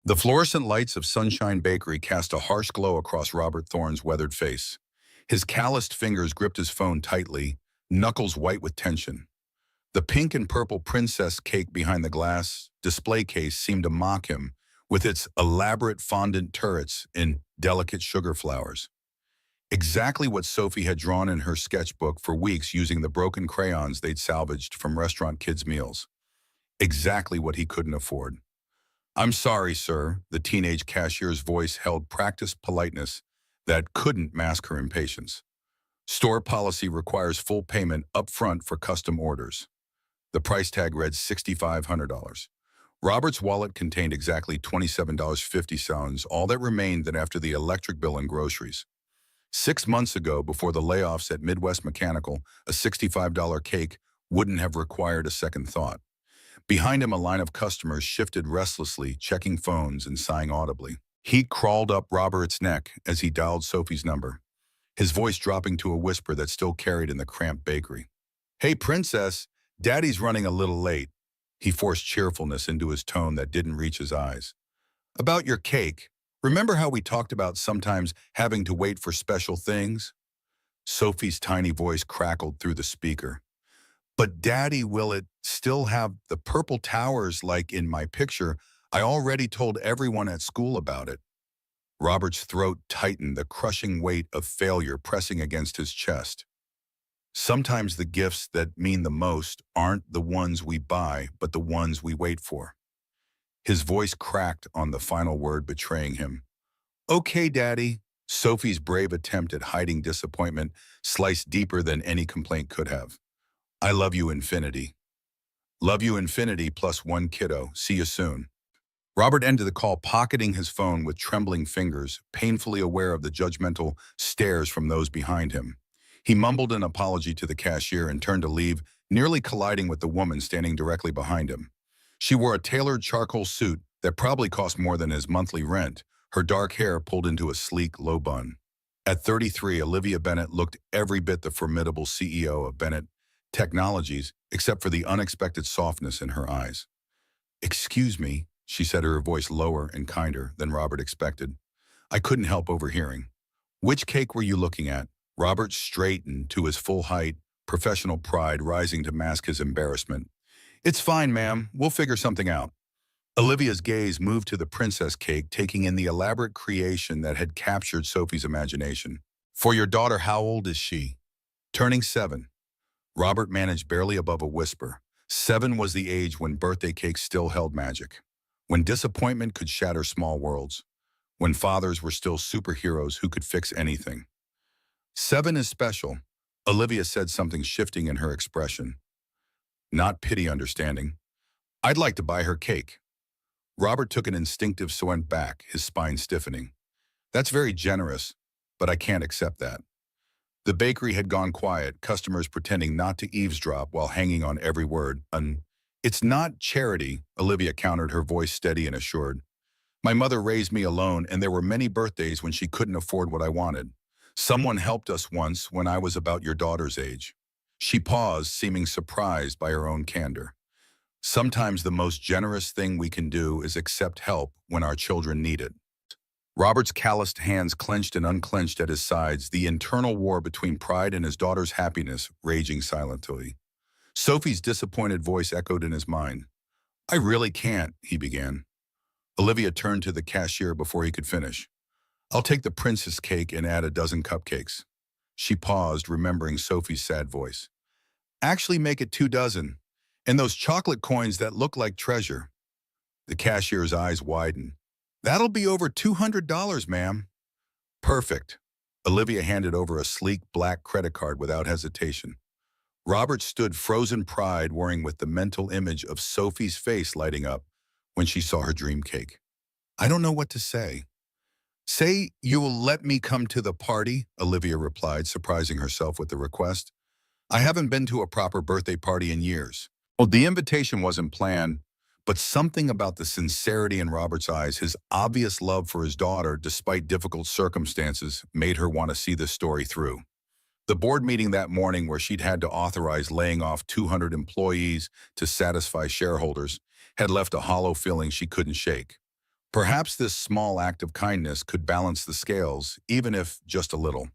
The fluorescent lights of Sunshine Bakery cast a harsh glow across Robert Thorne's weathered face. His calloused fingers gripped his phone tightly, knuckles white with tension. The pink and purple princess cake behind the glass display case seemed to mock him with its elaborate fondant turrets in delicate sugar flowers. Exactly what Sophie had drawn in her sketchbook for weeks using the broken crayons they'd salvaged from restaurant kids' meals. Exactly what he couldn't afford. "I'm sorry, sir," the teenage cashier's voice held practiced politeness that couldn't mask her impatience. "Store policy requires full payment up front for custom orders." The price tag read $6,500. Robert's wallet contained exactly $27.50, all that remained then after the electric bill and groceries. 6 months ago, before the layoffs at Midwest Mechanical, a $65 cake wouldn't have required a second thought. Behind him, a line of customers shifted restlessly, checking phones and sighing audibly. Heat crawled up Robert's neck as he dialed Sophie's number, his voice dropping to a whisper that still carried in the cramped bakery. "Hey, Princess, Daddy's running a little late." He forced cheerfulness into his tone that didn't reach his eyes. "About your cake, remember how we talked about sometimes having to wait for special things?" Sophie's tiny voice crackled through the speaker. "But Daddy, will it still have the purple towers like in my picture? I already told everyone at school about it." Robert's throat tightened, the crushing weight of failure pressing against his chest. "Sometimes the gifts that mean the most aren't the ones we buy, but the ones we wait for." His voice cracked on the final word, betraying him. "Okay, Daddy." Sophie's brave attempt at hiding disappointment sliced deeper than any complaint could have. "I love you, infinity." "Love you, infinity plus one, kiddo. See you soon." Robert ended the call, pocketing his phone with trembling fingers, painfully aware of the judgmental stares from those behind him. He mumbled an apology to the cashier and turned to leave, nearly colliding with the woman standing directly behind him. She wore a tailored charcoal suit that probably cost more than his monthly rent, her dark hair pulled into a sleek, low bun. At 33, Olivia Bennett looked every bit the formidable CEO of Bennett Technologies, except for the unexpected softness in her eyes. "Excuse me," she said, her voice lower and kinder than Robert expected. "I couldn't help overhearing. Which cake were you looking at?" Robert straightened to his full height, professional pride rising to mask his embarrassment. "It's fine, ma'am. We'll figure something out." Olivia's gaze moved to the princess cake, taking in the elaborate creation that had captured Sophie's imagination. "For your daughter, how old is she?" "Turning 7. Robert managed barely above a whisper. 7 was the age when birthday cakes still held magic, when disappointment could shatter small worlds, when fathers were still superheroes who could fix anything. 7 is special. Olivia said, something shifting in her expression. Not pity, understanding. "I'd like to buy her cake." Robert took an instinctive squint back, his spine stiffening. "That's very generous, but I can't accept that." The bakery had gone quiet, customers pretending not to eavesdrop while hanging on every word. "It's not charity," Olivia countered, her voice steady and assured. "My mother raised me alone, and there were many birthdays when she couldn't afford what I wanted. Someone helped us once when I was about your daughter's age." She paused, seeming surprised by her own candor. "Sometimes the most generous thing we can do is accept help when our children need it." Robert's calloused hands clenched and unclenched at his sides, the internal war between pride and his daughter's happiness raging silently. Sophie's disappointed voice echoed in his mind. "I really can't," he began. Olivia turned to the cashier before he could finish. "I'll take the princess cake and add a dozen cupcakes." She paused, remembering Sophie's sad voice. "Actually make it 2 dozen. And those chocolate coins that look like treasure." The cashier's eyes widened. "That'll be over $200, ma'am." "Perfect." Olivia handed over a sleek black credit card without hesitation. Robert stood frozen pride, warring with the mental image of Sophie's face lighting up when she saw her dream cake. "I don't know what to say." "Say you will let me come to the party," Olivia replied, surprising herself with the request. "I haven't been to a proper birthday party in years." Well, the invitation wasn't planned, but something about the sincerity in Robert's eyes, his obvious love for his daughter despite difficult circumstances, made her want to see this story through. The board meeting that morning, where she'd had to authorize laying off 200 employees to satisfy shareholders, had left a hollow feeling she couldn't shake. Perhaps this small act of kindness could balance the scales, even if just a little.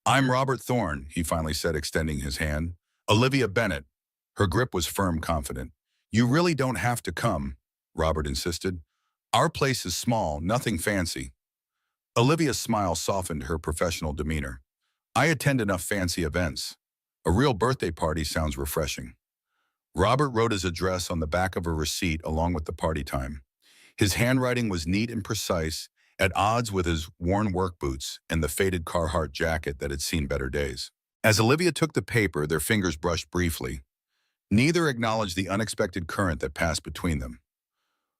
I'm Robert Thorne, he finally said, extending his hand. Olivia Bennett. Her grip was firm, confident. You really don't have to come, Robert insisted. Our place is small, nothing fancy. Olivia's smile softened her professional demeanor. I attend enough fancy events. A real birthday party sounds refreshing. Robert wrote his address on the back of a receipt along with the party time. His handwriting was neat and precise, at odds with his worn work boots and the faded Carhartt jacket that had seen better days. As Olivia took the paper, their fingers brushed briefly. Neither acknowledged the unexpected current that passed between them.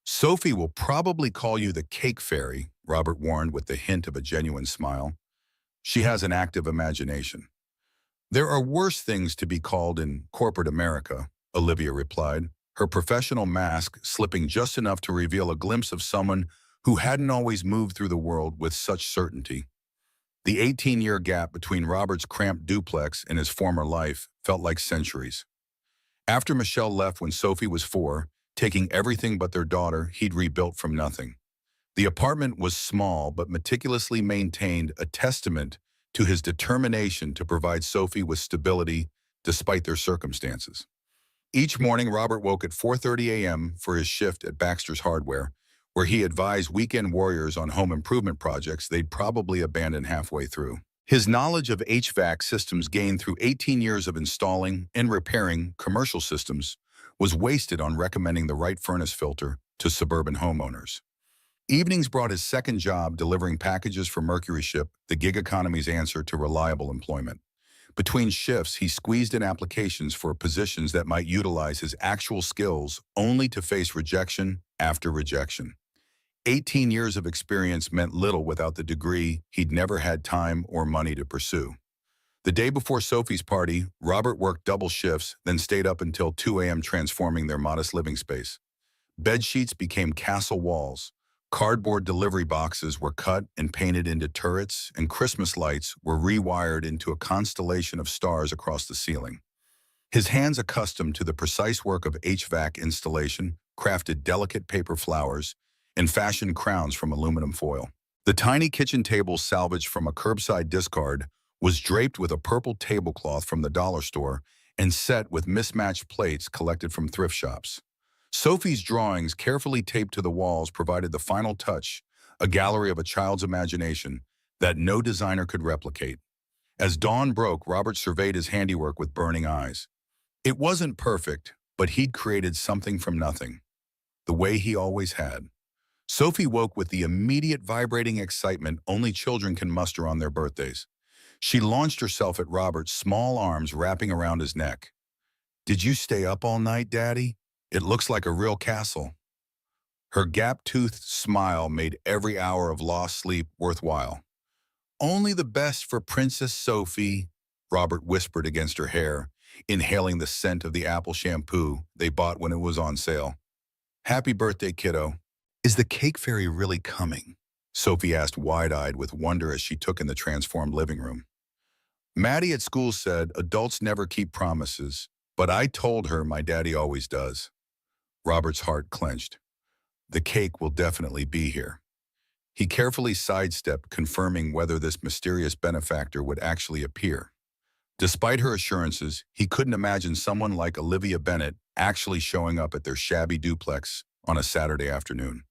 Sophie will probably call you the cake fairy, Robert warned with the hint of a genuine smile. She has an active imagination. There are worse things to be called in corporate America, Olivia replied, her professional mask slipping just enough to reveal a glimpse of someone who hadn't always moved through the world with such certainty. The 18-year gap between Robert's cramped duplex and his former life felt like centuries. After Michelle left when Sophie was 4, taking everything but their daughter, he'd rebuilt from nothing. The apartment was small but meticulously maintained, a testament to his determination to provide Sophie with stability despite their circumstances. Each morning, Robert woke at 4:30 a.m. for his shift at Baxter's Hardware, where he advised weekend warriors on home improvement projects they'd probably abandon halfway through. His knowledge of HVAC systems gained through 18 years of installing and repairing commercial systems was wasted on recommending the right furnace filter to suburban homeowners. Evenings brought his second job delivering packages for Mercury Ship, the gig economy's answer to reliable employment. Between shifts, he squeezed in applications for positions that might utilize his actual skills only to face rejection after rejection. 18 years of experience meant little without the degree he'd never had time or money to pursue. The day before Sophie's party, Robert worked double shifts, then stayed up until 2 a.m. transforming their modest living space. Bed sheets became castle walls. Cardboard delivery boxes were cut and painted into turrets, and Christmas lights were rewired into a constellation of stars across the ceiling. His hands, accustomed to the precise work of HVAC installation, crafted delicate paper flowers and fashioned crowns from aluminum foil. The tiny kitchen table, salvaged from a curbside discard, was draped with a purple tablecloth from the dollar store and set with mismatched plates collected from thrift shops. Sophie's drawings, carefully taped to the walls, provided the final touch, a gallery of a child's imagination that no designer could replicate. As dawn broke, Robert surveyed his handiwork with burning eyes. It wasn't perfect, but he'd created something from nothing, the way he always had. Sophie woke with the immediate vibrating excitement only children can muster on their birthdays. She launched herself at Robert's small arms wrapping around his neck. "Did you stay up all night, Daddy? It looks like a real castle." Her gap-toothed smile made every hour of lost sleep worthwhile. "Only the best for Princess Sophie," Robert whispered against her hair, inhaling the scent of the apple shampoo they bought when it was on sale. "Happy birthday, kiddo." "Is the cake fairy really coming?" Sophie asked, wide-eyed with wonder as she took in the transformed living room. "Maddie at school said adults never keep promises, but I told her my daddy always does." Robert's heart clenched. The cake will definitely be here. He carefully sidestepped, confirming whether this mysterious benefactor would actually appear. Despite her assurances, he couldn't imagine someone like Olivia Bennett actually showing up at their shabby duplex on a Saturday afternoon.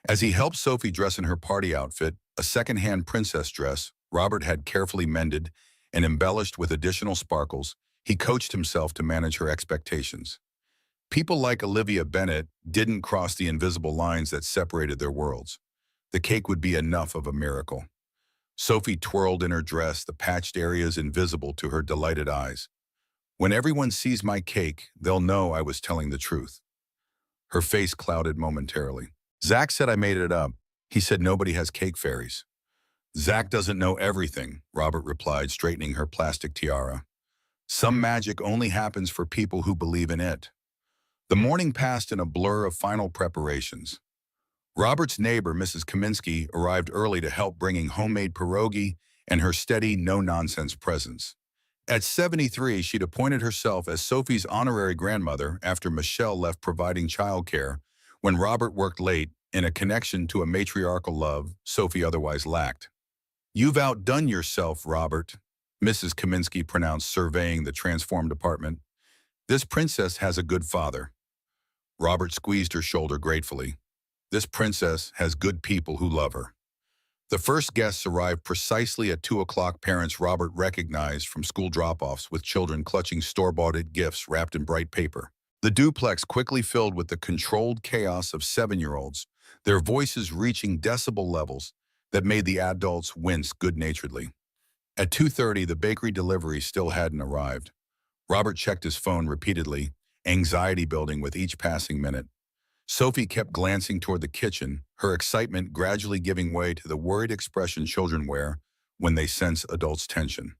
As he helped Sophie dress in her party outfit, a second-hand princess dress Robert had carefully mended and embellished with additional sparkles, he coached himself to manage her expectations. People like Olivia Bennett didn't cross the invisible lines that separated their worlds. The cake would be enough of a miracle. Sophie twirled in her dress, the patched areas invisible to her delighted eyes. "When everyone sees my cake, they'll know I was telling the truth." Her face clouded momentarily. "Zach said I made it up. He said nobody has cake fairies." "Zach doesn't know everything," Robert replied, straightening her plastic tiara. "Some magic only happens for people who believe in it." The morning passed in a blur of final preparations. Robert's neighbor, Mrs. Kaminsky, arrived early to help, bringing homemade pierogi and her steady, no-nonsense presence. At 73, she'd appointed herself as Sophie's honorary grandmother after Michelle left providing childcare when Robert worked late in a connection to a matriarchal love Sophie otherwise lacked. "You've outdone yourself, Robert," Mrs. Kaminsky pronounced, surveying the transformed apartment. "This princess has a good father." Robert squeezed her shoulder gratefully. "This princess has good people who love her." The first guests arrived precisely at 2 o'clock. Parents Robert recognized from school drop-offs with children clutching store-bought gifts wrapped in bright paper. The duplex quickly filled with the controlled chaos of 7-year-olds, their voices reaching decibel levels that made the adults wince good-naturedly. At 2:30, the bakery delivery still hadn't arrived. Robert checked his phone repeatedly, anxiety building with each passing minute. Sophie kept glancing toward the kitchen, her excitement gradually giving way to the worried expression children wear when they sense adults' tension.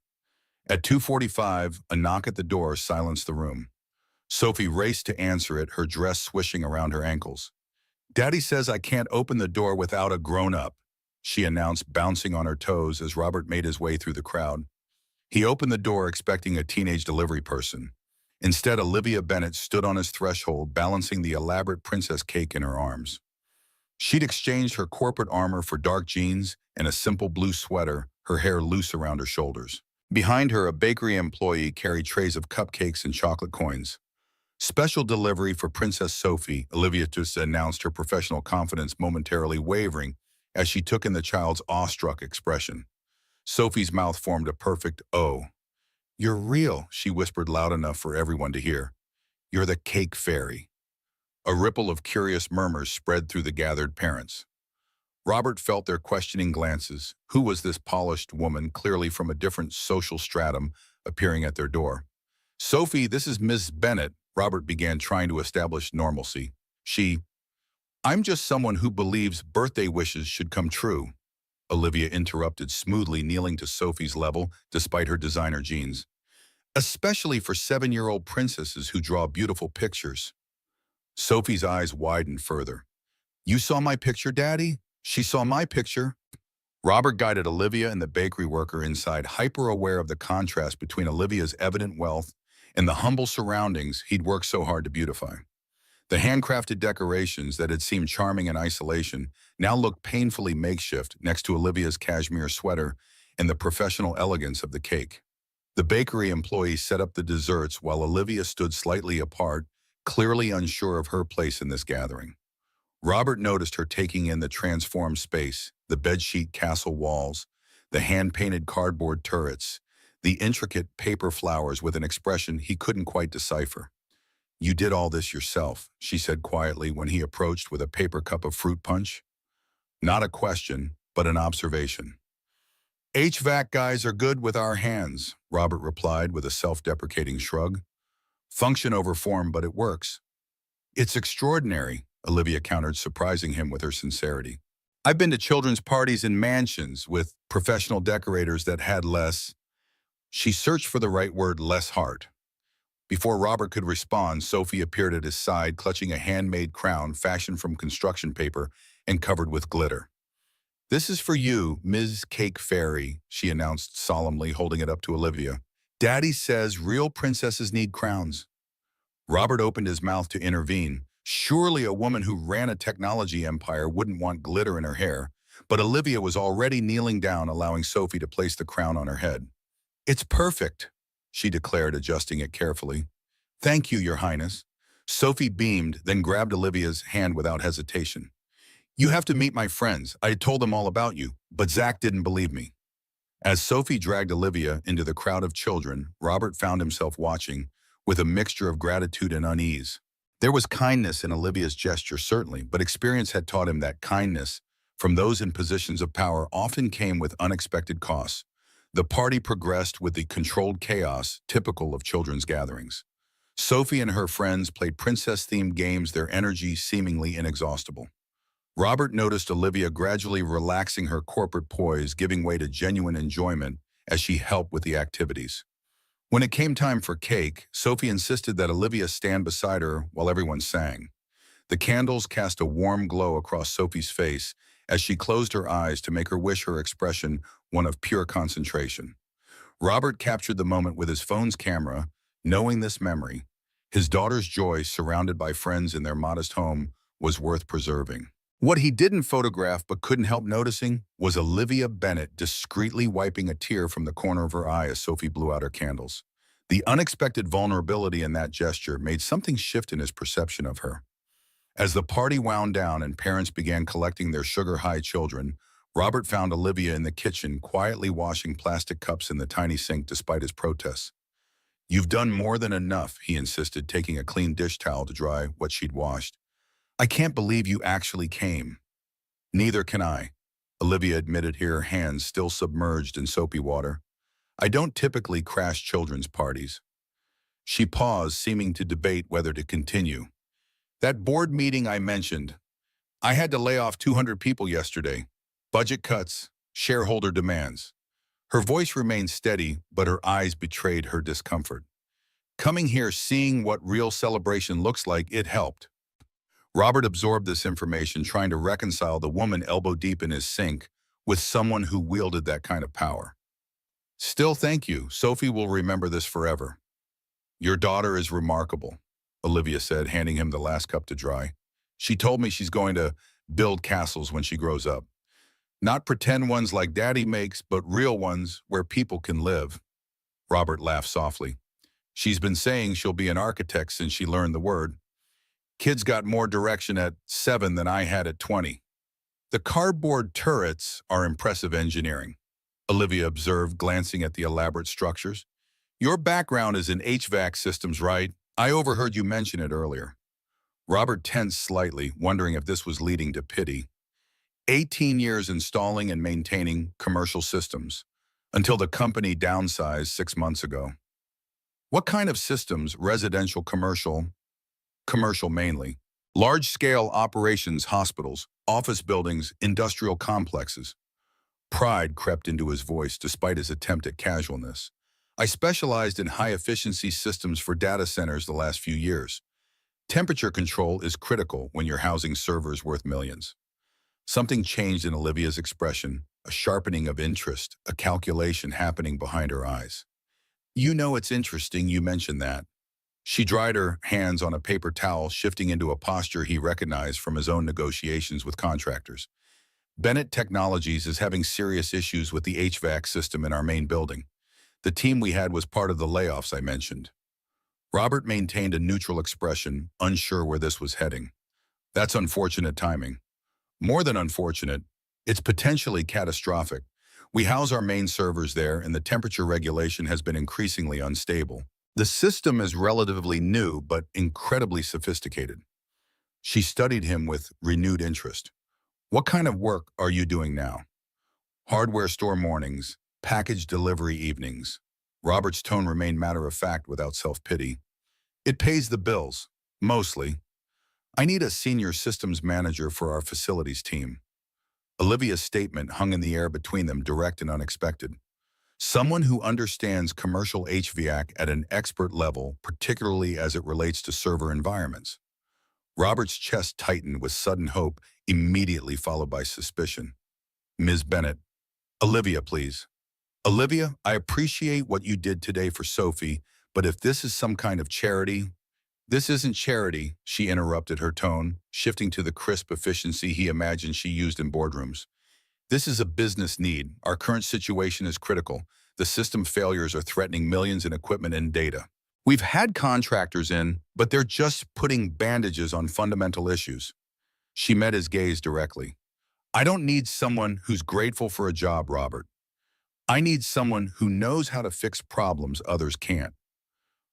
At 2:45, a knock at the door silenced the room. Sophie raced to answer it, her dress swishing around her ankles. "Daddy says I can't open the door without a grown-up," she announced, bouncing on her toes as Robert made his way through the crowd. He opened the door expecting a teenage delivery person. Instead, Olivia Bennett stood on his threshold, balancing the elaborate princess cake in her arms. She'd exchanged her corporate armor for dark jeans and a simple blue sweater, her hair loose around her shoulders. Behind her, a bakery employee carried trays of cupcakes and chocolate coins. "Special delivery for Princess Sophie," Olivia just announced, her professional confidence momentarily wavering as she took in the child's awestruck expression. Sophie's mouth formed a perfect O. "You're real," she whispered loud enough for everyone to hear. "You're the cake fairy." A ripple of curious murmurs spread through the gathered parents. Robert felt their questioning glances. Who was this polished woman, clearly from a different social stratum, appearing at their door? "Sophie, this is Ms. Bennett," Robert began, trying to establish normalcy. "I'm just someone who believes birthday wishes should come true," Olivia interrupted smoothly, kneeling to Sophie's level despite her designer jeans. "Especially for 7-year-old princesses who draw beautiful pictures." Sophie's eyes widened further. "You saw my picture, Daddy?" "She saw my picture." Robert guided Olivia and the bakery worker inside, hyper-aware of the contrast between Olivia's evident wealth and the humble surroundings he'd worked so hard to beautify. The handcrafted decorations that had seemed charming in isolation now looked painfully makeshift next to Olivia's cashmere sweater and the professional elegance of the cake. The bakery employee set up the desserts while Olivia stood slightly apart, clearly unsure of her place in this gathering. Robert noticed her taking in the transformed space, the bedsheet castle walls, the hand-painted cardboard turrets, the intricate paper flowers with an expression he couldn't quite decipher. "You did all this yourself," she said quietly when he approached with a paper cup of fruit punch. Not a question, but an observation. "HVAC guys are good with our hands," Robert replied with a self-deprecating shrug. "Function over form, but it works." "It's extraordinary," Olivia countered, surprising him with her sincerity. "I've been to children's parties in mansions with professional decorators that had less—" She searched for the right word, less heart. Before Robert could respond, Sophie appeared at his side, clutching a handmade crown fashioned from construction paper and covered with glitter. "This is for you, Ms. Cake Fairy," she announced solemnly, holding it up to Olivia. "Daddy says real princesses need crowns." Robert opened his mouth to intervene. Surely a woman who ran a technology empire wouldn't want glitter in her hair, but Olivia was already kneeling down, allowing Sophie to place the crown on her head. "It's perfect," she declared, adjusting it carefully. "Thank you, Your Highness." Sophie beamed, then grabbed Olivia's hand without hesitation. "You have to meet my friends. I had told them all about you, but Zach didn't believe me." As Sophie dragged Olivia into the crowd of children, Robert found himself watching, with a mixture of gratitude and unease. There was kindness in Olivia's gesture, certainly, but experience had taught him that kindness from those in positions of power often came with unexpected costs. The party progressed with the controlled chaos typical of children's gatherings. Sophie and her friends played princess-themed games, their energy seemingly inexhaustible. Robert noticed Olivia gradually relaxing her corporate poise, giving way to genuine enjoyment as she helped with the activities. When it came time for cake, Sophie insisted that Olivia stand beside her while everyone sang. The candles cast a warm glow across Sophie's face as she closed her eyes to make her wish, her expression one of pure concentration. Robert captured the moment with his phone's camera, knowing this memory, his daughter's joy surrounded by friends in their modest home, was worth preserving. What he didn't photograph but couldn't help noticing was Olivia Bennett discreetly wiping a tear from the corner of her eye as Sophie blew out her candles. The unexpected vulnerability in that gesture made something shift in his perception of her. As the party wound down and parents began collecting their sugar-high children, Robert found Olivia in the kitchen quietly washing plastic cups in the tiny sink despite his protests. "You've done more than enough," he insisted, taking a clean dish towel to dry what she'd washed. "I can't believe you actually came." "Neither can I," Olivia admitted, her hands still submerged in soapy water. "I don't typically crash children's parties." She paused, seeming to debate whether to continue. "That board meeting I mentioned, I had to lay off 200 people yesterday. Budget cuts, shareholder demands." Her voice remained steady, but her eyes betrayed her discomfort. "Coming here, seeing what real celebration looks like, it helped." Robert absorbed this information, trying to reconcile the woman elbow-deep in his sink with someone who wielded that kind of power. "Still, thank you. Sophie will remember this forever." "Your daughter is remarkable," Olivia said, handing him the last cup to dry. "She told me she's going to build castles when she grows up. Not pretend ones like Daddy makes, but real ones where people can live." Robert laughed softly. "She's been saying she'll be an architect since she learned the word. Kids got more direction at 7 than I had at 20. The cardboard turrets are impressive engineering," Olivia observed, glancing at the elaborate structures. "Your background is in HVAC systems, right? I overheard you mention it earlier." Robert tensed slightly, wondering if this was leading to pity. 18 years installing and maintaining commercial systems, until the company downsized 6 months ago. "What kind of systems? Residential, commercial?" "Commercial mainly. Large-scale operations, hospitals, office buildings, industrial complexes." Pride crept into his voice despite his attempt at casualness. "I specialized in high-efficiency systems for data centers the last few years. Temperature control is critical when you're housing servers worth millions." Something changed in Olivia's expression, a sharpening of interest, a calculation happening behind her eyes. "You know, it's interesting you mentioned that." She dried her hands on a paper towel, shifting into a posture he recognized from his own negotiations with contractors. "Bennett Technologies is having serious issues with the HVAC system in our main building. The team we had was part of the layoffs I mentioned." Robert maintained a neutral expression, unsure where this was heading. "That's unfortunate timing." "More than unfortunate, it's potentially catastrophic. We house our main servers there, and the temperature regulation has been increasingly unstable. The system is relatively new, but incredibly sophisticated." She studied him with renewed interest. "What kind of work are you doing now?" "Hardware store mornings, package delivery evenings." Robert's tone remained matter-of-fact without self-pity. "It pays the bills, mostly. I need a senior systems manager for our facilities team." Olivia's statement hung in the air between them, direct and unexpected. "Someone who understands commercial HVAC at an expert level, particularly as it relates to server environments." Robert's chest tightened with sudden hope, immediately followed by suspicion. "Ms. Bennett." "Olivia, please." "Olivia, I appreciate what you did today for Sophie, but if this is some kind of charity—" "This isn't charity," she interrupted, her tone shifting to the crisp efficiency he imagined she used in boardrooms. "This is a business need. Our current situation is critical. The system failures are threatening millions in equipment and data. We've had contractors in, but they're just putting bandages on fundamental issues." She met his gaze directly. "I don't need someone who's grateful for a job, Robert. I need someone who knows how to fix problems others can't."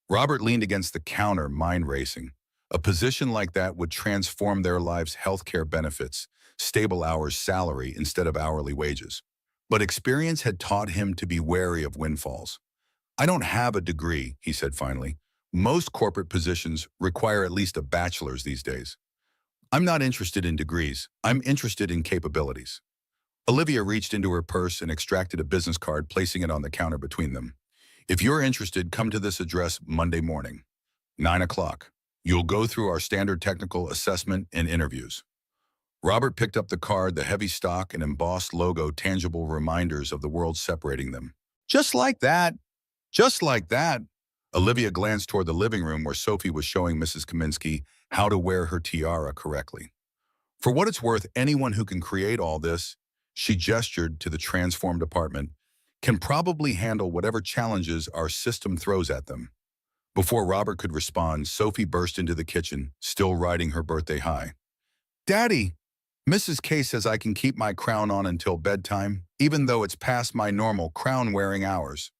Robert leaned against the counter, mind racing. A position like that would transform their lives' healthcare benefits, stable hours, salary instead of hourly wages. But experience had taught him to be wary of windfalls. "I don't have a degree," he said finally. "Most corporate positions require at least a bachelor's these days." "I'm not interested in degrees. I'm interested in capabilities." Olivia reached into her purse and extracted a business card, placing it on the counter between them. "If you're interested, come to this address Monday morning, 9 o'clock. You'll go through our standard technical assessment and interviews." Robert picked up the card, the heavy stock and embossed logo, tangible reminders of the world separating them. "Just like that. Just like that." Olivia glanced toward the living room where Sophie was showing Mrs. Kaminsky how to wear her tiara correctly. For what it's worth, anyone who can create all this, she gestured to the transformed apartment, can probably handle whatever challenges our system throws at them. Before Robert could respond, Sophie burst into the kitchen, still riding her birthday high. Daddy, Mrs. K says I can keep my crown on until bedtime, even though it's past my normal crown-wearing hours.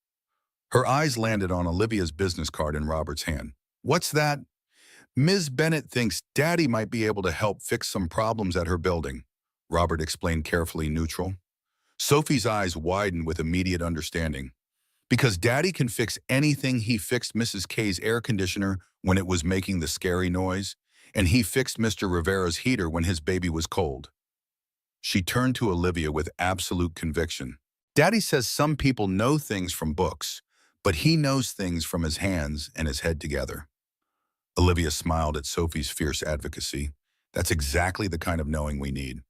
Her eyes landed on Olivia's business card in Robert's hand. What's that? Ms. Bennett thinks Daddy might be able to help fix some problems at her building, Robert explained, carefully neutral. Sophie's eyes widened with immediate understanding. Because Daddy can fix anything, he fixed Mrs. K's air conditioner when it was making the scary noise, and he fixed Mr. Rivera's heater when his baby was cold. She turned to Olivia with absolute conviction. Daddy says some people know things from books, but he knows things from his hands and his head together. Olivia smiled at Sophie's fierce advocacy. That's exactly the kind of knowing we need.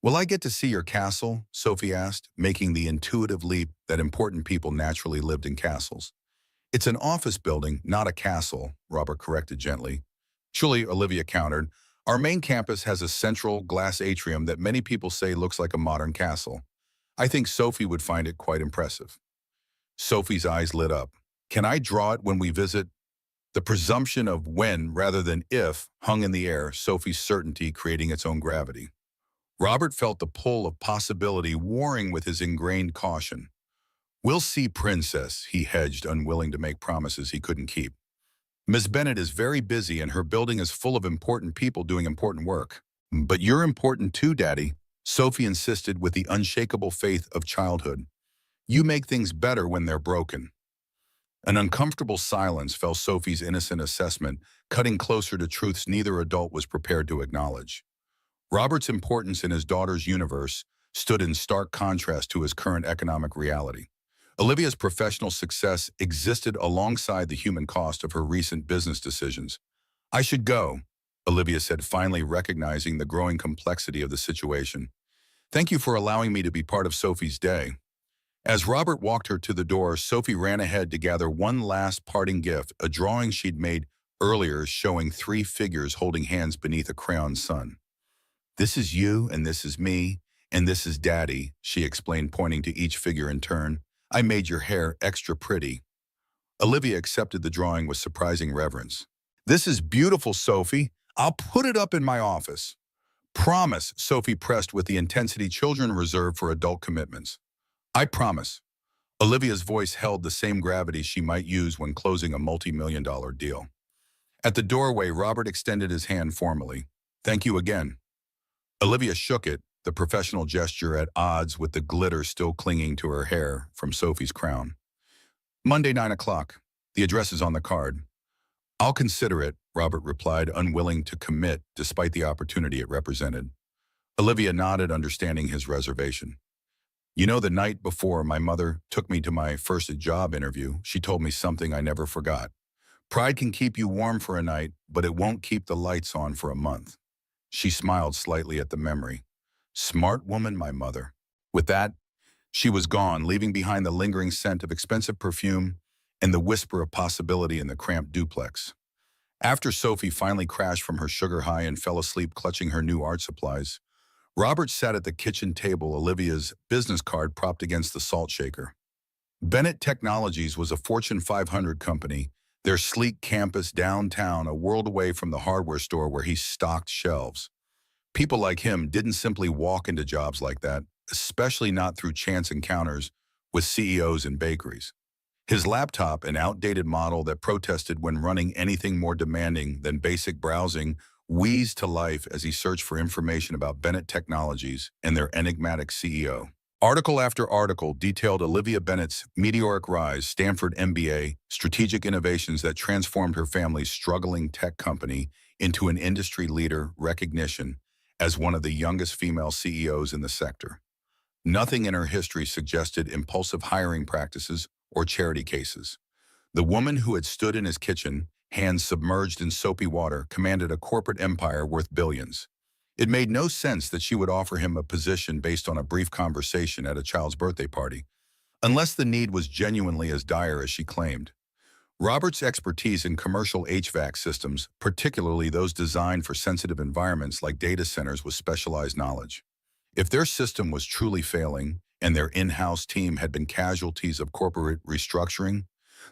Will I get to see your castle? Sophie asked, making the intuitive leap that important people naturally lived in castles. It's an office building, not a castle, Robert corrected gently. Surely, Olivia countered, our main campus has a central glass atrium that many people say looks like a modern castle. I think Sophie would find it quite impressive. Sophie's eyes lit up. Can I draw it when we visit? The presumption of when rather than if hung in the air, Sophie's certainty creating its own gravity. Robert felt the pull of possibility warring with his ingrained caution. We'll see, Princess, he hedged, unwilling to make promises he couldn't keep. Miss Bennett is very busy and her building is full of important people doing important work. But you're important too, Daddy, Sophie insisted with the unshakable faith of childhood. You make things better when they're broken. An uncomfortable silence fell Sophie's innocent assessment, cutting closer to truths neither adult was prepared to acknowledge. Robert's importance in his daughter's universe stood in stark contrast to his current economic reality. Olivia's professional success existed alongside the human cost of her recent business decisions. I should go, Olivia said, finally recognizing the growing complexity of the situation. Thank you for allowing me to be part of Sophie's day. As Robert walked her to the door, Sophie ran ahead to gather one last parting gift, a drawing she'd made earlier showing 3 figures holding hands beneath a crayon sun. This is you, and this is me, and this is Daddy, she explained, pointing to each figure in turn. I made your hair extra pretty. Olivia accepted the drawing with surprising reverence. This is beautiful, Sophie. I'll put it up in my office. Promise, Sophie pressed with the intensity children reserve for adult commitments. I promise. Olivia's voice held the same gravity she might use when closing a multi-million-dollar deal. At the doorway, Robert extended his hand formally. Thank you again. Olivia shook it, the professional gesture at odds with the glitter still clinging to her hair from Sophie's crown. Monday, 9 o'clock. The address is on the card. I'll consider it, Robert replied, unwilling to commit despite the opportunity it represented. Olivia nodded, understanding his reservation. You know, the night before my mother took me to my first job interview, she told me something I never forgot. Pride can keep you warm for a night, but it won't keep the lights on for a month. She smiled slightly at the memory. Smart woman, my mother. With that, she was gone, leaving behind the lingering scent of expensive perfume and the whisper of possibility in the cramped duplex. After Sophie finally crashed from her sugar high and fell asleep clutching her new art supplies, Robert sat at the kitchen table, Olivia's business card propped against the salt shaker. Bennett Technologies was a Fortune 500 company, their sleek campus downtown, a world away from the hardware store where he stocked shelves. People like him didn't simply walk into jobs like that, especially not through chance encounters with CEOs and bakeries. His laptop, an outdated model that protested when running anything more demanding than basic browsing, wheezed to life as he searched for information about Bennett Technologies and their enigmatic CEO. Article after article detailed Olivia Bennett's meteoric rise, Stanford MBA, strategic innovations that transformed her family's struggling tech company into an industry leader, recognition as one of the youngest female CEOs in the sector. Nothing in her history suggested impulsive hiring practices or charity cases. The woman who had stood in his kitchen, hands submerged in soapy water, commanded a corporate empire worth billions. It made no sense that she would offer him a position based on a brief conversation at a child's birthday party, unless the need was genuinely as dire as she claimed. Robert's expertise in commercial HVAC systems, particularly those designed for sensitive environments like data centers, was specialized knowledge. If their system was truly failing and their in-house team had been casualties of corporate restructuring,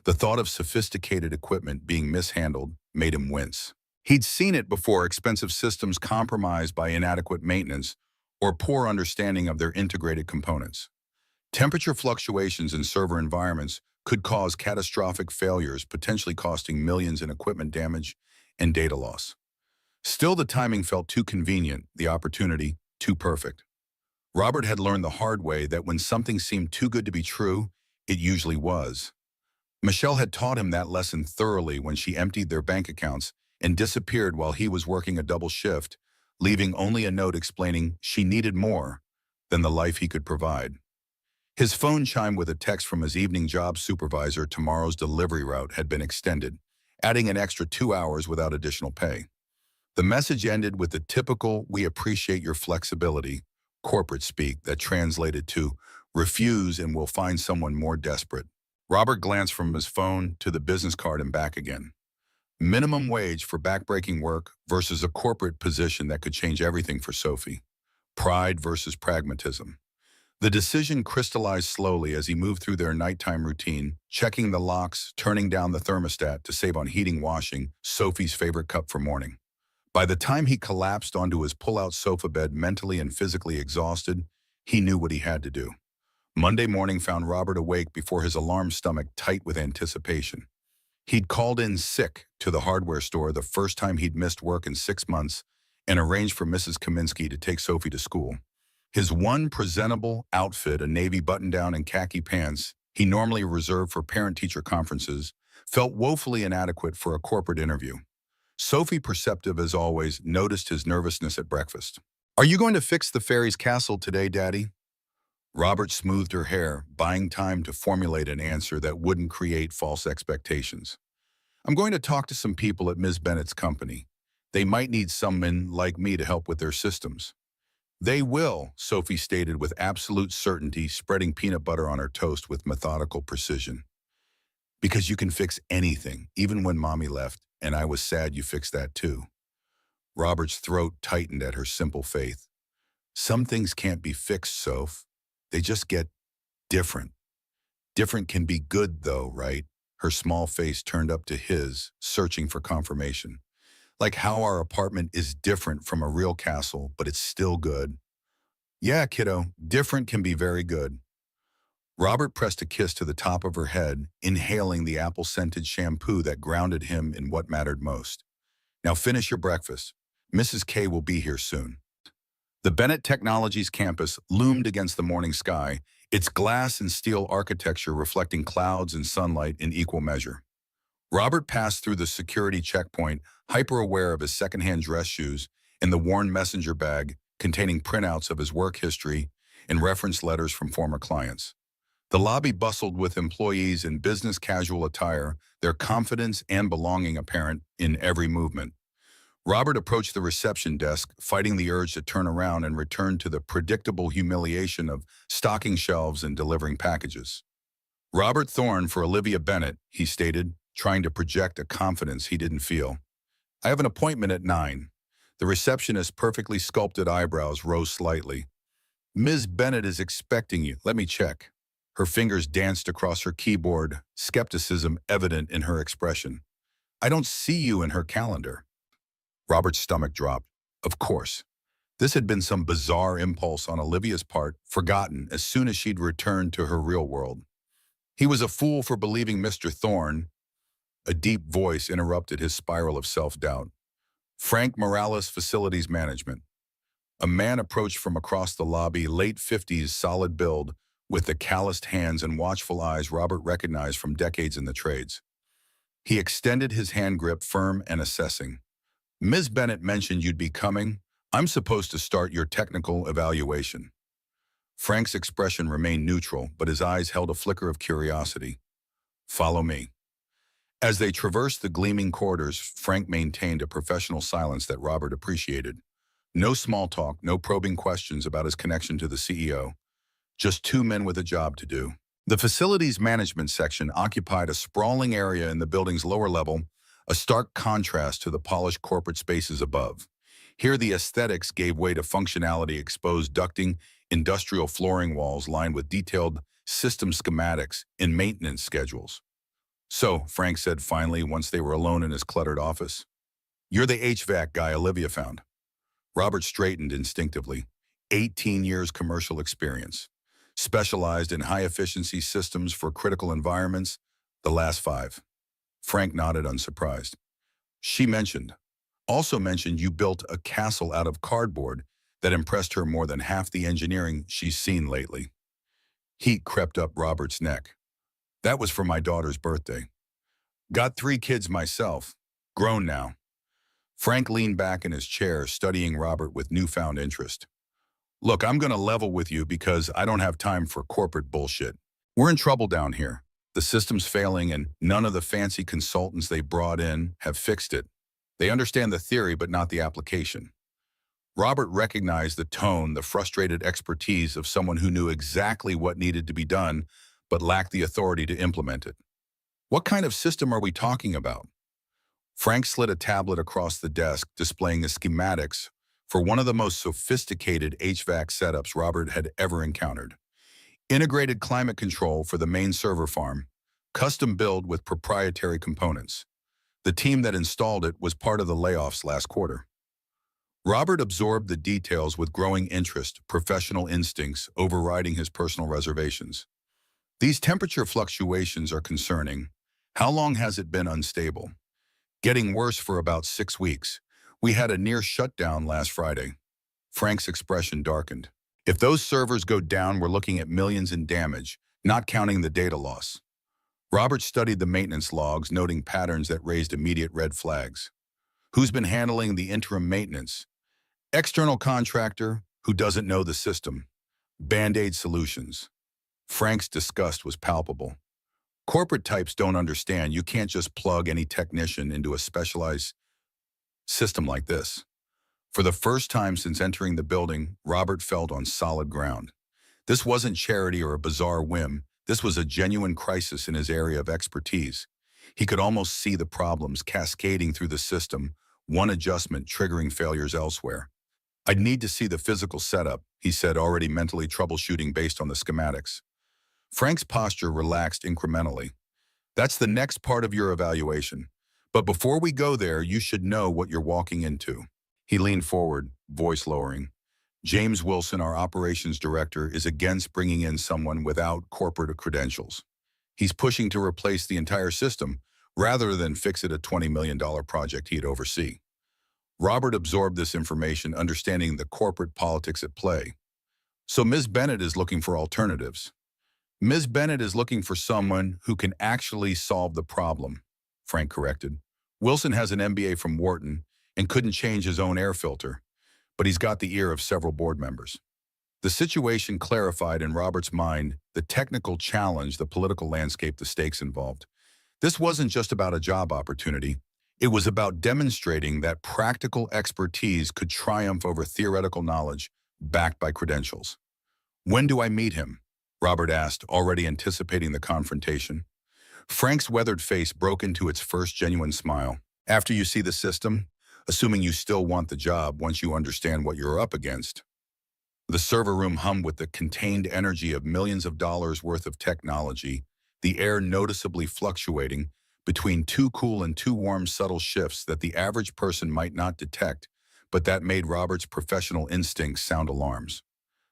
the thought of sophisticated equipment being mishandled made him wince. He'd seen it before: expensive systems compromised by inadequate maintenance or poor understanding of their integrated components. Temperature fluctuations in server environments could cause catastrophic failures, potentially costing millions in equipment damage and data loss. Still, the timing felt too convenient, the opportunity too perfect. Robert had learned the hard way that when something seemed too good to be true, it usually was. Michelle had taught him that lesson thoroughly when she emptied their bank accounts and disappeared while he was working a double shift, leaving only a note explaining she needed more than the life he could provide. His phone chimed with a text from his evening job supervisor. Tomorrow's delivery route had been extended, adding an extra 2 hours without additional pay. The message ended with the typical "we appreciate your flexibility" corporate speak that translated to "refuse and we'll find someone more desperate." Robert glanced from his phone to the business card and back again. Minimum wage for backbreaking work versus a corporate position that could change everything for Sophie. Pride versus pragmatism. The decision crystallized slowly as he moved through their nighttime routine, checking the locks, turning down the thermostat to save on heating, washing Sophie's favorite cup for morning. By the time he collapsed onto his pull-out sofa bed, mentally and physically exhausted, he knew what he had to do. Monday morning found Robert awake before his alarmed stomach tight with anticipation. He'd called in sick to the hardware store the first time he'd missed work in 6 months and arranged for Mrs. Kaminsky to take Sophie to school. His one presentable outfit, a navy button-down and khaki pants he normally reserved for parent-teacher conferences, felt woefully inadequate for a corporate interview. Sophie, perceptive as always, noticed his nervousness at breakfast. "Are you going to fix the fairy's castle today, Daddy?" Robert smoothed her hair, buying time to formulate an answer that wouldn't create false expectations. "I'm going to talk to some people at Ms. Bennett's company. They might need someone like me to help with their systems." "They will," Sophie stated with absolute certainty, spreading peanut butter on her toast with methodical precision. "Because you can fix anything, even when Mommy left, and I was sad you fixed that too." Robert's throat tightened at her simple faith. "Some things can't be fixed, Soph. They just get different. Different can be good though, right?" Her small face turned up to his, searching for confirmation. "Like how our apartment is different from a real castle, but it's still good." "Yeah, kiddo, different can be very good." Robert pressed a kiss to the top of her head, inhaling the apple-scented shampoo that grounded him in what mattered most. "Now finish your breakfast. Mrs. K will be here soon." The Bennett Technologies campus loomed against the morning sky, its glass and steel architecture reflecting clouds and sunlight in equal measure. Robert passed through the security checkpoint, hyper-aware of his secondhand dress shoes and the worn messenger bag containing printouts of his work history and reference letters from former clients. The lobby bustled with employees in business casual attire, their confidence and belonging apparent in every movement. Robert approached the reception desk, fighting the urge to turn around and return to the predictable humiliation of stocking shelves and delivering packages. "Robert Thorne for Olivia Bennett," he stated, trying to project a confidence he didn't feel. "I have an appointment at 9. The receptionist's perfectly sculpted eyebrows rose slightly. "Ms. Bennett is expecting you. Let me check." Her fingers danced across her keyboard, skepticism evident in her expression. "I don't see you in her calendar." Robert's stomach dropped. Of course. This had been some bizarre impulse on Olivia's part, forgotten as soon as she'd returned to her real world. He was a fool for believing Mr. Thorne. A deep voice interrupted his spiral of self-doubt. "Frank Morales, Facilities Management." A man approached from across the lobby, late 50s, solid build, with the calloused hands and watchful eyes Robert recognized from decades in the trades. He extended his hand grip, firm and assessing. "Ms. Bennett mentioned you'd be coming. I'm supposed to start your technical evaluation." Frank's expression remained neutral, but his eyes held a flicker of curiosity. "Follow me." As they traversed the gleaming corridors, Frank maintained a professional silence that Robert appreciated. No small talk, no probing questions about his connection to the CEO. Just two men with a job to do. The facilities management section occupied a sprawling area in the building's lower level, a stark contrast to the polished corporate spaces above. Here, the aesthetics gave way to functionality, exposed ducting, industrial flooring walls lined with detailed system schematics and maintenance schedules. "So," Frank said finally once they were alone in his cluttered office, "you're the HVAC guy Olivia found." Robert straightened instinctively. 18 years commercial experience. Specialized in high-efficiency systems for critical environments, the last 5. Frank nodded, unsurprised. She also mentioned you built a castle out of cardboard that impressed her more than half the engineering she's seen lately. Heat crept up Robert's neck. "That was for my daughter's birthday. Got 3 kids myself. Grown now." Frank leaned back in his chair, studying Robert with newfound interest. "Look, I'm going to level with you because I don't have time for corporate bullshit. We're in trouble down here. The system's failing and none of the fancy consultants they brought in have fixed it. They understand the theory but not the application." Robert recognized the tone, the frustrated expertise of someone who knew exactly what needed to be done but lacked the authority to implement it. "What kind of system are we talking about?" Frank slid a tablet across the desk, displaying the schematics for one of the most sophisticated HVAC setups Robert had ever encountered. Integrated climate control for the main server farm, custom built with proprietary components. The team that installed it was part of the layoffs last quarter. Robert absorbed the details with growing interest, professional instincts overriding his personal reservations. "These temperature fluctuations are concerning. How long has it been unstable?" "Getting worse for about 6 weeks. We had a near shutdown last Friday." Frank's expression darkened. "If those servers go down, we're looking at millions in damage, not counting the data loss." Robert studied the maintenance logs, noting patterns that raised immediate red flags. "Who's been handling the interim maintenance?" "External contractor who doesn't know the system. Band-Aid solutions." Frank's disgust was palpable. "Corporate types don't understand. You can't just plug any technician into a specialized system like this." For the first time since entering the building, Robert felt on solid ground. This wasn't charity or a bizarre whim. This was a genuine crisis in his area of expertise. He could almost see the problems cascading through the system, one adjustment triggering failures elsewhere. "I'd need to see the physical setup," he said, already mentally troubleshooting based on the schematics. Frank's posture relaxed incrementally. "That's the next part of your evaluation. But before we go there, you should know what you're walking into." He leaned forward, voice lowering. "James Wilson, our operations director, is against bringing in someone without corporate credentials. He's pushing to replace the entire system rather than fix it a $20 million project he'd oversee." Robert absorbed this information, understanding the corporate politics at play. "So Ms. Bennett is looking for alternatives." "Ms. Bennett is looking for someone who can actually solve the problem," Frank corrected. "Wilson has an MBA from Wharton and couldn't change his own air filter, but he's got the ear of several board members." The situation clarified in Robert's mind the technical challenge, the political landscape, the stakes involved. This wasn't just about a job opportunity. It was about demonstrating that practical expertise could triumph over theoretical knowledge backed by credentials. "When do I meet him?" Robert asked, already anticipating the confrontation. Frank's weathered face broke into its first genuine smile. "After you see the system, assuming you still want the job once you understand what you're up against." The server room hummed with the contained energy of millions of dollars worth of technology, the air noticeably fluctuating between too cool and too warm, subtle shifts that the average person might not detect, but that made Robert's professional instincts sound alarms.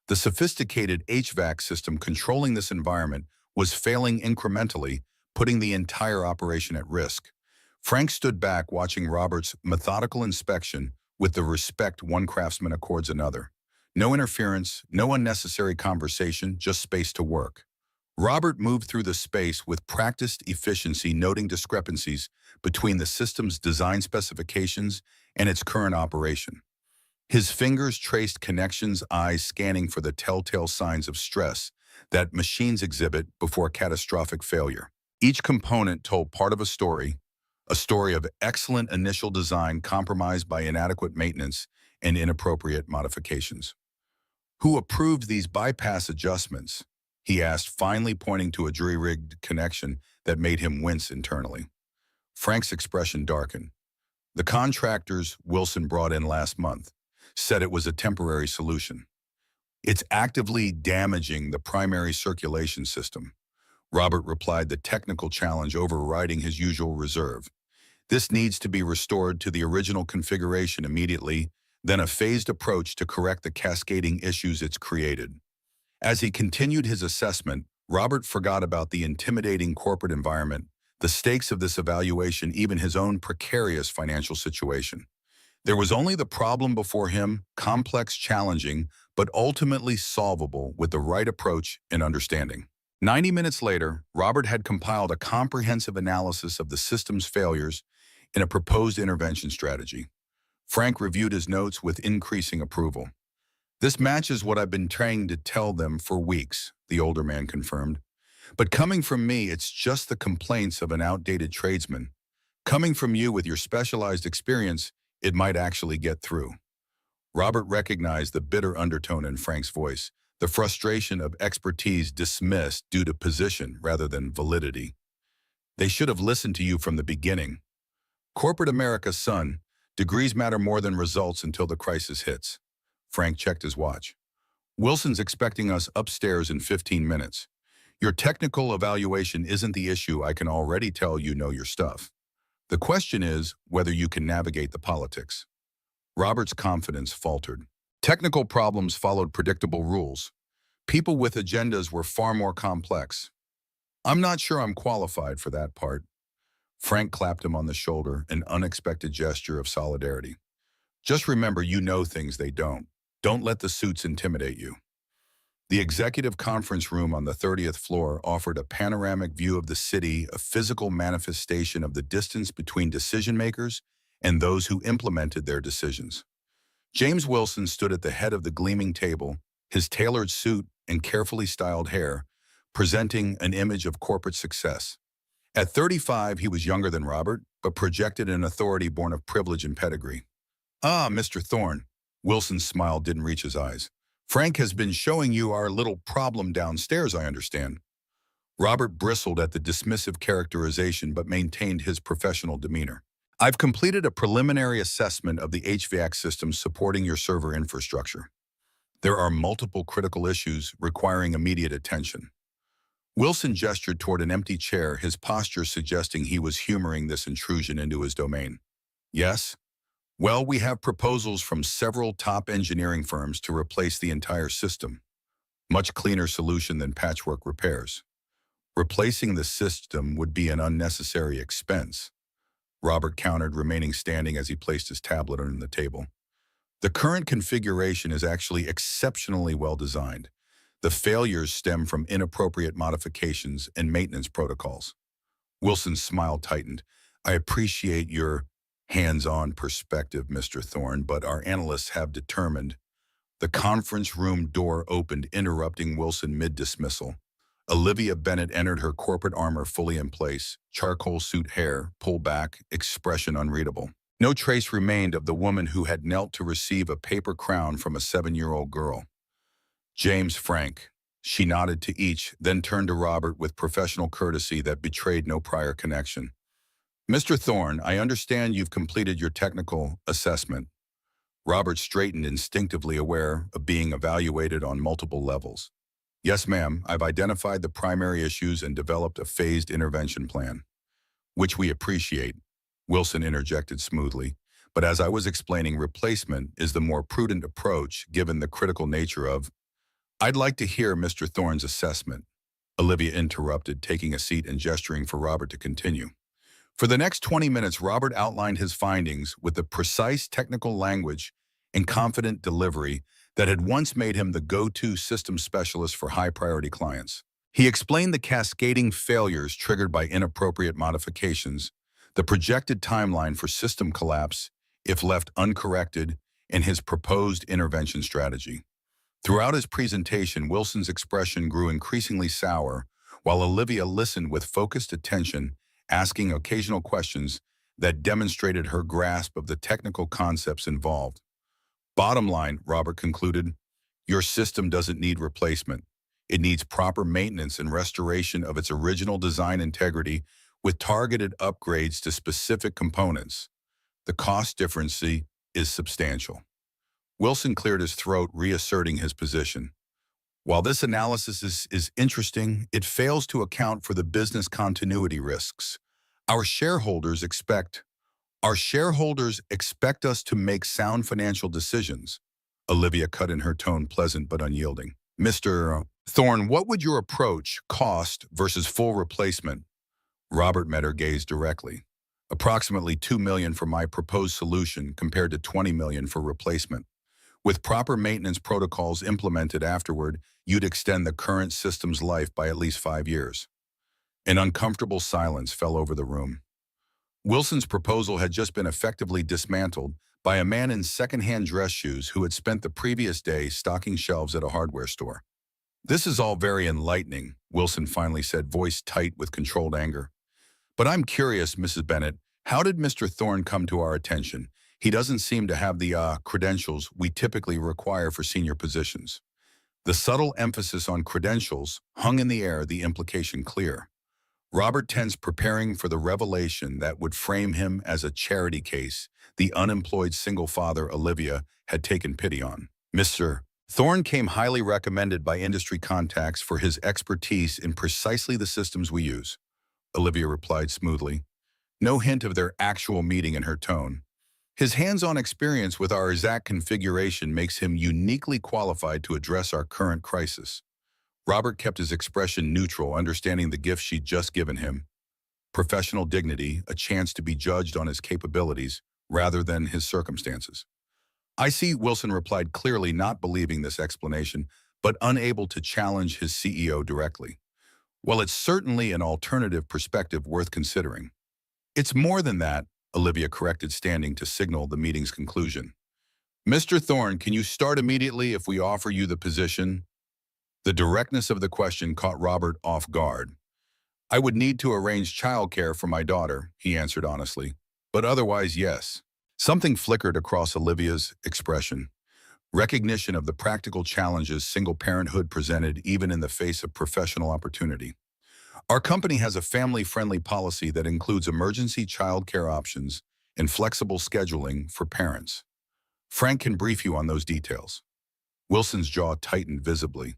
The sophisticated HVAC system controlling this environment was failing incrementally, putting the entire operation at risk. Frank stood back, watching Robert's methodical inspection with the respect one craftsman accords another. No interference, no unnecessary conversation, just space to work. Robert moved through the space with practiced efficiency, noting discrepancies between the system's design specifications and its current operation. His fingers traced connections, eyes scanning for the telltale signs of stress that machines exhibit before catastrophic failure. Each component told part of a story of excellent initial design compromised by inadequate maintenance and inappropriate modifications. "Who approved these bypass adjustments?" he asked, finally pointing to a jury-rigged connection that made him wince internally. Frank's expression darkened. The contractors Wilson brought in last month said it was a temporary solution. It's actively damaging the primary circulation system. Robert replied, the technical challenge overriding his usual reserve. This needs to be restored to the original configuration immediately, then a phased approach to correct the cascading issues it's created. As he continued his assessment, Robert forgot about the intimidating corporate environment, the stakes of this evaluation, even his own precarious financial situation. There was only the problem before him, complex, challenging, but ultimately solvable with the right approach and understanding. 90 minutes later, Robert had compiled a comprehensive analysis of the system's failures in a proposed intervention strategy. Frank reviewed his notes with increasing approval. This matches what I've been trying to tell them for weeks, the older man confirmed. But coming from me, it's just the complaints of an outdated tradesman. Coming from you with your specialized experience, it might actually get through. Robert recognized the bitter undertone in Frank's voice, the frustration of expertise dismissed due to position rather than validity. They should have listened to you from the beginning. Corporate America, son, degrees matter more than results until the crisis hits. Frank checked his watch. Wilson's expecting us upstairs in 15 minutes. Your technical evaluation isn't the issue. I can already tell you know your stuff. The question is whether you can navigate the politics. Robert's confidence faltered. Technical problems followed predictable rules. People with agendas were far more complex. I'm not sure I'm qualified for that part. Frank clapped him on the shoulder, an unexpected gesture of solidarity. Just remember, you know things they don't. Don't let the suits intimidate you. The executive conference room on the 30th floor offered a panoramic view of the city, a physical manifestation of the distance between decision makers and those who implemented their decisions. James Wilson stood at the head of the gleaming table, his tailored suit and carefully styled hair, presenting an image of corporate success. At 35, he was younger than Robert, but projected an authority born of privilege and pedigree. Ah, Mr. Thorne. Wilson's smile didn't reach his eyes. Frank has been showing you our little problem downstairs, I understand. Robert bristled at the dismissive characterization but maintained his professional demeanor. I've completed a preliminary assessment of the HVAC system supporting your server infrastructure. There are multiple critical issues requiring immediate attention. Wilson gestured toward an empty chair, his posture suggesting he was humoring this intrusion into his domain. Yes? Well, we have proposals from several top engineering firms to replace the entire system. Much cleaner solution than patchwork repairs. Replacing the system would be an unnecessary expense. Robert countered, remaining standing as he placed his tablet on the table. The current configuration is actually exceptionally well designed. The failures stem from inappropriate modifications and maintenance protocols. Wilson's smile tightened. I appreciate your hands-on perspective, Mr. Thorne, but our analysts have determined. The conference room door opened, interrupting Wilson mid-dismissal. Olivia Bennett entered, her corporate armor fully in place, charcoal suit hair, pulled back, expression unreadable. No trace remained of the woman who had knelt to receive a paper crown from a 7-year-old girl. James, Frank. She nodded to each, then turned to Robert with professional courtesy that betrayed no prior connection. Mr. Thorne, I understand you've completed your technical assessment. Robert straightened, instinctively aware of being evaluated on multiple levels. Yes, ma'am, I've identified the primary issues and developed a phased intervention plan. Which we appreciate, Wilson interjected smoothly. But as I was explaining, replacement is the more prudent approach given the critical nature of. I'd like to hear Mr. Thorne's assessment. Olivia interrupted, taking a seat and gesturing for Robert to continue. For the next 20 minutes, Robert outlined his findings with the precise technical language and confident delivery that had once made him the go-to system specialist for high-priority clients. He explained the cascading failures triggered by inappropriate modifications, the projected timeline for system collapse if left uncorrected, and his proposed intervention strategy. Throughout his presentation, Wilson's expression grew increasingly sour, while Olivia listened with focused attention, asking occasional questions that demonstrated her grasp of the technical concepts involved. Bottom line, Robert concluded, your system doesn't need replacement. It needs proper maintenance and restoration of its original design integrity with targeted upgrades to specific components. The cost difference is substantial. Wilson cleared his throat, reasserting his position. While this analysis is interesting, it fails to account for the business continuity risks. Our shareholders expect us to make sound financial decisions. Olivia cut in, her tone pleasant but unyielding. Mr. Thorne, what would your approach cost versus full replacement? Robert met her gaze directly. Approximately $2 million for my proposed solution compared to $20 million for replacement. With proper maintenance protocols implemented afterward, you'd extend the current system's life by at least 5 years. An uncomfortable silence fell over the room. Wilson's proposal had just been effectively dismantled by a man in second-hand dress shoes who had spent the previous day stocking shelves at a hardware store. This is all very enlightening, Wilson finally said, voice tight with controlled anger. But I'm curious, Mrs. Bennett, how did Mr. Thorne come to our attention? He doesn't seem to have the credentials we typically require for senior positions. The subtle emphasis on credentials hung in the air, the implication clear. Robert tensed, preparing for the revelation that would frame him as a charity case the unemployed single father Olivia had taken pity on. Mr. Thorne came highly recommended by industry contacts for his expertise in precisely the systems we use, Olivia replied smoothly, no hint of their actual meeting in her tone. His hands-on experience with our exact configuration makes him uniquely qualified to address our current crisis. Robert kept his expression neutral, understanding the gift she'd just given him. Professional dignity, a chance to be judged on his capabilities rather than his circumstances. I see, Wilson replied clearly, not believing this explanation, but unable to challenge his CEO directly. Well, it's certainly an alternative perspective worth considering. It's more than that, Olivia corrected, standing to signal the meeting's conclusion. Mr. Thorne, can you start immediately if we offer you the position? The directness of the question caught Robert off guard. I would need to arrange childcare for my daughter, he answered honestly. But otherwise, yes. Something flickered across Olivia's expression. Recognition of the practical challenges single parenthood presented even in the face of professional opportunity. Our company has a family-friendly policy that includes emergency childcare options and flexible scheduling for parents. Frank can brief you on those details. Wilson's jaw tightened visibly.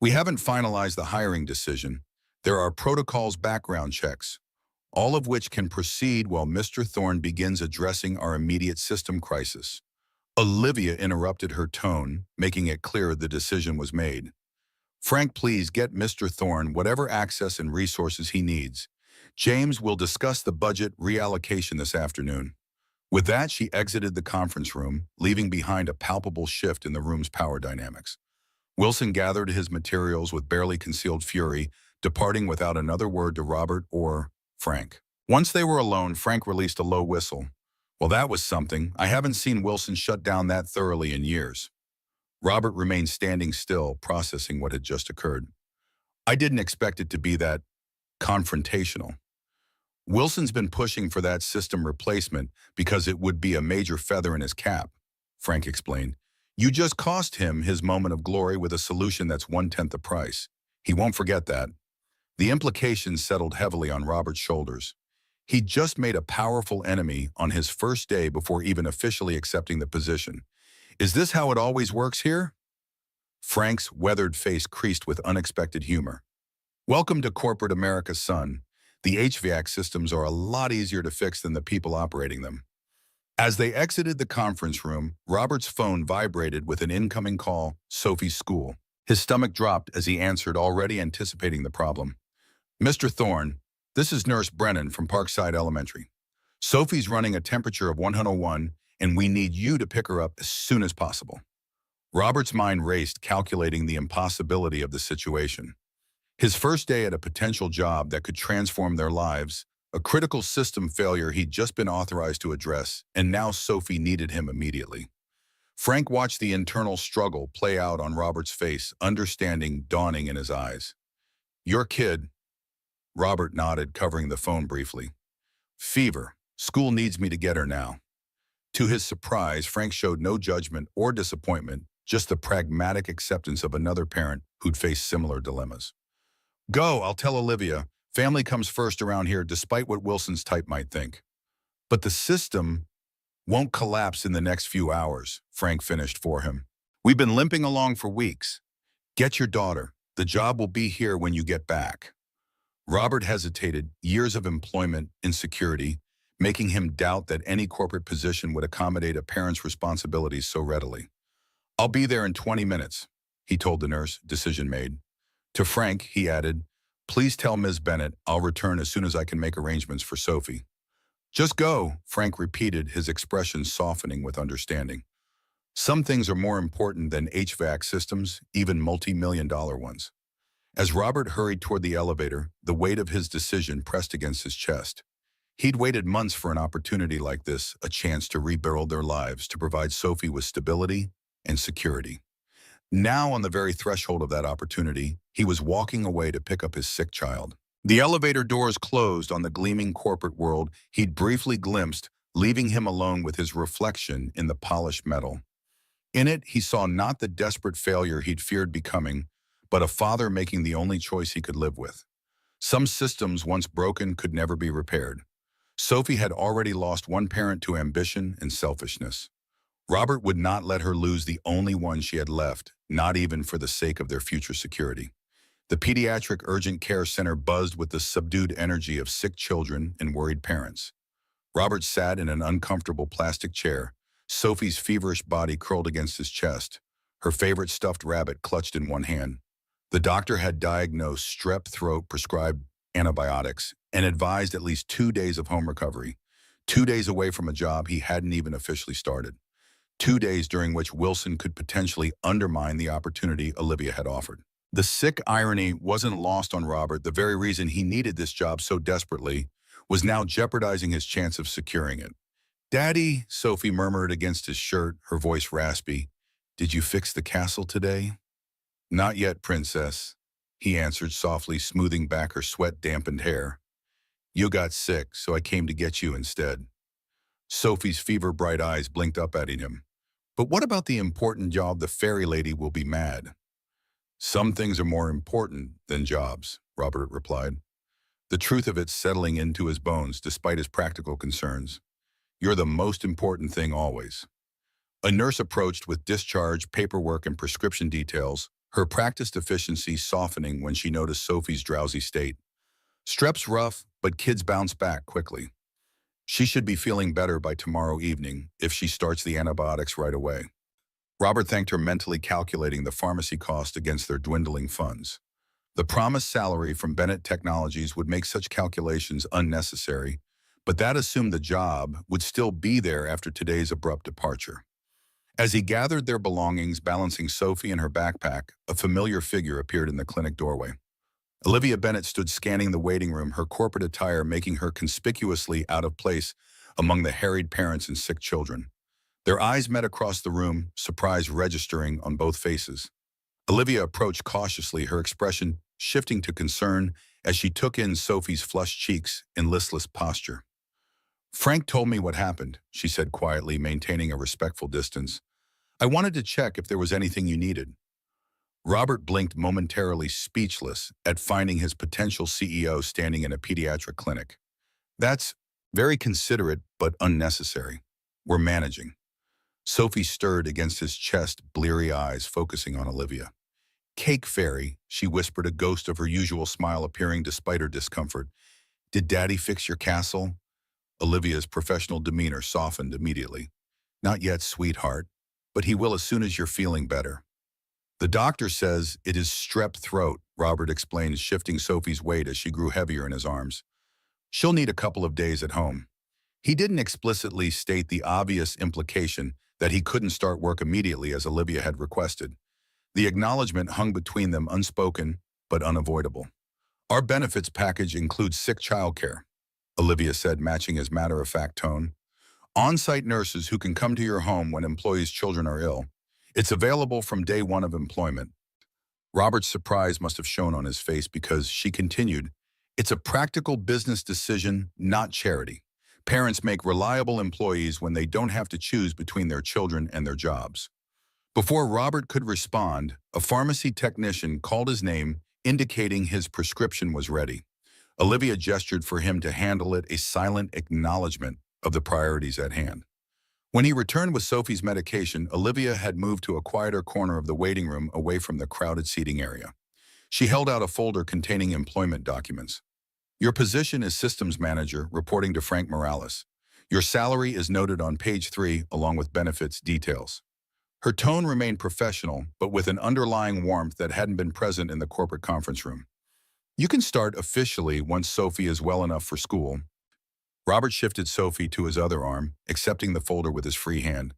We haven't finalized the hiring decision. There are protocols, background checks, all of which can proceed while Mr. Thorne begins addressing our immediate system crisis. Olivia interrupted, her tone, making it clear the decision was made. Frank, please get Mr. Thorne whatever access and resources he needs. James will discuss the budget reallocation this afternoon. With that, she exited the conference room, leaving behind a palpable shift in the room's power dynamics. Wilson gathered his materials with barely concealed fury, departing without another word to Robert or Frank. Once they were alone, Frank released a low whistle. Well, that was something. I haven't seen Wilson shut down that thoroughly in years. Robert remained standing still, processing what had just occurred. I didn't expect it to be that confrontational. Wilson's been pushing for that system replacement because it would be a major feather in his cap, Frank explained. You just cost him his moment of glory with a solution that's 1/10 the price. He won't forget that. The implications settled heavily on Robert's shoulders. He'd just made a powerful enemy on his first day before even officially accepting the position. Is this how it always works here? Frank's weathered face creased with unexpected humor. Welcome to corporate America, son. The HVAC systems are a lot easier to fix than the people operating them. As they exited the conference room, Robert's phone vibrated with an incoming call, Sophie's school. His stomach dropped as he answered, already anticipating the problem. Mr. Thorne, this is Nurse Brennan from Parkside Elementary. Sophie's running a temperature of 101, and we need you to pick her up as soon as possible. Robert's mind raced, calculating the impossibility of the situation. His first day at a potential job that could transform their lives, a critical system failure he'd just been authorized to address, and now Sophie needed him immediately. Frank watched the internal struggle play out on Robert's face, understanding dawning in his eyes. Your kid, Robert nodded, covering the phone briefly. Fever. School needs me to get her now. To his surprise, Frank showed no judgment or disappointment, just the pragmatic acceptance of another parent who'd face similar dilemmas. Go, I'll tell Olivia. Family comes first around here, despite what Wilson's type might think. But the system won't collapse in the next few hours, Frank finished for him. We've been limping along for weeks. Get your daughter. The job will be here when you get back. Robert hesitated, years of employment insecurity, making him doubt that any corporate position would accommodate a parent's responsibilities so readily. I'll be there in 20 minutes, he told the nurse, decision made. To Frank, he added, please tell Ms. Bennett I'll return as soon as I can make arrangements for Sophie. Just go, Frank repeated, his expression softening with understanding. Some things are more important than HVAC systems, even multi-million-dollar ones. As Robert hurried toward the elevator, the weight of his decision pressed against his chest. He'd waited months for an opportunity like this, a chance to rebuild their lives, to provide Sophie with stability and security. Now, on the very threshold of that opportunity, he was walking away to pick up his sick child. The elevator doors closed on the gleaming corporate world he'd briefly glimpsed, leaving him alone with his reflection in the polished metal. In it, he saw not the desperate failure he'd feared becoming, but a father making the only choice he could live with. Some systems, once broken, could never be repaired. Sophie had already lost one parent to ambition and selfishness. Robert would not let her lose the only one she had left, not even for the sake of their future security. The pediatric urgent care center buzzed with the subdued energy of sick children and worried parents. Robert sat in an uncomfortable plastic chair, Sophie's feverish body curled against his chest, her favorite stuffed rabbit clutched in one hand. The doctor had diagnosed strep throat, prescribed antibiotics, and advised at least 2 days of home recovery, 2 days away from a job he hadn't even officially started, 2 days during which Wilson could potentially undermine the opportunity Olivia had offered. The sick irony wasn't lost on Robert. The very reason he needed this job so desperately was now jeopardizing his chance of securing it. Daddy, Sophie murmured against his shirt, her voice raspy. Did you fix the castle today? Not yet, princess, he answered softly, smoothing back her sweat-dampened hair. You got sick, so I came to get you instead. Sophie's fever-bright eyes blinked up at him. But what about the important job? The fairy lady will be mad. Some things are more important than jobs, Robert replied, the truth of it settling into his bones despite his practical concerns. You're the most important thing always. A nurse approached with discharge, paperwork, and prescription details, her practiced efficiency softening when she noticed Sophie's drowsy state. Strep's rough, but kids bounce back quickly. She should be feeling better by tomorrow evening if she starts the antibiotics right away. Robert thanked her, mentally calculating the pharmacy cost against their dwindling funds. The promised salary from Bennett Technologies would make such calculations unnecessary, but that assumed the job would still be there after today's abrupt departure. As he gathered their belongings, balancing Sophie and her backpack, a familiar figure appeared in the clinic doorway. Olivia Bennett stood scanning the waiting room, her corporate attire making her conspicuously out of place among the harried parents and sick children. Their eyes met across the room, surprise registering on both faces. Olivia approached cautiously, her expression shifting to concern as she took in Sophie's flushed cheeks in listless posture. Frank told me what happened, she said quietly, maintaining a respectful distance. I wanted to check if there was anything you needed. Robert blinked, momentarily speechless at finding his potential CEO standing in a pediatric clinic. That's very considerate, but unnecessary. We're managing. Sophie stirred against his chest, bleary eyes focusing on Olivia. Cake fairy, she whispered, a ghost of her usual smile appearing despite her discomfort. Did Daddy fix your castle? Olivia's professional demeanor softened immediately. Not yet, sweetheart, but he will as soon as you're feeling better. The doctor says it is strep throat, Robert explained, shifting Sophie's weight as she grew heavier in his arms. She'll need a couple of days at home. He didn't explicitly state the obvious implication that he couldn't start work immediately as Olivia had requested. The acknowledgement hung between them, unspoken but unavoidable. Our benefits package includes sick childcare, Olivia said, matching his matter-of-fact tone. On-site nurses who can come to your home when employees' children are ill. It's available from day one of employment. Robert's surprise must have shown on his face because she continued, it's a practical business decision, not charity. Parents make reliable employees when they don't have to choose between their children and their jobs. Before Robert could respond, a pharmacy technician called his name, indicating his prescription was ready. Olivia gestured for him to handle it, a silent acknowledgement of the priorities at hand. When he returned with Sophie's medication, Olivia had moved to a quieter corner of the waiting room away from the crowded seating area. She held out a folder containing employment documents. Your position is systems manager, reporting to Frank Morales. Your salary is noted on page 3, along with benefits details. Her tone remained professional, but with an underlying warmth that hadn't been present in the corporate conference room. You can start officially once Sophie is well enough for school. Robert shifted Sophie to his other arm, accepting the folder with his free hand.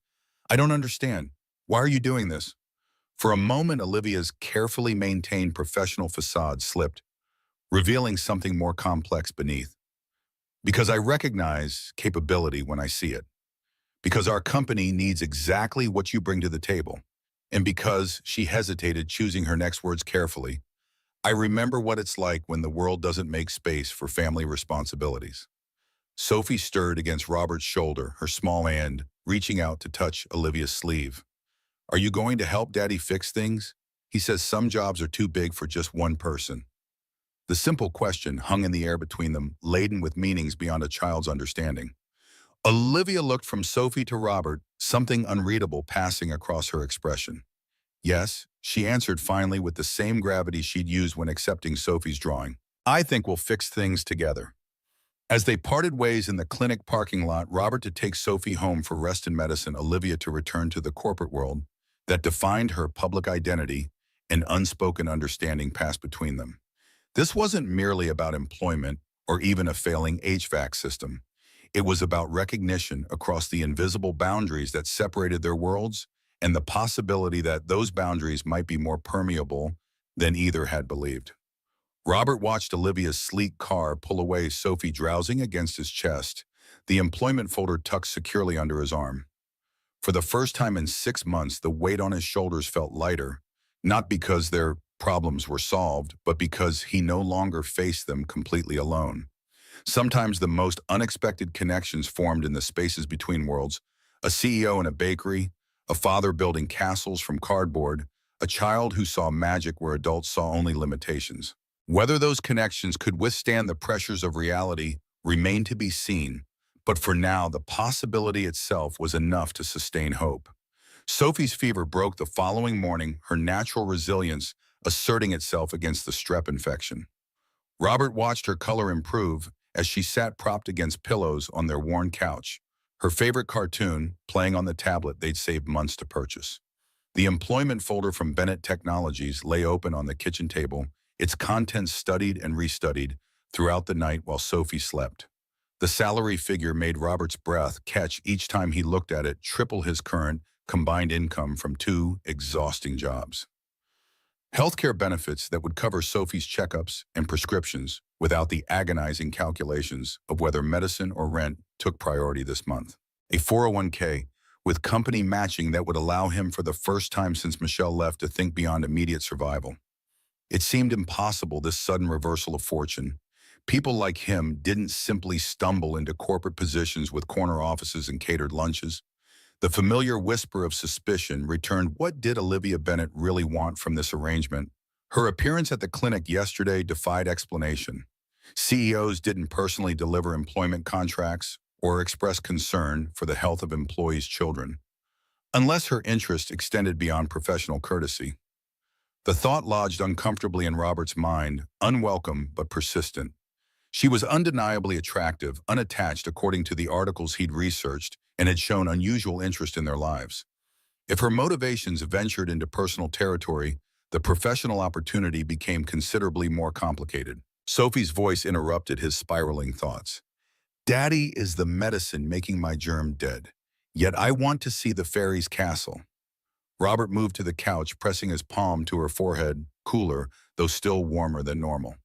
I don't understand. Why are you doing this? For a moment, Olivia's carefully maintained professional facade slipped, revealing something more complex beneath. Because I recognize capability when I see it. Because our company needs exactly what you bring to the table. And because she hesitated, choosing her next words carefully, I remember what it's like when the world doesn't make space for family responsibilities. Sophie stirred against Robert's shoulder, her small hand reaching out to touch Olivia's sleeve. Are you going to help Daddy fix things? He says some jobs are too big for just one person. The simple question hung in the air between them, laden with meanings beyond a child's understanding. Olivia looked from Sophie to Robert, something unreadable passing across her expression. Yes, she answered finally with the same gravity she'd used when accepting Sophie's drawing. I think we'll fix things together. As they parted ways in the clinic parking lot, Robert to take Sophie home for rest and medicine, Olivia to return to the corporate world that defined her public identity, and unspoken understanding passed between them. This wasn't merely about employment or even a failing HVAC system. It was about recognition across the invisible boundaries that separated their worlds and the possibility that those boundaries might be more permeable than either had believed. Robert watched Olivia's sleek car pull away, Sophie drowsing against his chest, the employment folder tucked securely under his arm. For the first time in 6 months, the weight on his shoulders felt lighter, not because their problems were solved, but because he no longer faced them completely alone. Sometimes the most unexpected connections formed in the spaces between worlds: a CEO in a bakery, a father building castles from cardboard, a child who saw magic where adults saw only limitations. Whether those connections could withstand the pressures of reality remained to be seen, but for now the possibility itself was enough to sustain hope. Sophie's fever broke the following morning, her natural resilience asserting itself against the strep infection. Robert watched her color improve as she sat propped against pillows on their worn couch, her favorite cartoon playing on the tablet they'd saved months to purchase. The employment folder from Bennett Technologies lay open on the kitchen table, its contents studied and restudied throughout the night while Sophie slept. The salary figure made Robert's breath catch each time he looked at it, triple his current combined income from 2 exhausting jobs. Healthcare benefits that would cover Sophie's checkups and prescriptions without the agonizing calculations of whether medicine or rent took priority this month. A 401k with company matching that would allow him for the first time since Michelle left to think beyond immediate survival. It seemed impossible, this sudden reversal of fortune. People like him didn't simply stumble into corporate positions with corner offices and catered lunches. The familiar whisper of suspicion returned. What did Olivia Bennett really want from this arrangement? Her appearance at the clinic yesterday defied explanation. CEOs didn't personally deliver employment contracts or express concern for the health of employees' children, unless her interest extended beyond professional courtesy. The thought lodged uncomfortably in Robert's mind, unwelcome but persistent. She was undeniably attractive, unattached according to the articles he'd researched, and had shown unusual interest in their lives. If her motivations ventured into personal territory, the professional opportunity became considerably more complicated. Sophie's voice interrupted his spiraling thoughts. Daddy is the medicine making my germ dead, yet I want to see the fairy's castle. Robert moved to the couch, pressing his palm to her forehead, cooler, though still warmer than normal.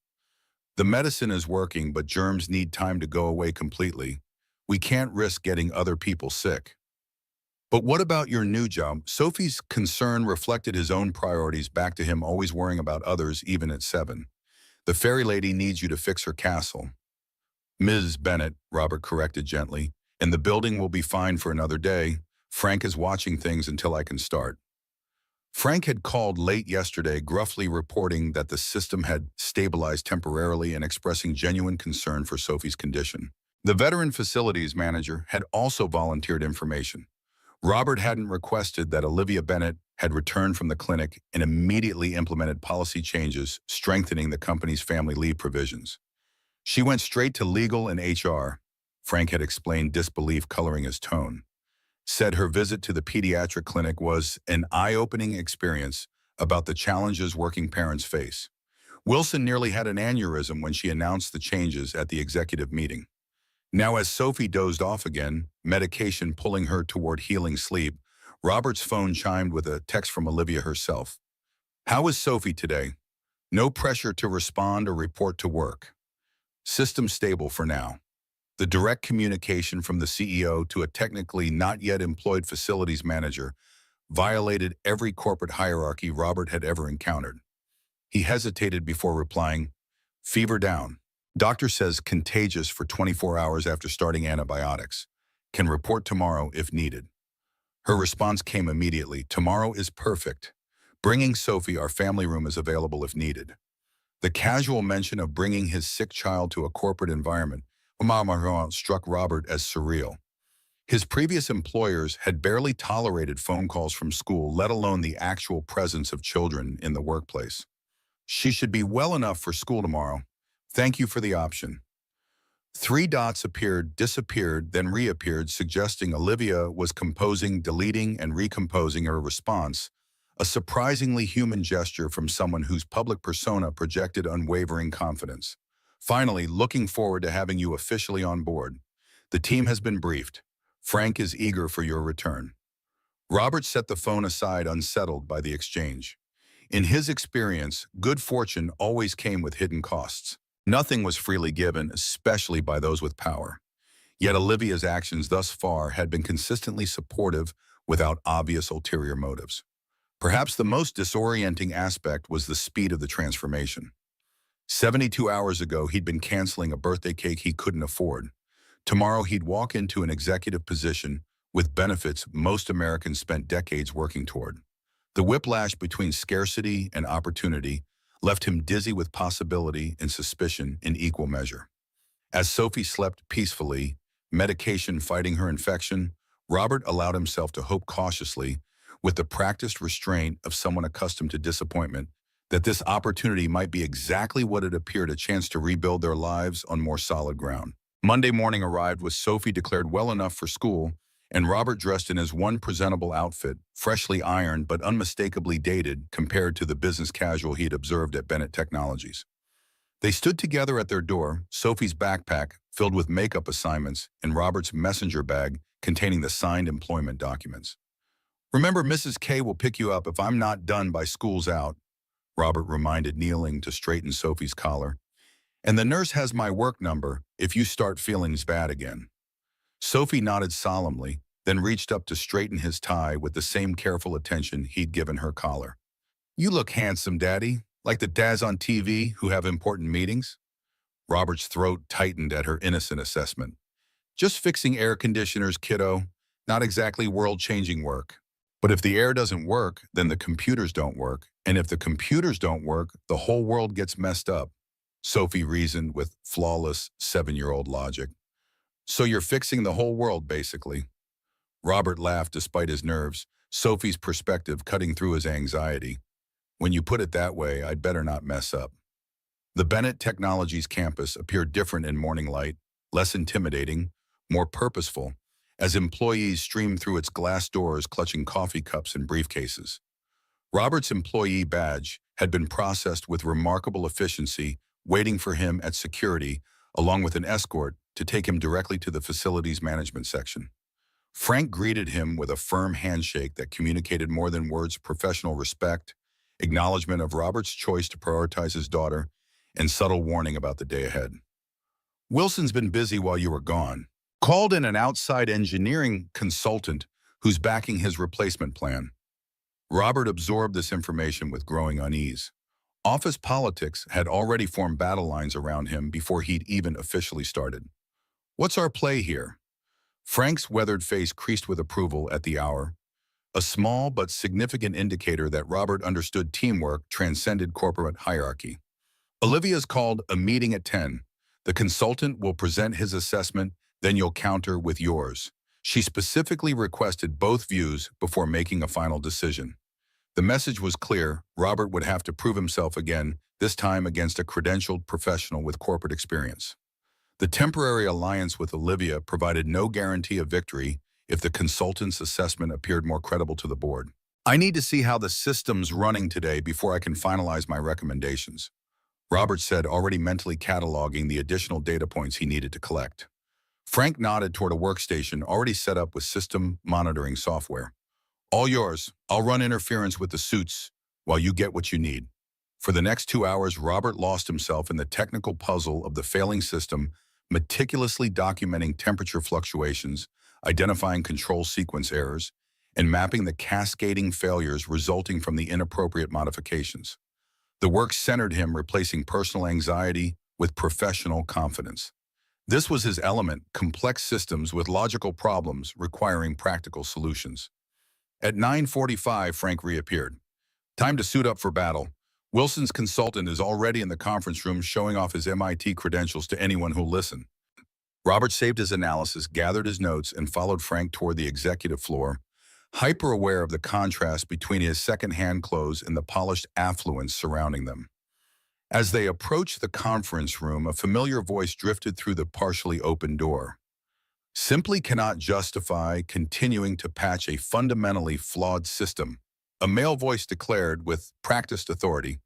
The medicine is working, but germs need time to go away completely. We can't risk getting other people sick. But what about your new job? Sophie's concern reflected his own priorities back to him, always worrying about others, even at 7. The fairy lady needs you to fix her castle. Ms. Bennett, Robert corrected gently, and the building will be fine for another day. Frank is watching things until I can start. Frank had called late yesterday, gruffly reporting that the system had stabilized temporarily and expressing genuine concern for Sophie's condition. The veteran facilities manager had also volunteered information. Robert hadn't requested that Olivia Bennett had returned from the clinic and immediately implemented policy changes strengthening the company's family leave provisions. She went straight to legal and HR. Frank had explained, disbelief coloring his tone. Said her visit to the pediatric clinic was an eye-opening experience about the challenges working parents face. Wilson nearly had an aneurysm when she announced the changes at the executive meeting. Now, as Sophie dozed off again, medication pulling her toward healing sleep, Robert's phone chimed with a text from Olivia herself. "How is Sophie today? No pressure to respond or report to work. System stable for now." The direct communication from the CEO to a technically not yet employed facilities manager violated every corporate hierarchy Robert had ever encountered. He hesitated before replying, "Fever down. Doctor says contagious for 24 hours after starting antibiotics. Can report tomorrow if needed." Her response came immediately, "Tomorrow is perfect. Bringing Sophie, our family room is available if needed." The casual mention of bringing his sick child to a corporate environment struck Robert as surreal. His previous employers had barely tolerated phone calls from school, let alone the actual presence of children in the workplace. "She should be well enough for school tomorrow. Thank you for the option." Three dots appeared, disappeared, then reappeared, suggesting Olivia was composing, deleting, and recomposing her response, a surprisingly human gesture from someone whose public persona projected unwavering confidence. "Finally, looking forward to having you officially on board. The team has been briefed. Frank is eager for your return." Robert set the phone aside, unsettled by the exchange. In his experience, good fortune always came with hidden costs. Nothing was freely given, especially by those with power. Yet Olivia's actions thus far had been consistently supportive without obvious ulterior motives. Perhaps the most disorienting aspect was the speed of the transformation. 72 hours ago, he'd been canceling a birthday cake he couldn't afford. Tomorrow, he'd walk into an executive position with benefits most Americans spent decades working toward. The whiplash between scarcity and opportunity left him dizzy with possibility and suspicion in equal measure. As Sophie slept peacefully, medication fighting her infection, Robert allowed himself to hope cautiously, with the practiced restraint of someone accustomed to disappointment, that this opportunity might be exactly what it appeared, a chance to rebuild their lives on more solid ground. Monday morning arrived with Sophie declared well enough for school, and Robert dressed in his one presentable outfit, freshly ironed but unmistakably dated compared to the business casual he had observed at Bennett Technologies. They stood together at their door, Sophie's backpack filled with makeup assignments and Robert's messenger bag containing the signed employment documents. "Remember, Mrs. K will pick you up if I'm not done by school's out," Robert reminded, kneeling to straighten Sophie's collar. "And the nurse has my work number if you start feeling bad again." Sophie nodded solemnly, then reached up to straighten his tie with the same careful attention he'd given her collar. "You look handsome, Daddy, like the dads on TV who have important meetings." Robert's throat tightened at her innocent assessment. "Just fixing air conditioners, kiddo. Not exactly world-changing work. But if the air doesn't work, then the computers don't work. And if the computers don't work, the whole world gets messed up," Sophie reasoned with flawless 7-year-old logic. "So you're fixing the whole world, basically." Robert laughed despite his nerves, Sophie's perspective cutting through his anxiety. "When you put it that way, I'd better not mess up." The Bennett Technologies campus appeared different in morning light, less intimidating, more purposeful, as employees streamed through its glass doors clutching coffee cups and briefcases. Robert's employee badge had been processed with remarkable efficiency, waiting for him at security, along with an escort to take him directly to the facilities management section. Frank greeted him with a firm handshake that communicated more than words: professional respect, acknowledgement of Robert's choice to prioritize his daughter, and subtle warning about the day ahead. "Wilson's been busy while you were gone. Called in an outside engineering consultant who's backing his replacement plan." Robert absorbed this information with growing unease. Office politics had already formed battle lines around him before he'd even officially started. "What's our play here?" Frank's weathered face creased with approval at the hour. a small but significant indicator that Robert understood teamwork transcended corporate hierarchy. Olivia's called a meeting at 10. The consultant will present his assessment, then you'll counter with yours. She specifically requested both views before making a final decision. The message was clear: Robert would have to prove himself again, this time against a credentialed professional with corporate experience. The temporary alliance with Olivia provided no guarantee of victory if the consultant's assessment appeared more credible to the board. I need to see how the system's running today before I can finalize my recommendations, Robert said, already mentally cataloging the additional data points he needed to collect. Frank nodded toward a workstation already set up with system monitoring software. All yours. I'll run interference with the suits while you get what you need. For the next 2 hours, Robert lost himself in the technical puzzle of the failing system, meticulously documenting temperature fluctuations, identifying control sequence errors, and mapping the cascading failures resulting from the inappropriate modifications. The work centered him replacing personal anxiety with professional confidence. This was his element: complex systems with logical problems requiring practical solutions. At 9:45, Frank reappeared. Time to suit up for battle. Wilson's consultant is already in the conference room showing off his MIT credentials to anyone who'll listen. Robert saved his analysis, gathered his notes, and followed Frank toward the executive floor, hyper-aware of the contrast between his second-hand clothes and the polished affluence surrounding them. As they approached the conference room, a familiar voice drifted through the partially open door. Simply cannot justify continuing to patch a fundamentally flawed system, a male voice declared with practiced authority.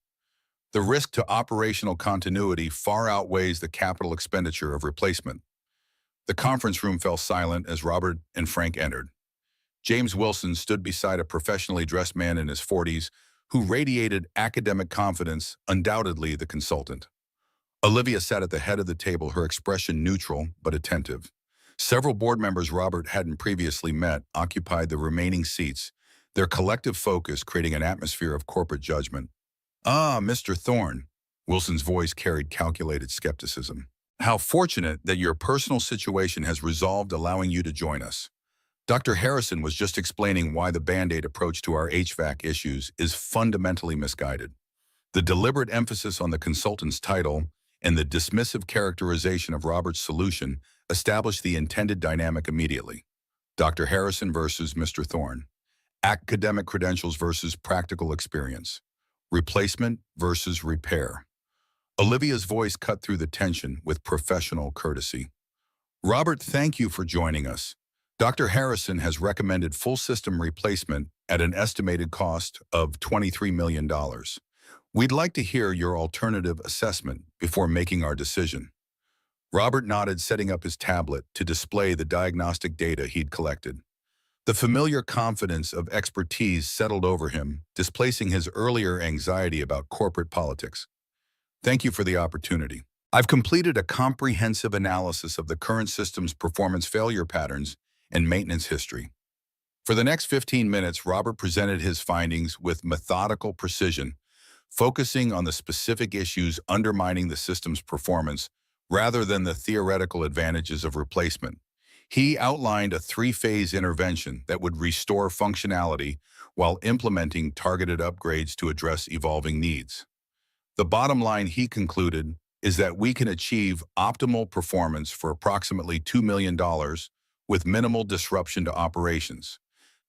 The risk to operational continuity far outweighs the capital expenditure of replacement. The conference room fell silent as Robert and Frank entered. James Wilson stood beside a professionally dressed man in his 40s who radiated academic confidence, undoubtedly the consultant. Olivia sat at the head of the table, her expression neutral but attentive. Several board members Robert hadn't previously met occupied the remaining seats, their collective focus creating an atmosphere of corporate judgment. "Ah, Mr. Thorne," Wilson's voice carried calculated skepticism. "How fortunate that your personal situation has resolved allowing you to join us. Dr. Harrison was just explaining why the Band-Aid approach to our HVAC issues is fundamentally misguided. The deliberate emphasis on the consultant's title and the dismissive characterization of Robert's solution established the intended dynamic immediately. Dr. Harrison versus Mr. Thorne. Academic credentials versus practical experience. Replacement versus repair." Olivia's voice cut through the tension with professional courtesy. "Robert, thank you for joining us. Dr. Harrison has recommended full system replacement at an estimated cost of $23 million. We'd like to hear your alternative assessment before making our decision." Robert nodded, setting up his tablet to display the diagnostic data he'd collected. The familiar confidence of expertise settled over him, displacing his earlier anxiety about corporate politics. "Thank you for the opportunity. I've completed a comprehensive analysis of the current system's performance failure patterns and maintenance history." For the next 15 minutes, Robert presented his findings with methodical precision, focusing on the specific issues undermining the system's performance rather than the theoretical advantages of replacement. He outlined a 3-phase intervention that would restore functionality while implementing targeted upgrades to address evolving needs. The bottom line, he concluded, is that we can achieve optimal performance for approximately $2 million with minimal disruption to operations.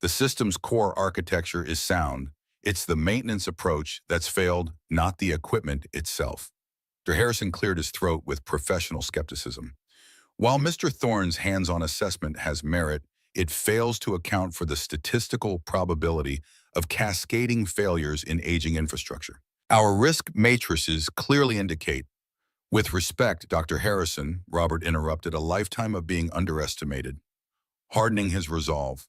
The system's core architecture is sound. It's the maintenance approach that's failed, not the equipment itself. Dr. Harrison cleared his throat with professional skepticism. While Mr. Thorne's hands-on assessment has merit, it fails to account for the statistical probability of cascading failures in aging infrastructure. Our risk matrices clearly indicate. "With respect, Dr. Harrison," Robert interrupted, "a lifetime of being underestimated." Hardening his resolve.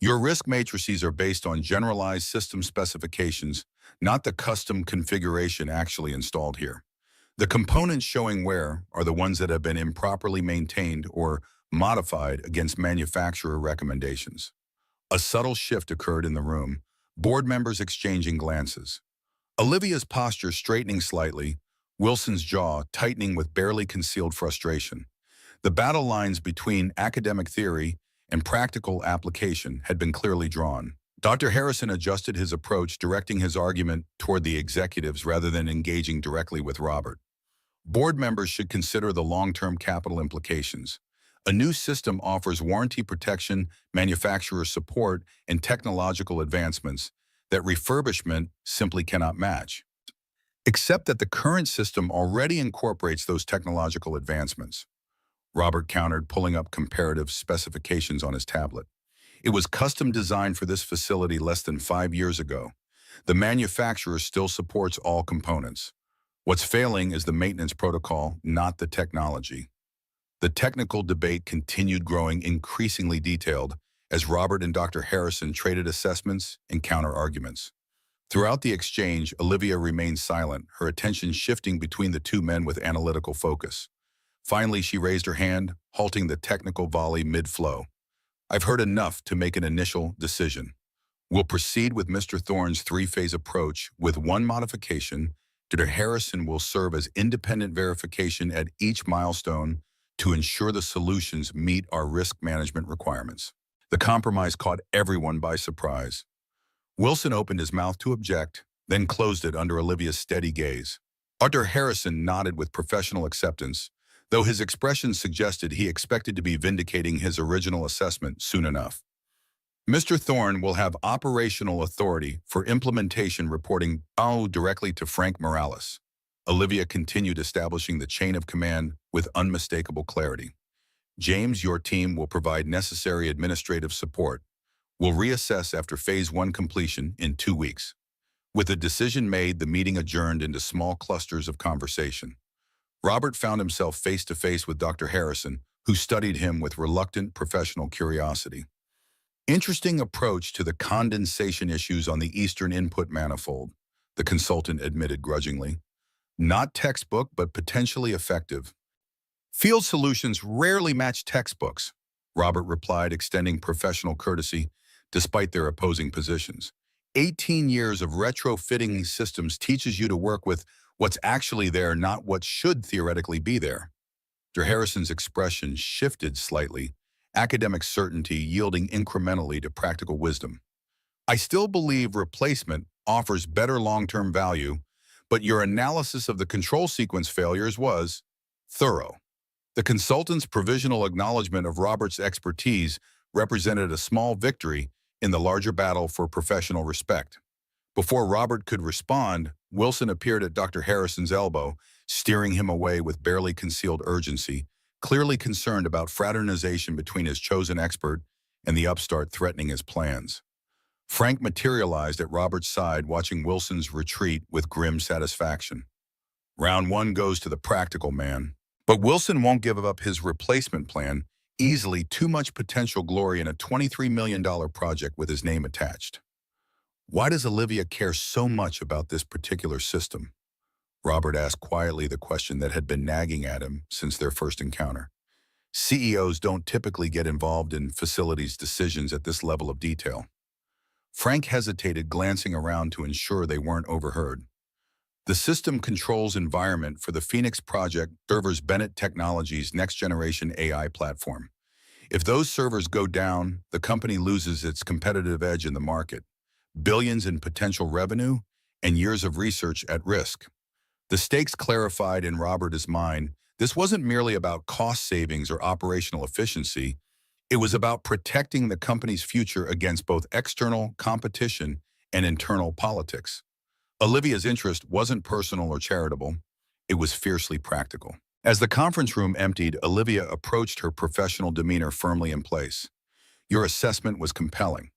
"Your risk matrices are based on generalized system specifications, not the custom configuration actually installed here. The components showing wear are the ones that have been improperly maintained or modified against manufacturer recommendations." A subtle shift occurred in the room, board members exchanging glances. Olivia's posture straightening slightly, Wilson's jaw tightening with barely concealed frustration. The battle lines between academic theory and practical application had been clearly drawn. Dr. Harrison adjusted his approach, directing his argument toward the executives rather than engaging directly with Robert. Board members should consider the long-term capital implications. A new system offers warranty protection, manufacturer support, and technological advancements that refurbishment simply cannot match. Except that the current system already incorporates those technological advancements. Robert countered, pulling up comparative specifications on his tablet. It was custom designed for this facility less than 5 years ago. The manufacturer still supports all components. What's failing is the maintenance protocol, not the technology. The technical debate continued, growing increasingly detailed as Robert and Dr. Harrison traded assessments and counter-arguments. Throughout the exchange, Olivia remained silent, her attention shifting between the two men with analytical focus. Finally, she raised her hand, halting the technical volley mid-flow. I've heard enough to make an initial decision. We'll proceed with Mr. Thorne's three-phase approach with one modification. Dr. Harrison will serve as independent verification at each milestone to ensure the solutions meet our risk management requirements. The compromise caught everyone by surprise. Wilson opened his mouth to object, then closed it under Olivia's steady gaze. Dr. Harrison nodded with professional acceptance, though his expression suggested he expected to be vindicating his original assessment soon enough. Mr. Thorne will have operational authority for implementation, reporting directly to Frank Morales. Olivia continued, establishing the chain of command with unmistakable clarity. James, your team will provide necessary administrative support. We'll reassess after Phase 1 completion in 2 weeks. With a decision made, the meeting adjourned into small clusters of conversation. Robert found himself face-to-face with Dr. Harrison, who studied him with reluctant professional curiosity. Interesting approach to the condensation issues on the Eastern input manifold, the consultant admitted grudgingly. Not textbook, but potentially effective. Field solutions rarely match textbooks, Robert replied, extending professional courtesy despite their opposing positions. 18 years of retrofitting these systems teaches you to work with what's actually there, not what should theoretically be there. Dr. Harrison's expression shifted slightly, academic certainty yielding incrementally to practical wisdom. I still believe replacement offers better long-term value, but your analysis of the control sequence failures was thorough. The consultant's provisional acknowledgement of Robert's expertise represented a small victory in the larger battle for professional respect. Before Robert could respond, Wilson appeared at Dr. Harrison's elbow, steering him away with barely concealed urgency, clearly concerned about fraternization between his chosen expert and the upstart threatening his plans. Frank materialized at Robert's side, watching Wilson's retreat with grim satisfaction. Round 1 goes to the practical man. But Wilson won't give up his replacement plan, easily too much potential glory in a $23 million project with his name attached. Why does Olivia care so much about this particular system? Robert asked quietly, the question that had been nagging at him since their first encounter. CEOs don't typically get involved in facilities decisions at this level of detail. Frank hesitated, glancing around to ensure they weren't overheard. The system controls environment for the Phoenix Project servers, Bennett Technologies' next-generation AI platform. If those servers go down, the company loses its competitive edge in the market. Billions in potential revenue and years of research at risk. The stakes clarified in Robert's mind. This wasn't merely about cost savings or operational efficiency. It was about protecting the company's future against both external competition and internal politics. Olivia's interest wasn't personal or charitable. It was fiercely practical. As the conference room emptied, Olivia approached, her professional demeanor firmly in place. Your assessment was compelling.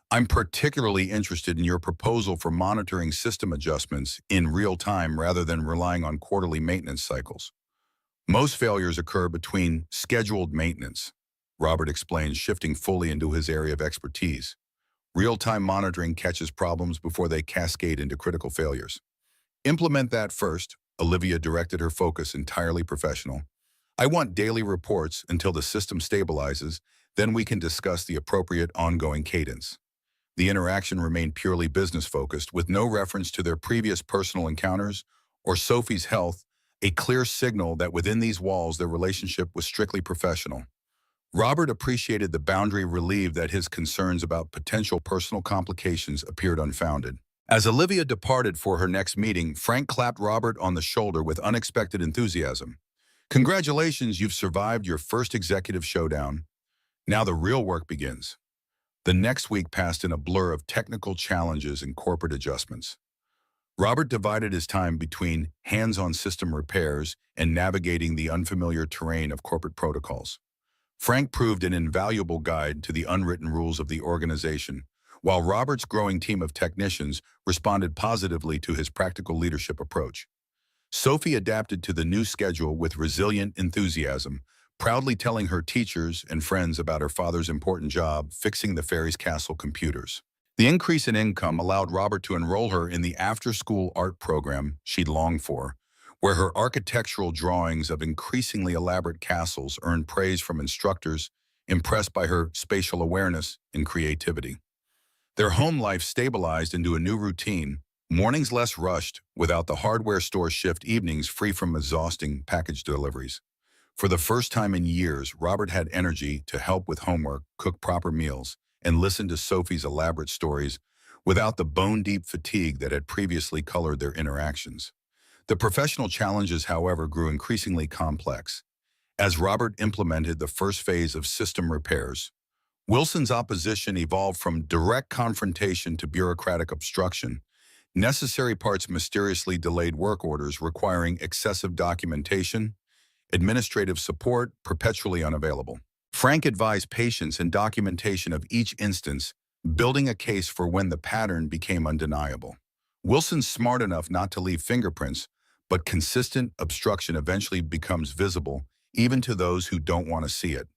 I'm particularly interested in your proposal for monitoring system adjustments in real time rather than relying on quarterly maintenance cycles. Most failures occur between scheduled maintenance, Robert explained, shifting fully into his area of expertise. Real-time monitoring catches problems before they cascade into critical failures. Implement that first, Olivia directed, her focus entirely professional. I want daily reports until the system stabilizes, then we can discuss the appropriate ongoing cadence. The interaction remained purely business-focused, with no reference to their previous personal encounters or Sophie's health, a clear signal that within these walls their relationship was strictly professional. Robert appreciated the boundary, relieved that his concerns about potential personal complications appeared unfounded. As Olivia departed for her next meeting, Frank clapped Robert on the shoulder with unexpected enthusiasm. Congratulations, you've survived your first executive showdown. Now the real work begins. The next week passed in a blur of technical challenges and corporate adjustments. Robert divided his time between hands-on system repairs and navigating the unfamiliar terrain of corporate protocols. Frank proved an invaluable guide to the unwritten rules of the organization, while Robert's growing team of technicians responded positively to his practical leadership approach. Sophie adapted to the new schedule with resilient enthusiasm, proudly telling her teachers and friends about her father's important job fixing the fairy's castle computers. The increase in income allowed Robert to enroll her in the after-school art program she'd longed for, where her architectural drawings of increasingly elaborate castles earned praise from instructors impressed by her spatial awareness and creativity. Their home life stabilized into a new routine, mornings less rushed, without the hardware store shift, evenings free from exhausting package deliveries. For the first time in years, Robert had energy to help with homework, cook proper meals, and listen to Sophie's elaborate stories without the bone-deep fatigue that had previously colored their interactions. The professional challenges, however, grew increasingly complex. As Robert implemented the first phase of system repairs, Wilson's opposition evolved from direct confrontation to bureaucratic obstruction. Necessary parts mysteriously delayed work orders requiring excessive documentation, administrative support perpetually unavailable. Frank advised patience and documentation of each instance, building a case for when the pattern became undeniable. Wilson's smart enough not to leave fingerprints, but consistent obstruction eventually becomes visible, even to those who don't want to see it.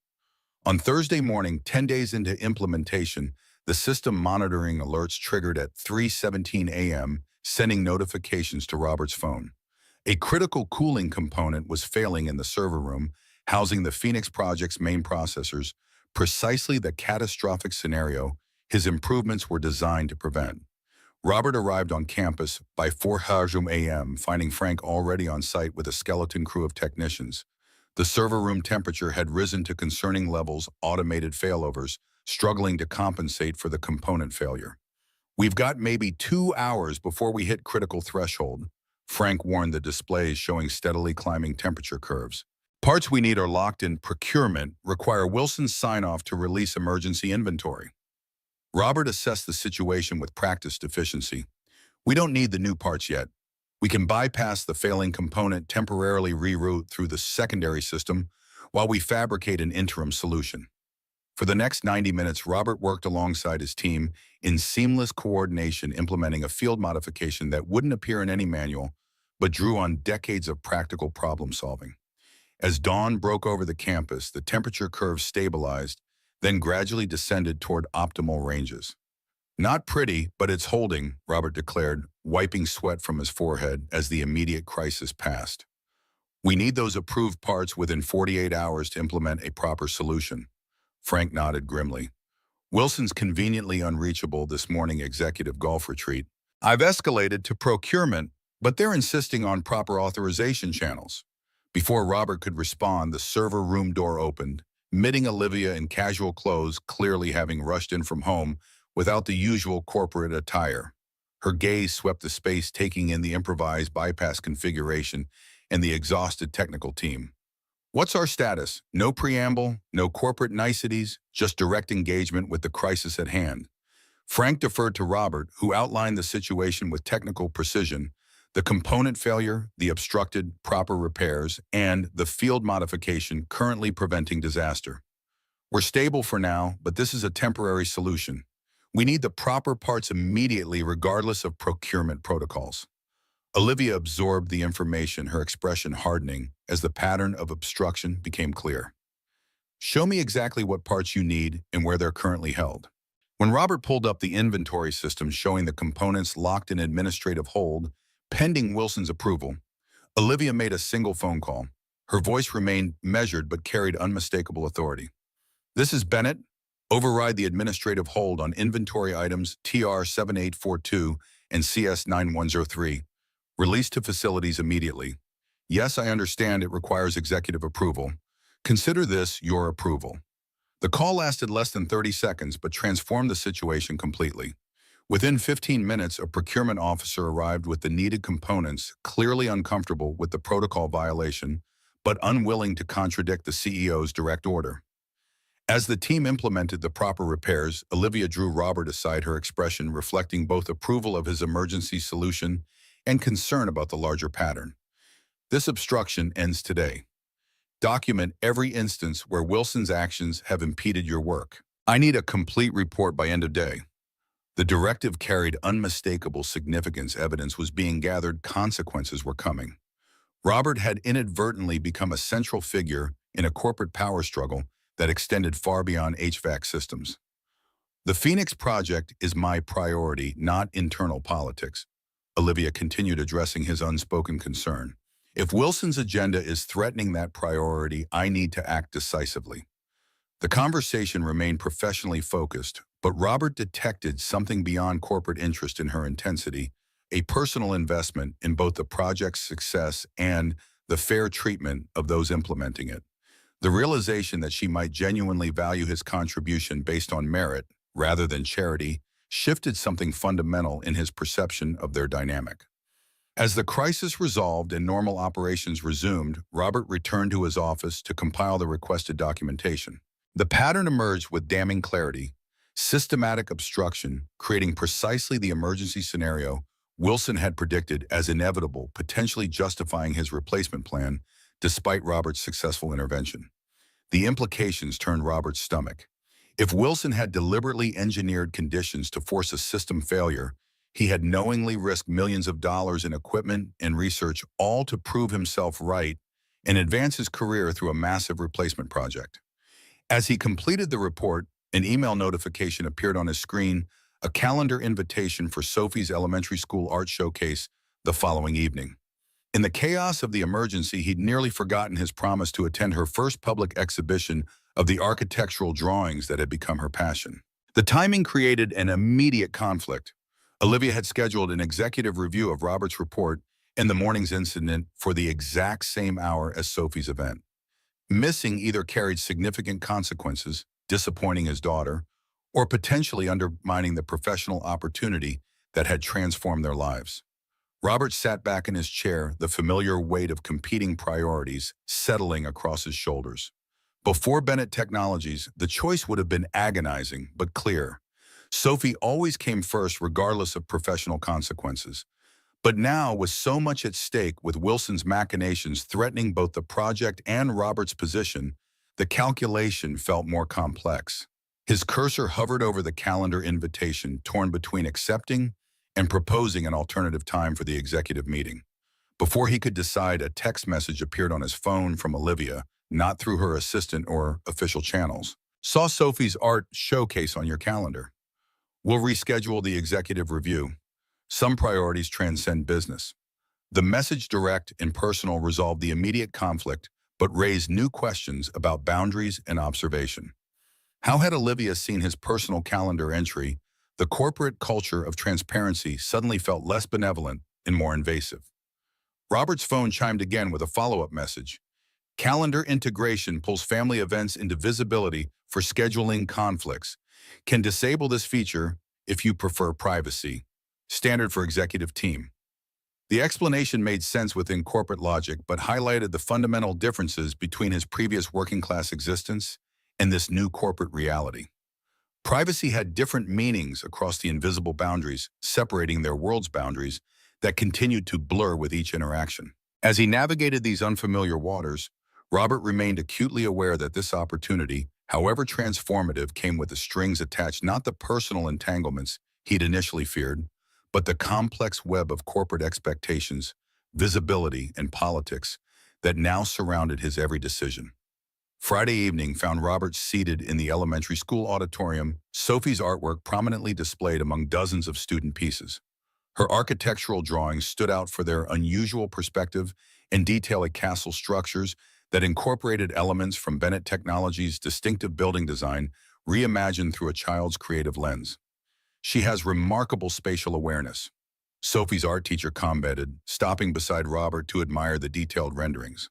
On Thursday morning, 10 days into implementation, the system monitoring alerts triggered at 3:17 a.m., sending notifications to Robert's phone. A critical cooling component was failing in the server room, housing the Phoenix project's main processors, precisely the catastrophic scenario his improvements were designed to prevent. Robert arrived on campus by 4 a.m., finding Frank already on site with a skeleton crew of technicians. The server room temperature had risen to concerning levels, automated failovers, struggling to compensate for the component failure. "We've got maybe 2 hours before we hit critical threshold," Frank warned, the displays showing steadily climbing temperature curves. "Parts we need are locked in procurement, require Wilson's sign-off to release emergency inventory." Robert assessed the situation with practiced efficiency. "We don't need the new parts yet. We can bypass the failing component, temporarily reroute through the secondary system while we fabricate an interim solution." For the next 90 minutes, Robert worked alongside his team in seamless coordination, implementing a field modification that wouldn't appear in any manual, but drew on decades of practical problem solving. As dawn broke over the campus, the temperature curve stabilized, then gradually descended toward optimal ranges. "Not pretty, but it's holding," Robert declared, wiping sweat from his forehead as the immediate crisis passed. "We need those approved parts within 48 hours to implement a proper solution." Frank nodded grimly. "Wilson's conveniently unreachable this morning executive golf retreat. I've escalated to procurement, but they're insisting on proper authorization channels." Before Robert could respond, the server room door opened, admitting Olivia in casual clothes, clearly having rushed in from home without the usual corporate attire. Her gaze swept the space, taking in the improvised bypass configuration and the exhausted technical team. "What's our status? No preamble, no corporate niceties, just direct engagement with the crisis at hand." Frank deferred to Robert, who outlined the situation with technical precision: the component failure, the obstructed proper repairs, and the field modification currently preventing disaster. "We're stable for now, but this is a temporary solution. We need the proper parts immediately, regardless of procurement protocols." Olivia absorbed the information, her expression hardening as the pattern of obstruction became clear. "Show me exactly what parts you need and where they're currently held." When Robert pulled up the inventory system showing the components locked in administrative hold, pending Wilson's approval, Olivia made a single phone call. Her voice remained measured but carried unmistakable authority. "This is Bennett. Override the administrative hold on inventory items TR7842 and CS9103. Release to facilities immediately. Yes, I understand it requires executive approval. Consider this your approval." The call lasted less than 30 seconds but transformed the situation completely. Within 15 minutes, a procurement officer arrived with the needed components, clearly uncomfortable with the protocol violation, but unwilling to contradict the CEO's direct order. As the team implemented the proper repairs, Olivia drew Robert aside, her expression reflecting both approval of his emergency solution and concern about the larger pattern. This obstruction ends today. Document every instance where Wilson's actions have impeded your work. I need a complete report by end of day. The directive carried unmistakable significance. Evidence was being gathered, consequences were coming. Robert had inadvertently become a central figure in a corporate power struggle that extended far beyond HVAC systems. The Phoenix Project is my priority, not internal politics. Olivia continued, addressing his unspoken concern. If Wilson's agenda is threatening that priority, I need to act decisively. The conversation remained professionally focused, but Robert detected something beyond corporate interest in her intensity, a personal investment in both the project's success and the fair treatment of those implementing it. The realization that she might genuinely value his contribution based on merit rather than charity shifted something fundamental in his perception of their dynamic. As the crisis resolved and normal operations resumed, Robert returned to his office to compile the requested documentation. The pattern emerged with damning clarity: systematic obstruction, creating precisely the emergency scenario Wilson had predicted as inevitable, potentially justifying his replacement plan despite Robert's successful intervention. The implications turned Robert's stomach. If Wilson had deliberately engineered conditions to force a system failure, he had knowingly risked millions of dollars in equipment and research, all to prove himself right and advance his career through a massive replacement project. As he completed the report, an email notification appeared on his screen, a calendar invitation for Sophie's elementary school art showcase the following evening. In the chaos of the emergency, he'd nearly forgotten his promise to attend her first public exhibition of the architectural drawings that had become her passion. The timing created an immediate conflict. Olivia had scheduled an executive review of Robert's report and the morning's incident for the exact same hour as Sophie's event. Missing either carried significant consequences, disappointing his daughter, or potentially undermining the professional opportunity that had transformed their lives. Robert sat back in his chair, the familiar weight of competing priorities settling across his shoulders. Before Bennett Technologies, the choice would have been agonizing but clear. Sophie always came first regardless of professional consequences. But now, with so much at stake, with Wilson's machinations threatening both the project and Robert's position, the calculation felt more complex. His cursor hovered over the calendar invitation, torn between accepting and proposing an alternative time for the executive meeting. Before he could decide, a text message appeared on his phone from Olivia, not through her assistant or official channels. Saw Sophie's art showcase on your calendar. We'll reschedule the executive review. Some priorities transcend business. The message, direct and personal, resolved the immediate conflict, but raised new questions about boundaries and observation. How had Olivia seen his personal calendar entry? The corporate culture of transparency suddenly felt less benevolent and more invasive. Robert's phone chimed again with a follow-up message. Calendar integration pulls family events into visibility for scheduling conflicts. Can disable this feature if you prefer privacy. Standard for executive team. The explanation made sense within corporate logic, but highlighted the fundamental differences between his previous working-class existence and this new corporate reality. Privacy had different meanings across the invisible boundaries, separating their world's boundaries that continued to blur with each interaction. As he navigated these unfamiliar waters, Robert remained acutely aware that this opportunity, however transformative, came with the strings attached, not the personal entanglements he'd initially feared, but the complex web of corporate expectations, visibility, and politics that now surrounded his every decision. Friday evening found Robert seated in the elementary school auditorium, Sophie's artwork prominently displayed among dozens of student pieces. Her architectural drawings stood out for their unusual perspective and detail at castle structures that incorporated elements from Bennett Technologies' distinctive building design, reimagined through a child's creative lens. She has remarkable spatial awareness. Sophie's art teacher commented, stopping beside Robert to admire the detailed renderings.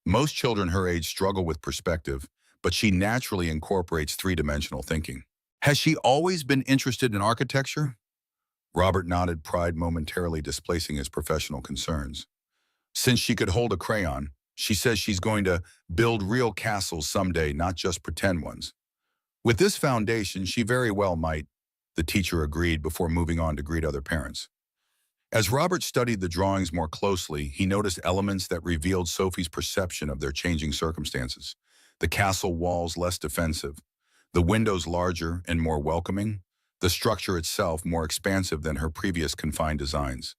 Most children her age struggle with perspective, but she naturally incorporates three-dimensional thinking. Has she always been interested in architecture? Robert nodded, pride momentarily displacing his professional concerns. Since she could hold a crayon, she says she's going to build real castles someday, not just pretend ones. With this foundation, she very well might, the teacher agreed before moving on to greet other parents. As Robert studied the drawings more closely, he noticed elements that revealed Sophie's perception of their changing circumstances. The castle walls less defensive, the windows larger and more welcoming, the structure itself more expansive than her previous confined designs.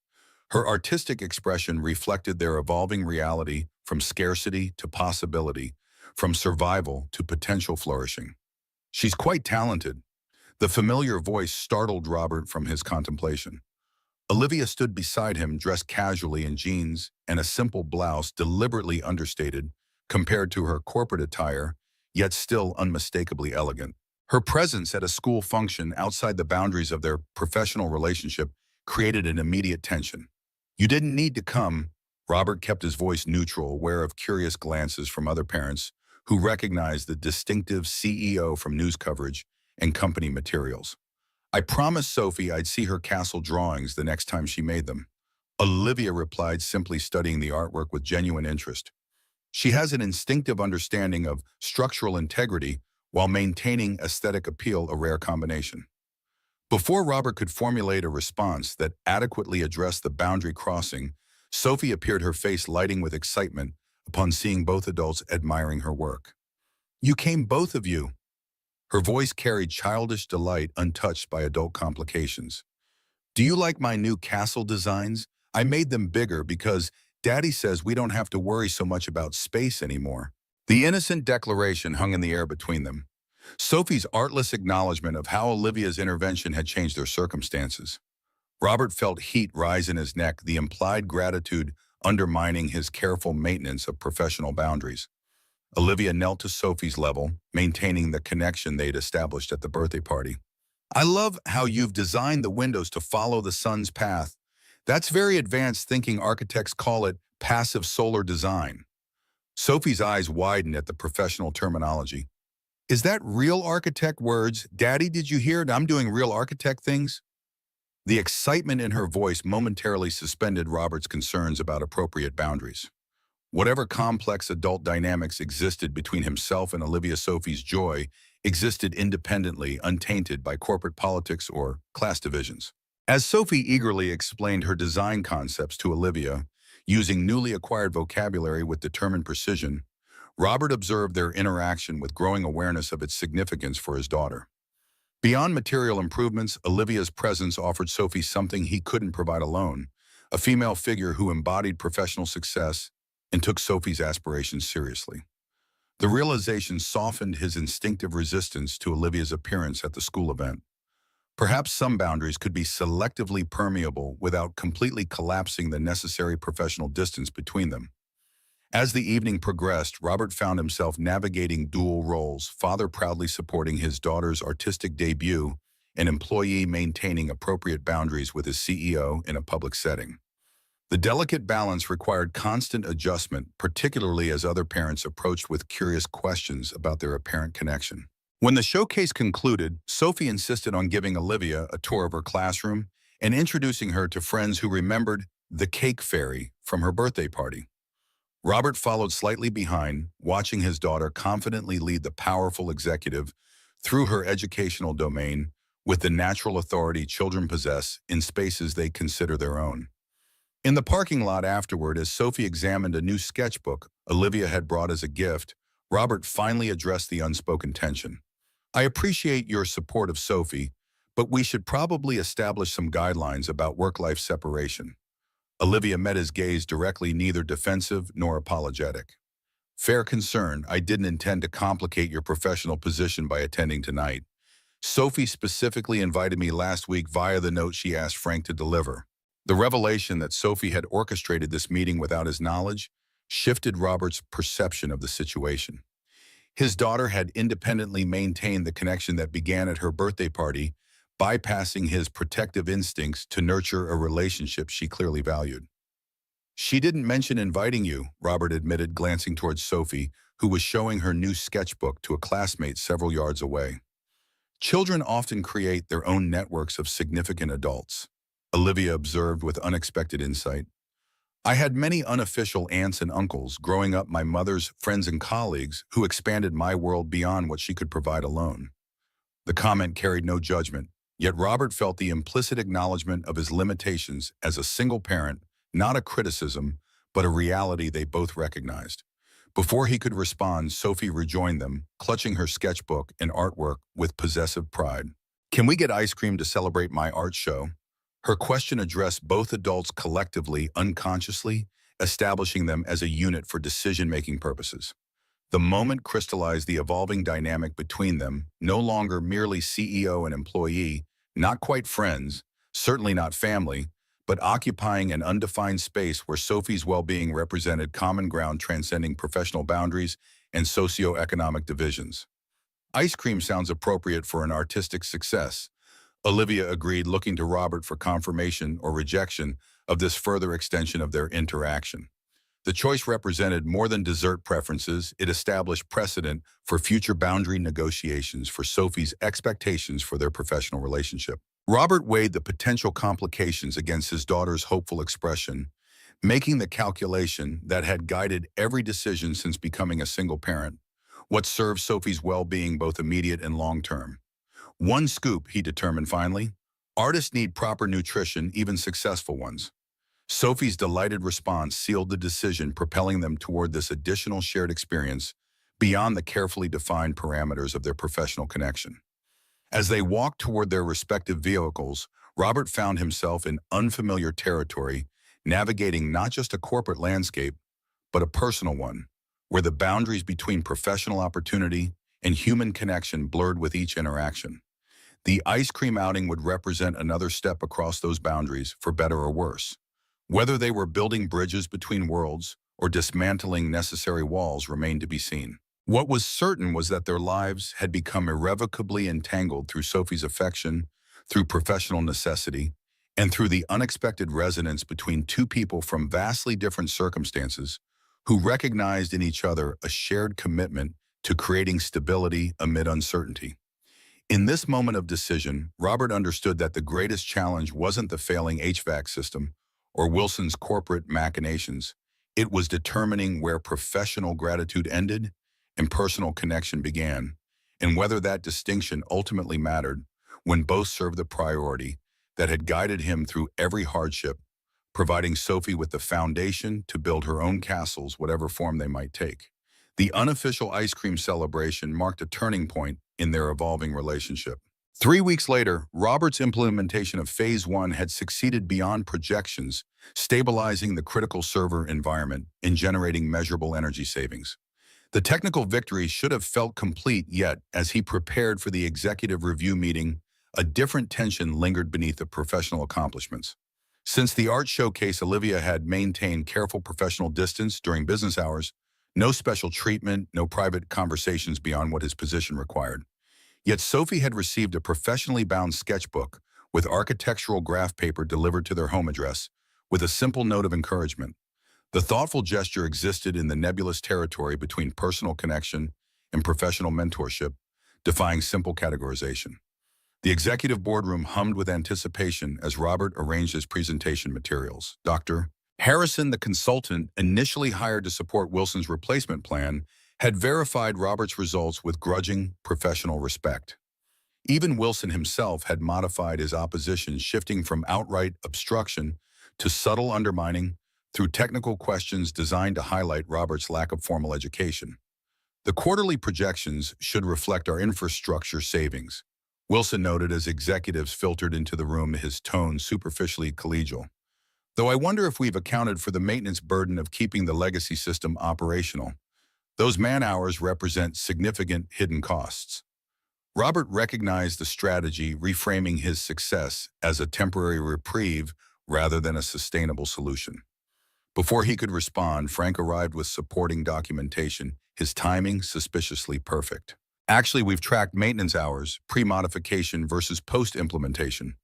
Her artistic expression reflected their evolving reality from scarcity to possibility, from survival to potential flourishing. She's quite talented. The familiar voice startled Robert from his contemplation. Olivia stood beside him, dressed casually in jeans and a simple blouse deliberately understated compared to her corporate attire, yet still unmistakably elegant. Her presence at a school function outside the boundaries of their professional relationship created an immediate tension. "You didn't need to come." Robert kept his voice neutral, aware of curious glances from other parents who recognized the distinctive CEO from news coverage and company materials. "I promised Sophie I'd see her castle drawings the next time she made them." Olivia replied, simply studying the artwork with genuine interest. She has an instinctive understanding of structural integrity while maintaining aesthetic appeal, a rare combination. Before Robert could formulate a response that adequately addressed the boundary crossing, Sophie appeared, her face lighting with excitement upon seeing both adults admiring her work. "You came, both of you." Her voice carried childish delight untouched by adult complications. "Do you like my new castle designs? I made them bigger because Daddy says we don't have to worry so much about space anymore." The innocent declaration hung in the air between them. Sophie's artless acknowledgement of how Olivia's intervention had changed their circumstances. Robert felt heat rise in his neck, the implied gratitude undermining his careful maintenance of professional boundaries. Olivia knelt to Sophie's level, maintaining the connection they'd established at the birthday party. "I love how you've designed the windows to follow the sun's path. That's very advanced thinking. Architects call it passive solar design." Sophie's eyes widened at the professional terminology. "Is that real architect words? Daddy, did you hear it? I'm doing real architect things?" The excitement in her voice momentarily suspended Robert's concerns about appropriate boundaries. Whatever complex adult dynamics existed between himself and Olivia, Sophie's joy existed independently, untainted by corporate politics or class divisions. As Sophie eagerly explained her design concepts to Olivia, using newly acquired vocabulary with determined precision, Robert observed their interaction with growing awareness of its significance for his daughter. Beyond material improvements, Olivia's presence offered Sophie something he couldn't provide alone: a female figure who embodied professional success and took Sophie's aspirations seriously. The realization softened his instinctive resistance to Olivia's appearance at the school event. Perhaps some boundaries could be selectively permeable without completely collapsing the necessary professional distance between them. As the evening progressed, Robert found himself navigating dual roles: father proudly supporting his daughter's artistic debut, and employee maintaining appropriate boundaries with his CEO in a public setting. The delicate balance required constant adjustment, particularly as other parents approached with curious questions about their apparent connection. When the showcase concluded, Sophie insisted on giving Olivia a tour of her classroom and introducing her to friends who remembered the cake fairy from her birthday party. Robert followed slightly behind, watching his daughter confidently lead the powerful executive through her educational domain with the natural authority children possess in spaces they consider their own. In the parking lot afterward, as Sophie examined a new sketchbook Olivia had brought as a gift, Robert finally addressed the unspoken tension. "I appreciate your support of Sophie, but we should probably establish some guidelines about work-life separation." Olivia met his gaze directly, neither defensive nor apologetic. "Fair concern. I didn't intend to complicate your professional position by attending tonight. Sophie specifically invited me last week via the note she asked Frank to deliver." The revelation that Sophie had orchestrated this meeting without his knowledge shifted Robert's perception of the situation. His daughter had independently maintained the connection that began at her birthday party, bypassing his protective instincts to nurture a relationship she clearly valued. She didn't mention inviting you, Robert admitted, glancing towards Sophie, who was showing her new sketchbook to a classmate several yards away. Children often create their own networks of significant adults, Olivia observed with unexpected insight. I had many unofficial aunts and uncles growing up, my mother's friends and colleagues who expanded my world beyond what she could provide alone. The comment carried no judgment, yet Robert felt the implicit acknowledgement of his limitations as a single parent, not a criticism, but a reality they both recognized. Before he could respond, Sophie rejoined them, clutching her sketchbook and artwork with possessive pride. Can we get ice cream to celebrate my art show? Her question addressed both adults collectively, unconsciously, establishing them as a unit for decision-making purposes. The moment crystallized the evolving dynamic between them, no longer merely CEO and employee, not quite friends, certainly not family, but occupying an undefined space where Sophie's well-being represented common ground transcending professional boundaries and socio-economic divisions. Ice cream sounds appropriate for an artistic success, Olivia agreed, looking to Robert for confirmation or rejection of this further extension of their interaction. The choice represented more than dessert preferences. It established precedent for future boundary negotiations for Sophie's expectations for their professional relationship. Robert weighed the potential complications against his daughter's hopeful expression, making the calculation that had guided every decision since becoming a single parent, what served Sophie's well-being both immediate and long-term. One scoop, he determined finally. Artists need proper nutrition, even successful ones. Sophie's delighted response sealed the decision, propelling them toward this additional shared experience beyond the carefully defined parameters of their professional connection. As they walked toward their respective vehicles, Robert found himself in unfamiliar territory, navigating not just a corporate landscape, but a personal one, where the boundaries between professional opportunity and human connection blurred with each interaction. The ice cream outing would represent another step across those boundaries, for better or worse. Whether they were building bridges between worlds or dismantling necessary walls remained to be seen. What was certain was that their lives had become irrevocably entangled through Sophie's affection, through professional necessity, and through the unexpected resonance between two people from vastly different circumstances who recognized in each other a shared commitment to creating stability amid uncertainty. In this moment of decision, Robert understood that the greatest challenge wasn't the failing HVAC system or Wilson's corporate machinations. It was determining where professional gratitude ended and personal connection began, and whether that distinction ultimately mattered when both served the priority that had guided him through every hardship, providing Sophie with the foundation to build her own castles, whatever form they might take. The unofficial ice cream celebration marked a turning point in their evolving relationship. 3 weeks later, Robert's implementation of Phase 1 had succeeded beyond projections, stabilizing the critical server environment and generating measurable energy savings. The technical victory should have felt complete, yet, as he prepared for the executive review meeting, a different tension lingered beneath the professional accomplishments. Since the art showcase, Olivia had maintained careful professional distance during business hours, no special treatment, no private conversations beyond what his position required. Yet Sophie had received a professionally bound sketchbook with architectural graph paper delivered to their home address, with a simple note of encouragement. The thoughtful gesture existed in the nebulous territory between personal connection and professional mentorship, defying simple categorization. The executive boardroom hummed with anticipation as Robert arranged his presentation materials. Dr. Harrison, the consultant initially hired to support Wilson's replacement plan, had verified Robert's results with grudging professional respect. Even Wilson himself had modified his opposition, shifting from outright obstruction to subtle undermining through technical questions designed to highlight Robert's lack of formal education. The quarterly projections should reflect our infrastructure savings, Wilson noted as executives filtered into the room, his tone superficially collegial. Though I wonder if we've accounted for the maintenance burden of keeping the legacy system operational. Those man-hours represent significant hidden costs. Robert recognized the strategy, reframing his success as a temporary reprieve rather than a sustainable solution. Before he could respond, Frank arrived with supporting documentation, his timing suspiciously perfect. Actually, we've tracked maintenance hours, pre-modification versus post-implementation.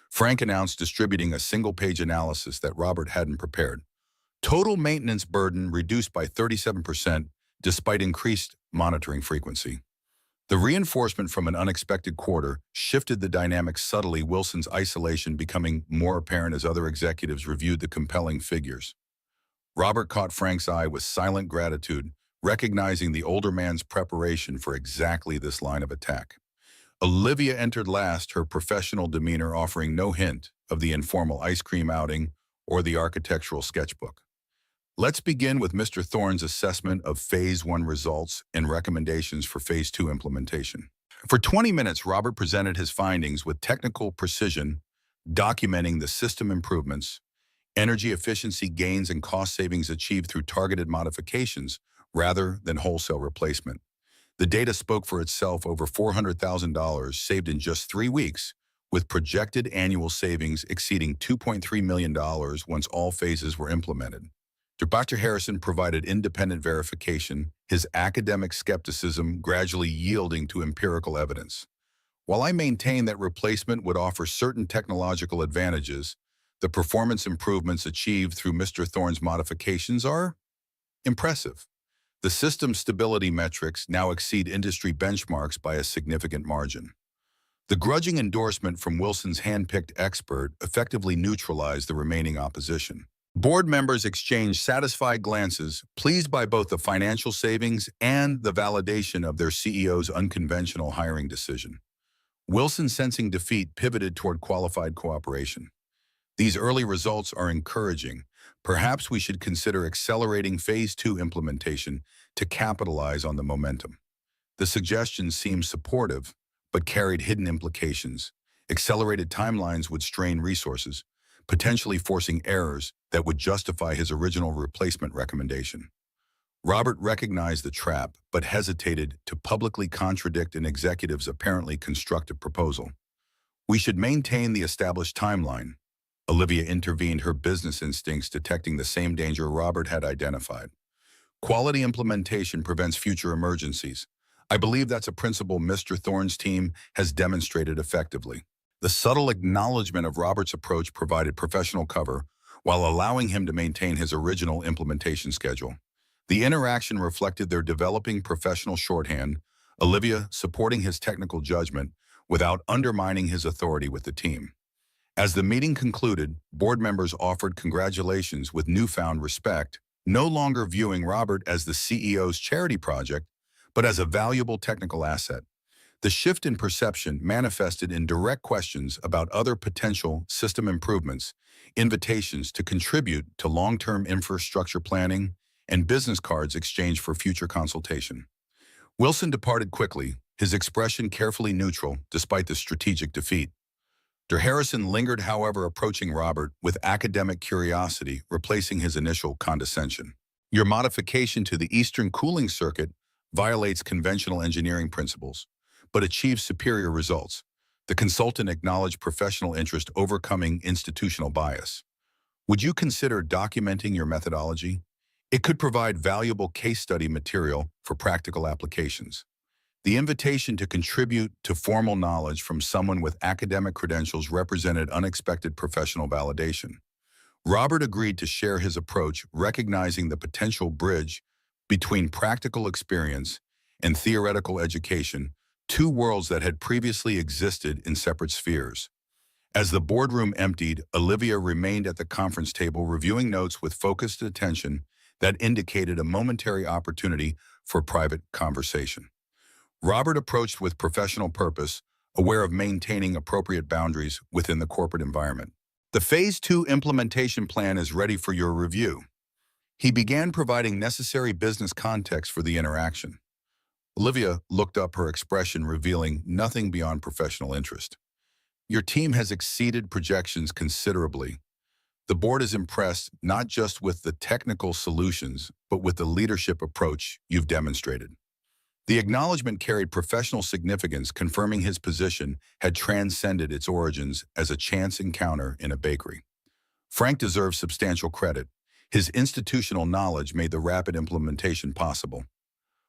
Frank announced, distributing a single-page analysis that Robert hadn't prepared. Total maintenance burden reduced by 37% despite increased monitoring frequency. The reinforcement from an unexpected quarter shifted the dynamic subtly, Wilson's isolation becoming more apparent as other executives reviewed the compelling figures. Robert caught Frank's eye with silent gratitude, recognizing the older man's preparation for exactly this line of attack. Olivia entered last, her professional demeanor offering no hint of the informal ice cream outing or the architectural sketchbook. Let's begin with Mr. Thorne's assessment of Phase 1 results and recommendations for Phase 2 implementation. For 20 minutes, Robert presented his findings with technical precision, documenting the system improvements, energy efficiency gains, and cost savings achieved through targeted modifications rather than wholesale replacement. The data spoke for itself: over $400,000 saved in just 3 weeks, with projected annual savings exceeding $2.3 million once all phases were implemented. Dr. Harrison provided independent verification, his academic skepticism gradually yielding to empirical evidence. While I maintain that replacement would offer certain technological advantages, the performance improvements achieved through Mr. Thorne's modifications are impressive. The system stability metrics now exceed industry benchmarks by a significant margin. The grudging endorsement from Wilson's hand-picked expert effectively neutralized the remaining opposition. Board members exchanged satisfied glances, pleased by both the financial savings and the validation of their CEO's unconventional hiring decision. Wilson, sensing defeat, pivoted toward qualified cooperation. These early results are encouraging. Perhaps we should consider accelerating Phase 2 implementation to capitalize on the momentum. The suggestion seemed supportive, but carried hidden implications. Accelerated timelines would strain resources, potentially forcing errors that would justify his original replacement recommendation. Robert recognized the trap, but hesitated to publicly contradict an executive's apparently constructive proposal. We should maintain the established timeline. Olivia intervened, her business instincts detecting the same danger Robert had identified. Quality implementation prevents future emergencies. I believe that's a principle Mr. Thorne's team has demonstrated effectively. The subtle acknowledgement of Robert's approach provided professional cover while allowing him to maintain his original implementation schedule. The interaction reflected their developing professional shorthand, Olivia supporting his technical judgment without undermining his authority with the team. As the meeting concluded, board members offered congratulations with newfound respect, no longer viewing Robert as the CEO's charity project, but as a valuable technical asset. The shift in perception manifested in direct questions about other potential system improvements, invitations to contribute to long-term infrastructure planning, and business cards exchanged for future consultation. Wilson departed quickly, his expression carefully neutral despite the strategic defeat. Dr. Harrison lingered, however, approaching Robert with academic curiosity, replacing his initial condescension. Your modification to the Eastern cooling circuit violates conventional engineering principles, but achieves superior results. The consultant acknowledged professional interest overcoming institutional bias. Would you consider documenting your methodology? It could provide valuable case study material for practical applications. The invitation to contribute to formal knowledge from someone with academic credentials represented unexpected professional validation. Robert agreed to share his approach, recognizing the potential bridge between practical experience and theoretical education, two worlds that had previously existed in separate spheres. As the boardroom emptied, Olivia remained at the conference table, reviewing notes with focused attention that indicated a momentary opportunity for private conversation. Robert approached with professional purpose, aware of maintaining appropriate boundaries within the corporate environment. The Phase 2 implementation plan is ready for your review. He began providing necessary business context for the interaction. Olivia looked up, her expression revealing nothing beyond professional interest. Your team has exceeded projections considerably. The board is impressed not just with the technical solutions, but with the leadership approach you've demonstrated. The acknowledgement carried professional significance, confirming his position had transcended its origins as a chance encounter in a bakery. Frank deserves substantial credit. His institutional knowledge made the rapid implementation possible.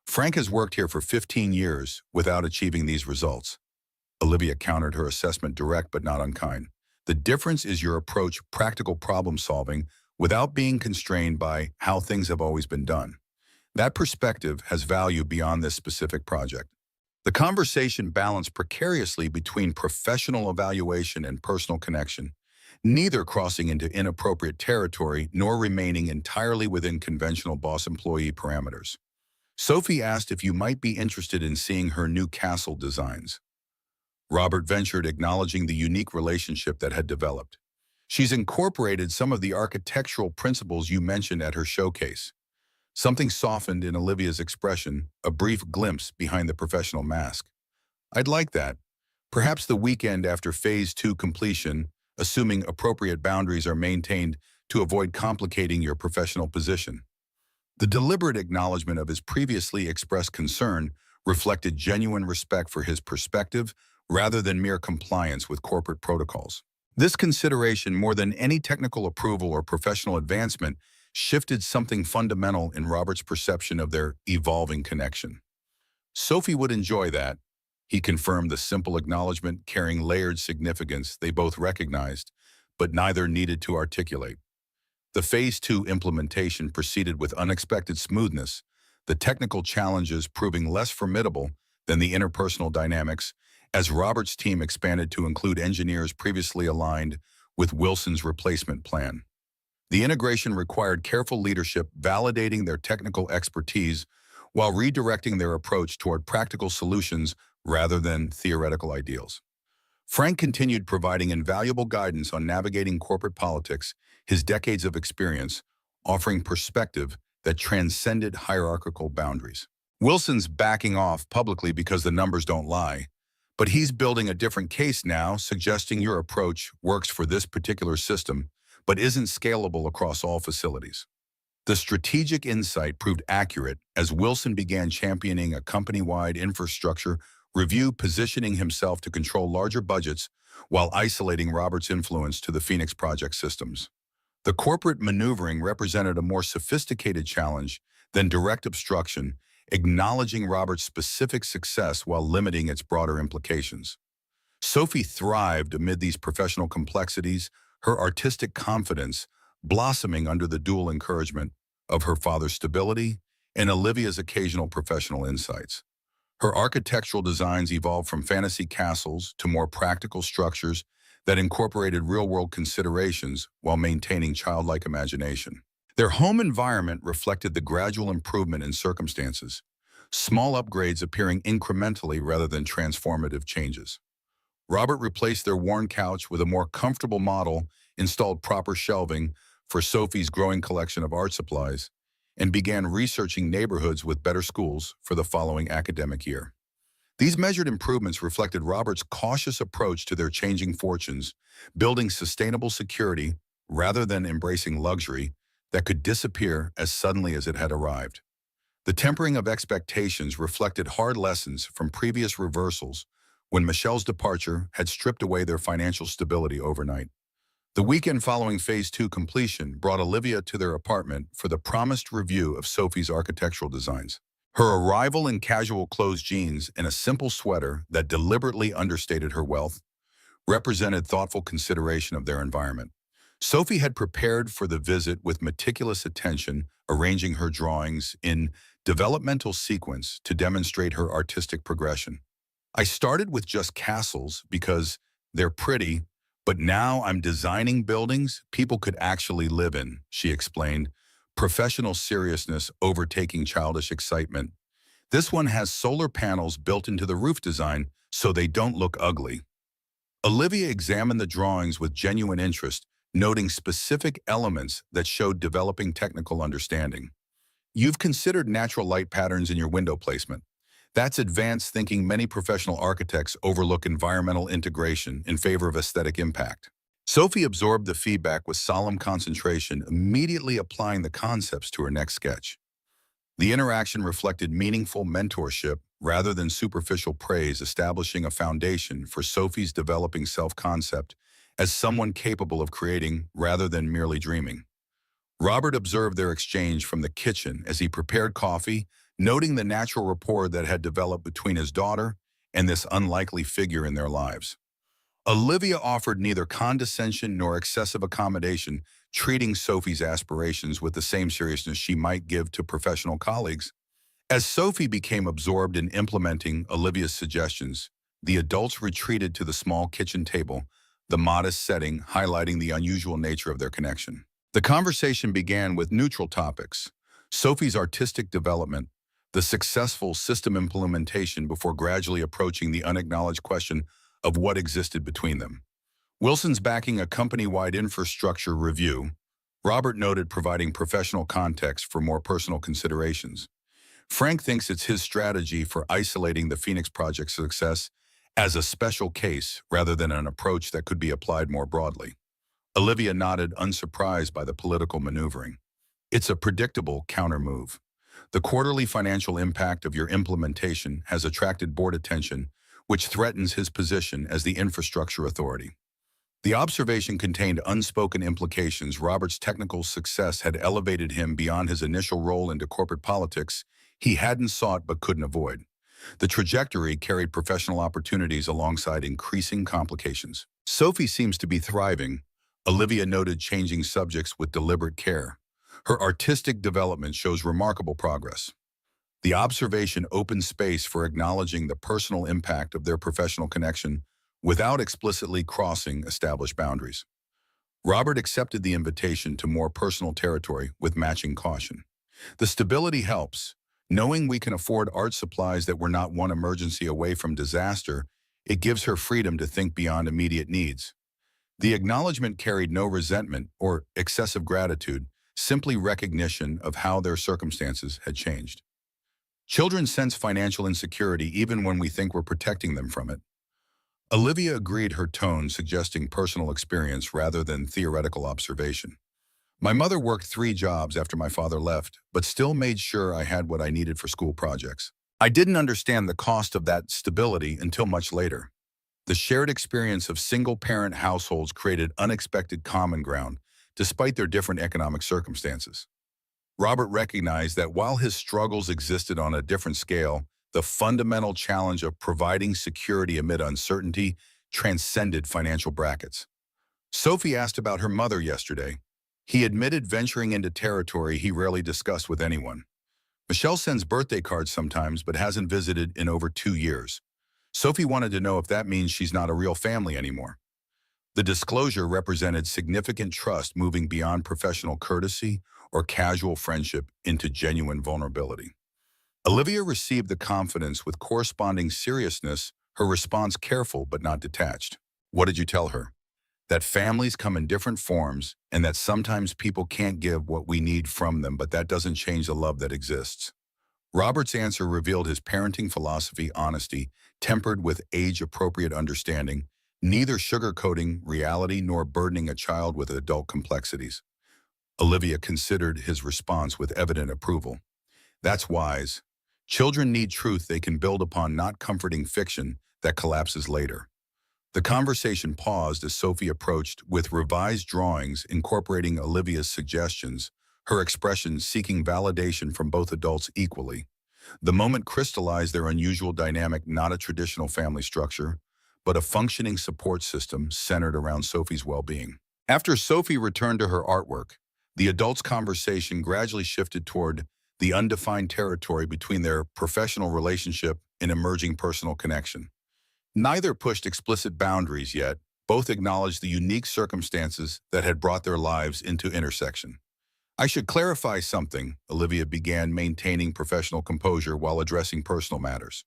Frank has worked here for 15 years without achieving these results. Olivia countered, her assessment direct but not unkind. The difference is your approach, practical problem solving, without being constrained by how things have always been done. That perspective has value beyond this specific project. The conversation balanced precariously between professional evaluation and personal connection, neither crossing into inappropriate territory nor remaining entirely within conventional boss-employee parameters. Sophie asked if you might be interested in seeing her new castle designs. Robert ventured, acknowledging the unique relationship that had developed. She's incorporated some of the architectural principles you mentioned at her showcase. Something softened in Olivia's expression, a brief glimpse behind the professional mask. I'd like that. Perhaps the weekend after Phase 2 completion, assuming appropriate boundaries are maintained to avoid complicating your professional position. The deliberate acknowledgement of his previously expressed concern reflected genuine respect for his perspective rather than mere compliance with corporate protocols. This consideration, more than any technical approval or professional advancement, shifted something fundamental in Robert's perception of their evolving connection. Sophie would enjoy that, he confirmed, the simple acknowledgement carrying layered significance they both recognized, but neither needed to articulate. The Phase 2 implementation proceeded with unexpected smoothness, the technical challenges proving less formidable than the interpersonal dynamics as Robert's team expanded to include engineers previously aligned with Wilson's replacement plan. The integration required careful leadership, validating their technical expertise while redirecting their approach toward practical solutions rather than theoretical ideals. Frank continued providing invaluable guidance on navigating corporate politics, his decades of experience offering perspective that transcended hierarchical boundaries. Wilson's backing off publicly because the numbers don't lie, but he's building a different case now, suggesting your approach works for this particular system, but isn't scalable across all facilities. The strategic insight proved accurate as Wilson began championing a company-wide infrastructure review, positioning himself to control larger budgets while isolating Robert's influence to the Phoenix project systems. The corporate maneuvering represented a more sophisticated challenge than direct obstruction, acknowledging Robert's specific success while limiting its broader implications. Sophie thrived amid these professional complexities, her artistic confidence blossoming under the dual encouragement of her father's stability and Olivia's occasional professional insights. Her architectural designs evolved from fantasy castles to more practical structures that incorporated real-world considerations while maintaining childlike imagination. Their home environment reflected the gradual improvement in circumstances, small upgrades appearing incrementally rather than transformative changes. Robert replaced their worn couch with a more comfortable model, installed proper shelving for Sophie's growing collection of art supplies, and began researching neighborhoods with better schools for the following academic year. These measured improvements reflected Robert's cautious approach to their changing fortunes, building sustainable security rather than embracing luxury that could disappear as suddenly as it had arrived. The tempering of expectations reflected hard lessons from previous reversals when Michelle's departure had stripped away their financial stability overnight. The weekend following Phase 2 completion brought Olivia to their apartment for the promised review of Sophie's architectural designs. Her arrival in casual closed jeans and a simple sweater that deliberately understated her wealth represented thoughtful consideration of their environment. Sophie had prepared for the visit with meticulous attention, arranging her drawings in developmental sequence to demonstrate her artistic progression. I started with just castles because they're pretty, but now I'm designing buildings people could actually live in, she explained, professional seriousness overtaking childish excitement. This one has solar panels built into the roof design so they don't look ugly. Olivia examined the drawings with genuine interest, noting specific elements that showed developing technical understanding. You've considered natural light patterns in your window placement. That's advanced thinking. Many professional architects overlook environmental integration in favor of aesthetic impact. Sophie absorbed the feedback with solemn concentration, immediately applying the concepts to her next sketch. The interaction reflected meaningful mentorship rather than superficial praise, establishing a foundation for Sophie's developing self-concept as someone capable of creating rather than merely dreaming. Robert observed their exchange from the kitchen as he prepared coffee, noting the natural rapport that had developed between his daughter and this unlikely figure in their lives. Olivia offered neither condescension nor excessive accommodation, treating Sophie's aspirations with the same seriousness she might give to professional colleagues. As Sophie became absorbed in implementing Olivia's suggestions, the adults retreated to the small kitchen table, the modest setting highlighting the unusual nature of their connection. The conversation began with neutral topics: Sophie's artistic development, the successful system implementation, before gradually approaching the unacknowledged question of what existed between them. Wilson's backing a company-wide infrastructure review, Robert noted, providing professional context for more personal considerations. Frank thinks it's his strategy for isolating the Phoenix Project's success as a special case rather than an approach that could be applied more broadly. Olivia nodded, unsurprised by the political maneuvering. It's a predictable counter-move. The quarterly financial impact of your implementation has attracted board attention, which threatens his position as the infrastructure authority. The observation contained unspoken implications. Robert's technical success had elevated him beyond his initial role into corporate politics he hadn't sought but couldn't avoid. The trajectory carried professional opportunities alongside increasing complications. Sophie seems to be thriving, Olivia noted, changing subjects with deliberate care. Her artistic development shows remarkable progress. The observation opened space for acknowledging the personal impact of their professional connection without explicitly crossing established boundaries. Robert accepted the invitation to more personal territory with matching caution. The stability helps. Knowing we can afford art supplies that we're not one emergency away from disaster, it gives her freedom to think beyond immediate needs. The acknowledgement carried no resentment or excessive gratitude, simply recognition of how their circumstances had changed. Children sense financial insecurity even when we think we're protecting them from it. Olivia agreed, her tone suggesting personal experience rather than theoretical observation. My mother worked 3 jobs after my father left, but still made sure I had what I needed for school projects. I didn't understand the cost of that stability until much later. The shared experience of single-parent households created unexpected common ground, despite their different economic circumstances. Robert recognized that while his struggles existed on a different scale, the fundamental challenge of providing security amid uncertainty transcended financial brackets. Sophie asked about her mother yesterday. He admitted venturing into territory he rarely discussed with anyone. Michelle sends birthday cards sometimes, but hasn't visited in over 2 years. Sophie wanted to know if that means she's not a real family anymore. The disclosure represented significant trust, moving beyond professional courtesy or casual friendship into genuine vulnerability. Olivia received the confidence with corresponding seriousness, her response careful but not detached. What did you tell her? That families come in different forms and that sometimes people can't give what we need from them, but that doesn't change the love that exists. Robert's answer revealed his parenting philosophy: honesty, tempered with age-appropriate understanding, neither sugarcoating reality nor burdening a child with adult complexities. Olivia considered his response with evident approval. That's wise. Children need truth they can build upon, not comforting fiction that collapses later. The conversation paused as Sophie approached with revised drawings incorporating Olivia's suggestions, her expression seeking validation from both adults equally. The moment crystallized their unusual dynamic: not a traditional family structure, but a functioning support system centered around Sophie's well-being. After Sophie returned to her artwork, the adults' conversation gradually shifted toward the undefined territory between their professional relationship and emerging personal connection. Neither pushed explicit boundaries yet, both acknowledged the unique circumstances that had brought their lives into intersection. I should clarify something, Olivia began, maintaining professional composure while addressing personal matters.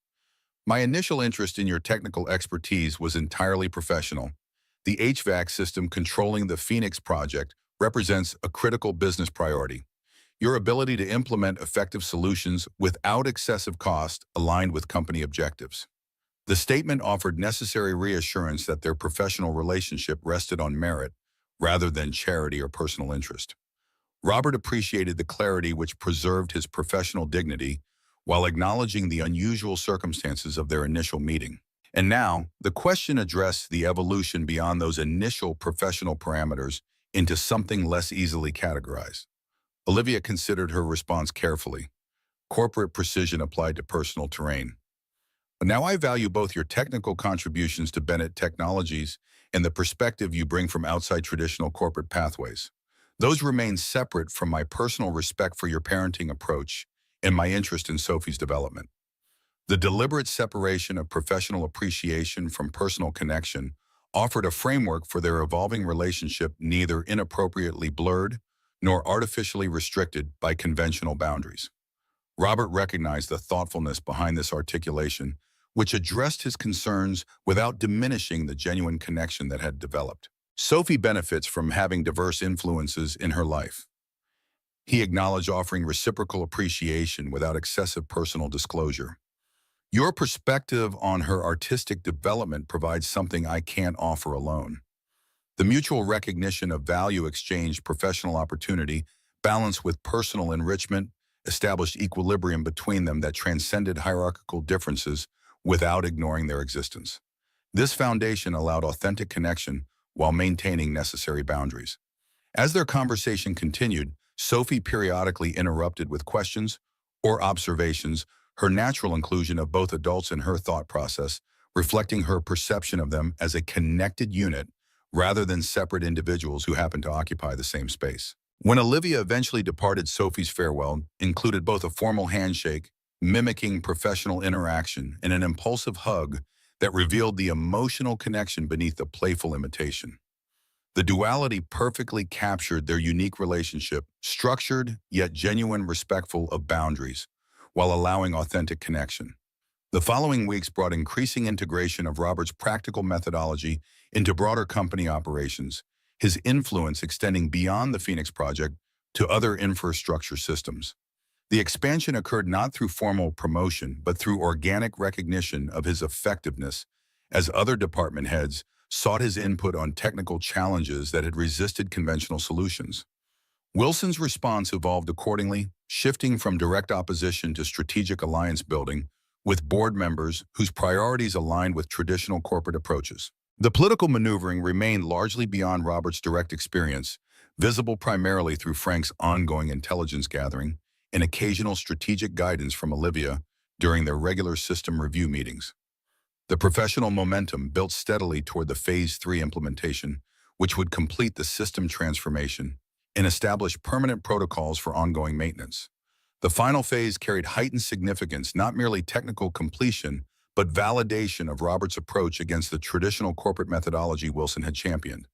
My initial interest in your technical expertise was entirely professional. The HVAC system controlling the Phoenix project represents a critical business priority. Your ability to implement effective solutions without excessive cost aligned with company objectives. The statement offered necessary reassurance that their professional relationship rested on merit rather than charity or personal interest. Robert appreciated the clarity, which preserved his professional dignity while acknowledging the unusual circumstances of their initial meeting. And now, the question addressed the evolution beyond those initial professional parameters into something less easily categorized. Olivia considered her response carefully. Corporate precision applied to personal terrain. Now I value both your technical contributions to Bennett Technologies and the perspective you bring from outside traditional corporate pathways. Those remain separate from my personal respect for your parenting approach and my interest in Sophie's development. The deliberate separation of professional appreciation from personal connection offered a framework for their evolving relationship neither inappropriately blurred nor artificially restricted by conventional boundaries. Robert recognized the thoughtfulness behind this articulation, which addressed his concerns without diminishing the genuine connection that had developed. Sophie benefits from having diverse influences in her life. He acknowledged offering reciprocal appreciation without excessive personal disclosure. Your perspective on her artistic development provides something I can't offer alone. The mutual recognition of value exchange professional opportunity, balanced with personal enrichment, established equilibrium between them that transcended hierarchical differences without ignoring their existence. This foundation allowed authentic connection while maintaining necessary boundaries. As their conversation continued, Sophie periodically interrupted with questions or observations, her natural inclusion of both adults in her thought process, reflecting her perception of them as a connected unit rather than separate individuals who happen to occupy the same space. When Olivia eventually departed, Sophie's farewell included both a formal handshake, mimicking professional interaction, and an impulsive hug that revealed the emotional connection beneath a playful imitation. The duality perfectly captured their unique relationship, structured yet genuine, respectful of boundaries, while allowing authentic connection. The following weeks brought increasing integration of Robert's practical methodology into broader company operations, his influence extending beyond the Phoenix Project to other infrastructure systems. The expansion occurred not through formal promotion, but through organic recognition of his effectiveness as other department heads sought his input on technical challenges that had resisted conventional solutions. Wilson's response evolved accordingly, shifting from direct opposition to strategic alliance building with board members whose priorities aligned with traditional corporate approaches. The political maneuvering remained largely beyond Robert's direct experience, visible primarily through Frank's ongoing intelligence gathering and occasional strategic guidance from Olivia during their regular system review meetings. The professional momentum built steadily toward the Phase 3 implementation, which would complete the system transformation and establish permanent protocols for ongoing maintenance. The final phase carried heightened significance, not merely technical completion, but validation of Robert's approach against the traditional corporate methodology Wilson had championed.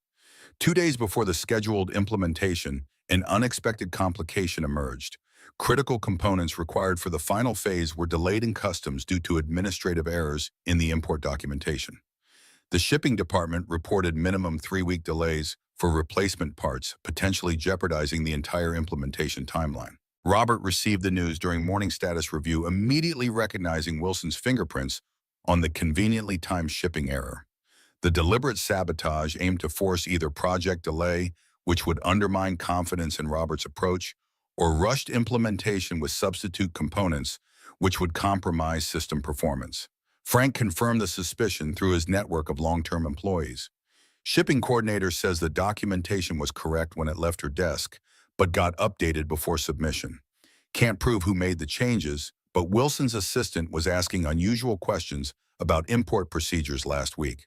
2 days before the scheduled implementation, an unexpected complication emerged. Critical components required for the final phase were delayed in customs due to administrative errors in the import documentation. The shipping department reported minimum 3-week delays for replacement parts, potentially jeopardizing the entire implementation timeline. Robert received the news during morning status review, immediately recognizing Wilson's fingerprints on the conveniently timed shipping error. The deliberate sabotage aimed to force either project delay, which would undermine confidence in Robert's approach, or rushed implementation with substitute components, which would compromise system performance. Frank confirmed the suspicion through his network of long-term employees. Shipping coordinator says the documentation was correct when it left her desk, but got updated before submission. Can't prove who made the changes, but Wilson's assistant was asking unusual questions about import procedures last week.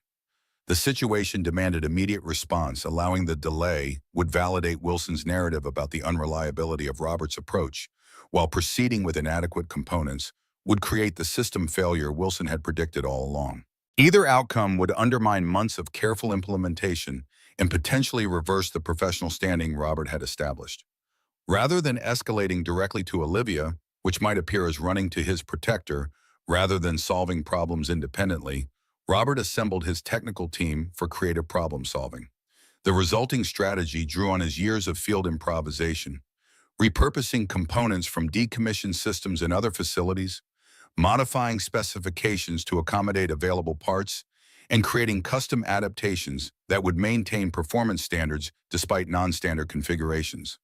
The situation demanded immediate response, allowing the delay would validate Wilson's narrative about the unreliability of Robert's approach, while proceeding with inadequate components would create the system failure Wilson had predicted all along. Either outcome would undermine months of careful implementation and potentially reverse the professional standing Robert had established. Rather than escalating directly to Olivia, which might appear as running to his protector rather than solving problems independently, Robert assembled his technical team for creative problem solving. The resulting strategy drew on his years of field improvisation, repurposing components from decommissioned systems in other facilities, modifying specifications to accommodate available parts, and creating custom adaptations that would maintain performance standards despite non-standard configurations.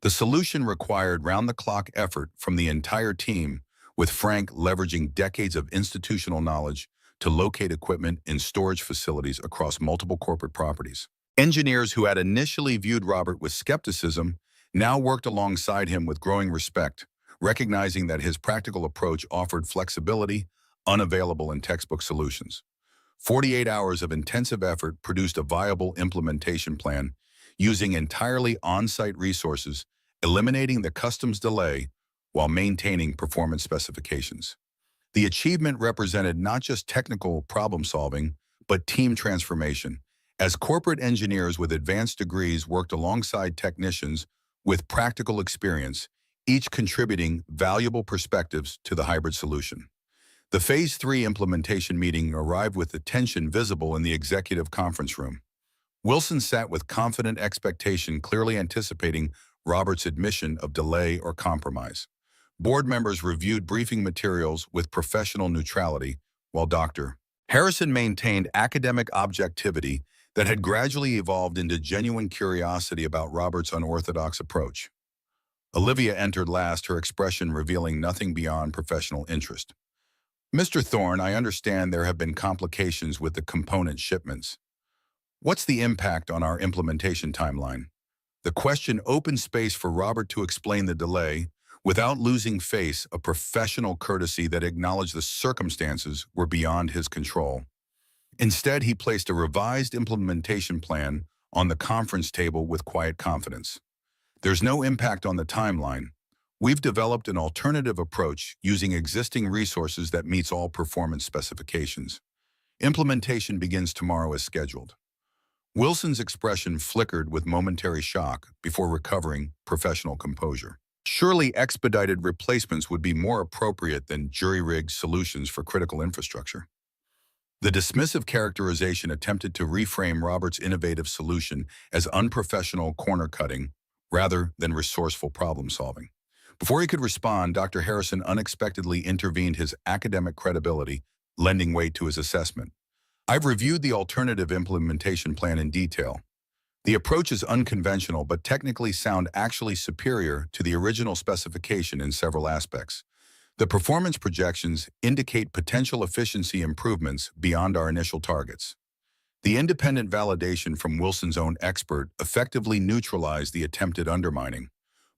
The solution required round-the-clock effort from the entire team, with Frank leveraging decades of institutional knowledge to locate equipment in storage facilities across multiple corporate properties. Engineers who had initially viewed Robert with skepticism now worked alongside him with growing respect, recognizing that his practical approach offered flexibility unavailable in textbook solutions. 48 hours of intensive effort produced a viable implementation plan, using entirely on-site resources, eliminating the customs delay while maintaining performance specifications. The achievement represented not just technical problem-solving, but team transformation, as corporate engineers with advanced degrees worked alongside technicians with practical experience, each contributing valuable perspectives to the hybrid solution. The Phase 3 implementation meeting arrived with the tension visible in the executive conference room. Wilson sat with confident expectation, clearly anticipating Robert's admission of delay or compromise. Board members reviewed briefing materials with professional neutrality, while Dr. Harrison maintained academic objectivity that had gradually evolved into genuine curiosity about Robert's unorthodox approach. Olivia entered last, her expression revealing nothing beyond professional interest. "Mr. Thorne, I understand there have been complications with the component shipments. What's the impact on our implementation timeline?" The question opened space for Robert to explain the delay, without losing face, a professional courtesy that acknowledged the circumstances were beyond his control. Instead, he placed a revised implementation plan on the conference table with quiet confidence. "There's no impact on the timeline. We've developed an alternative approach using existing resources that meets all performance specifications. Implementation begins tomorrow as scheduled." Wilson's expression flickered with momentary shock before recovering professional composure. Surely expedited replacements would be more appropriate than jury-rigged solutions for critical infrastructure. The dismissive characterization attempted to reframe Robert's innovative solution as unprofessional corner-cutting rather than resourceful problem-solving. Before he could respond, Dr. Harrison unexpectedly intervened, his academic credibility lending weight to his assessment. "I've reviewed the alternative implementation plan in detail. The approach is unconventional but technically sound, actually superior to the original specification in several aspects. The performance projections indicate potential efficiency improvements beyond our initial targets." The independent validation from Wilson's own expert effectively neutralized the attempted undermining.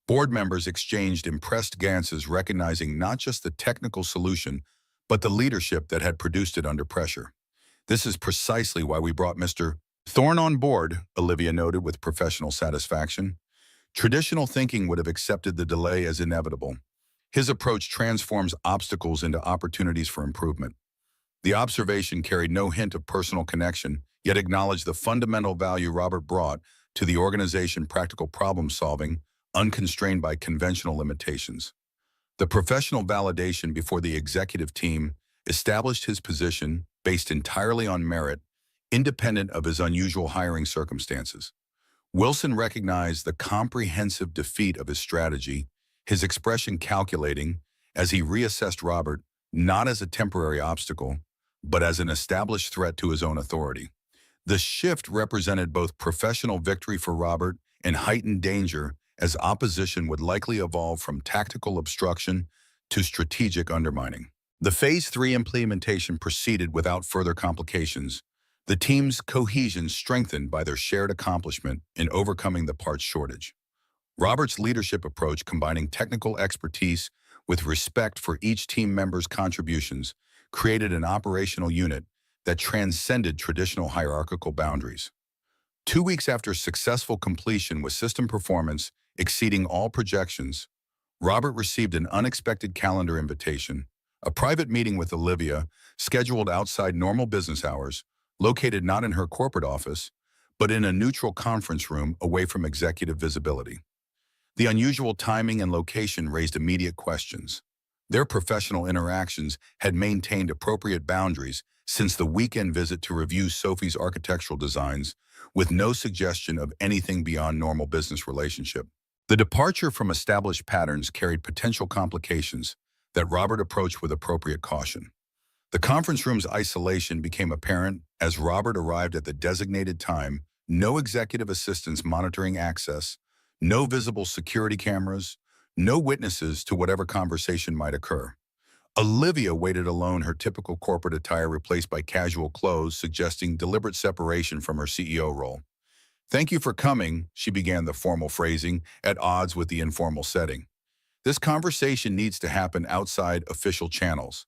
Board members exchanged impressed glances, recognizing not just the technical solution, but the leadership that had produced it under pressure. "This is precisely why we brought Mr. Thorne on board," Olivia noted with professional satisfaction. Traditional thinking would have accepted the delay as inevitable. His approach transforms obstacles into opportunities for improvement. The observation carried no hint of personal connection, yet acknowledged the fundamental value Robert brought to the organization: practical problem-solving, unconstrained by conventional limitations. The professional validation before the executive team established his position based entirely on merit, independent of his unusual hiring circumstances. Wilson recognized the comprehensive defeat of his strategy, his expression calculating, as he reassessed Robert not as a temporary obstacle, but as an established threat to his own authority. The shift represented both professional victory for Robert and heightened danger, as opposition would likely evolve from tactical obstruction to strategic undermining. The Phase 3 implementation proceeded without further complications, the team's cohesion strengthened by their shared accomplishment in overcoming the parts shortage. Robert's leadership approach, combining technical expertise with respect for each team member's contributions, created an operational unit that transcended traditional hierarchical boundaries. 2 weeks after successful completion with system performance exceeding all projections, Robert received an unexpected calendar invitation, a private meeting with Olivia, scheduled outside normal business hours, located not in her corporate office, but in a neutral conference room away from executive visibility. The unusual timing and location raised immediate questions. Their professional interactions had maintained appropriate boundaries since the weekend visit to review Sophie's architectural designs, with no suggestion of anything beyond normal business relationship. The departure from established patterns carried potential complications that Robert approached with appropriate caution. The conference room's isolation became apparent as Robert arrived at the designated time: no executive assistants monitoring access, no visible security cameras, no witnesses to whatever conversation might occur. Olivia waited alone, her typical corporate attire replaced by casual clothes, suggesting deliberate separation from her CEO role. "Thank you for coming," she began, the formal phrasing at odds with the informal setting. "This conversation needs to happen outside official channels.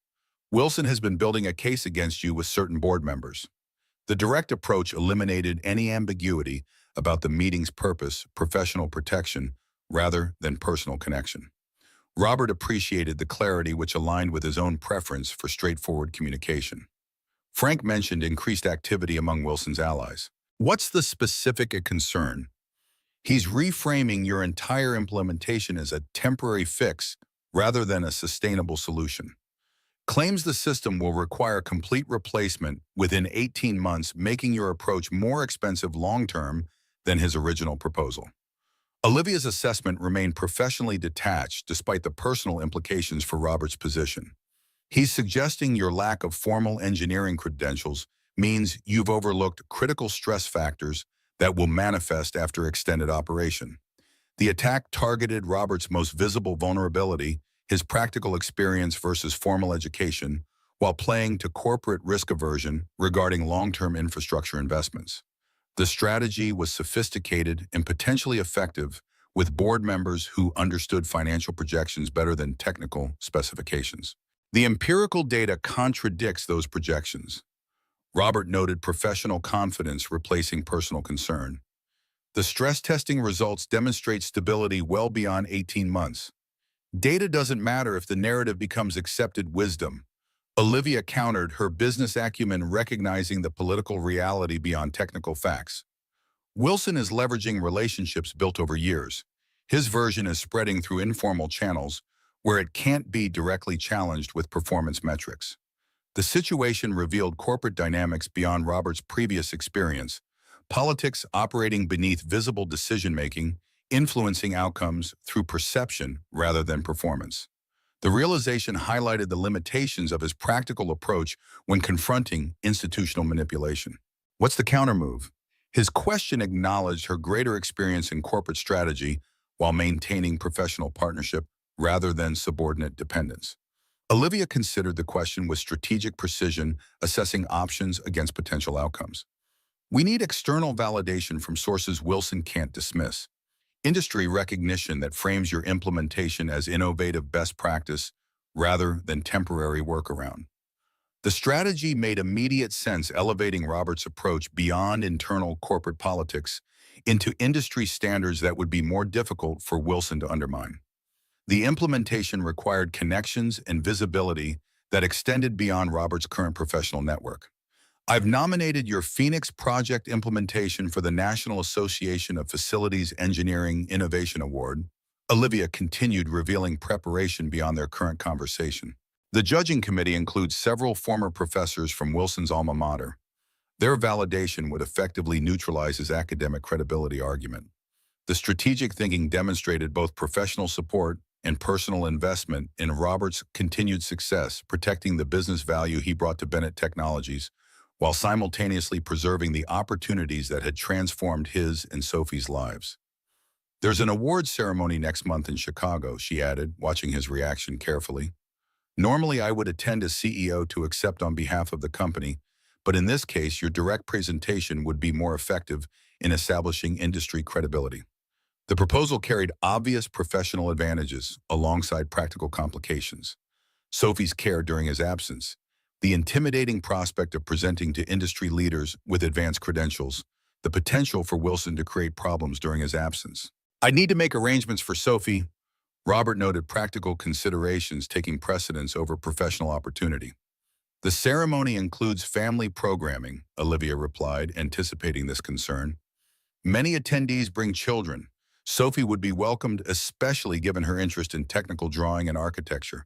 Wilson has been building a case against you with certain board members." The direct approach eliminated any ambiguity, about the meeting's purpose, professional protection, rather than personal connection. Robert appreciated the clarity which aligned with his own preference for straightforward communication. Frank mentioned increased activity among Wilson's allies. What's the specific concern? He's reframing your entire implementation as a temporary fix rather than a sustainable solution. Claims the system will require complete replacement within 18 months, making your approach more expensive long-term than his original proposal. Olivia's assessment remained professionally detached despite the personal implications for Robert's position. He's suggesting your lack of formal engineering credentials means you've overlooked critical stress factors that will manifest after extended operation. The attack targeted Robert's most visible vulnerability, his practical experience versus formal education, while playing to corporate risk aversion regarding long-term infrastructure investments. The strategy was sophisticated and potentially effective, with board members who understood financial projections better than technical specifications. The empirical data contradicts those projections. Robert noted professional confidence replacing personal concern. The stress testing results demonstrate stability well beyond 18 months. Data doesn't matter if the narrative becomes accepted wisdom. Olivia countered, her business acumen recognizing the political reality beyond technical facts. Wilson is leveraging relationships built over years. His version is spreading through informal channels where it can't be directly challenged with performance metrics. The situation revealed corporate dynamics beyond Robert's previous experience, politics operating beneath visible decision-making, influencing outcomes through perception rather than performance. The realization highlighted the limitations of his practical approach when confronting institutional manipulation. What's the countermove? His question acknowledged her greater experience in corporate strategy while maintaining professional partnership rather than subordinate dependence. Olivia considered the question with strategic precision, assessing options against potential outcomes. We need external validation from sources Wilson can't dismiss. Industry recognition that frames your implementation as innovative best practice rather than temporary workaround. The strategy made immediate sense, elevating Robert's approach beyond internal corporate politics into industry standards that would be more difficult for Wilson to undermine. The implementation required connections and visibility that extended beyond Robert's current professional network. I've nominated your Phoenix project implementation for the National Association of Facilities Engineering Innovation Award. Olivia continued, revealing preparation beyond their current conversation. The judging committee includes several former professors from Wilson's alma mater. Their validation would effectively neutralize his academic credibility argument. The strategic thinking demonstrated both professional support and personal investment in Robert's continued success, protecting the business value he brought to Bennett Technologies, while simultaneously preserving the opportunities that had transformed his and Sophie's lives. There's an awards ceremony next month in Chicago, she added, watching his reaction carefully. Normally, I would attend as CEO to accept on behalf of the company, but in this case, your direct presentation would be more effective in establishing industry credibility. The proposal carried obvious professional advantages alongside practical complications. Sophie's care during his absence, the intimidating prospect of presenting to industry leaders with advanced credentials, the potential for Wilson to create problems during his absence. I need to make arrangements for Sophie. Robert noted practical considerations taking precedence over professional opportunity. The ceremony includes family programming, Olivia replied, anticipating this concern. Many attendees bring children. Sophie would be welcomed, especially given her interest in technical drawing and architecture.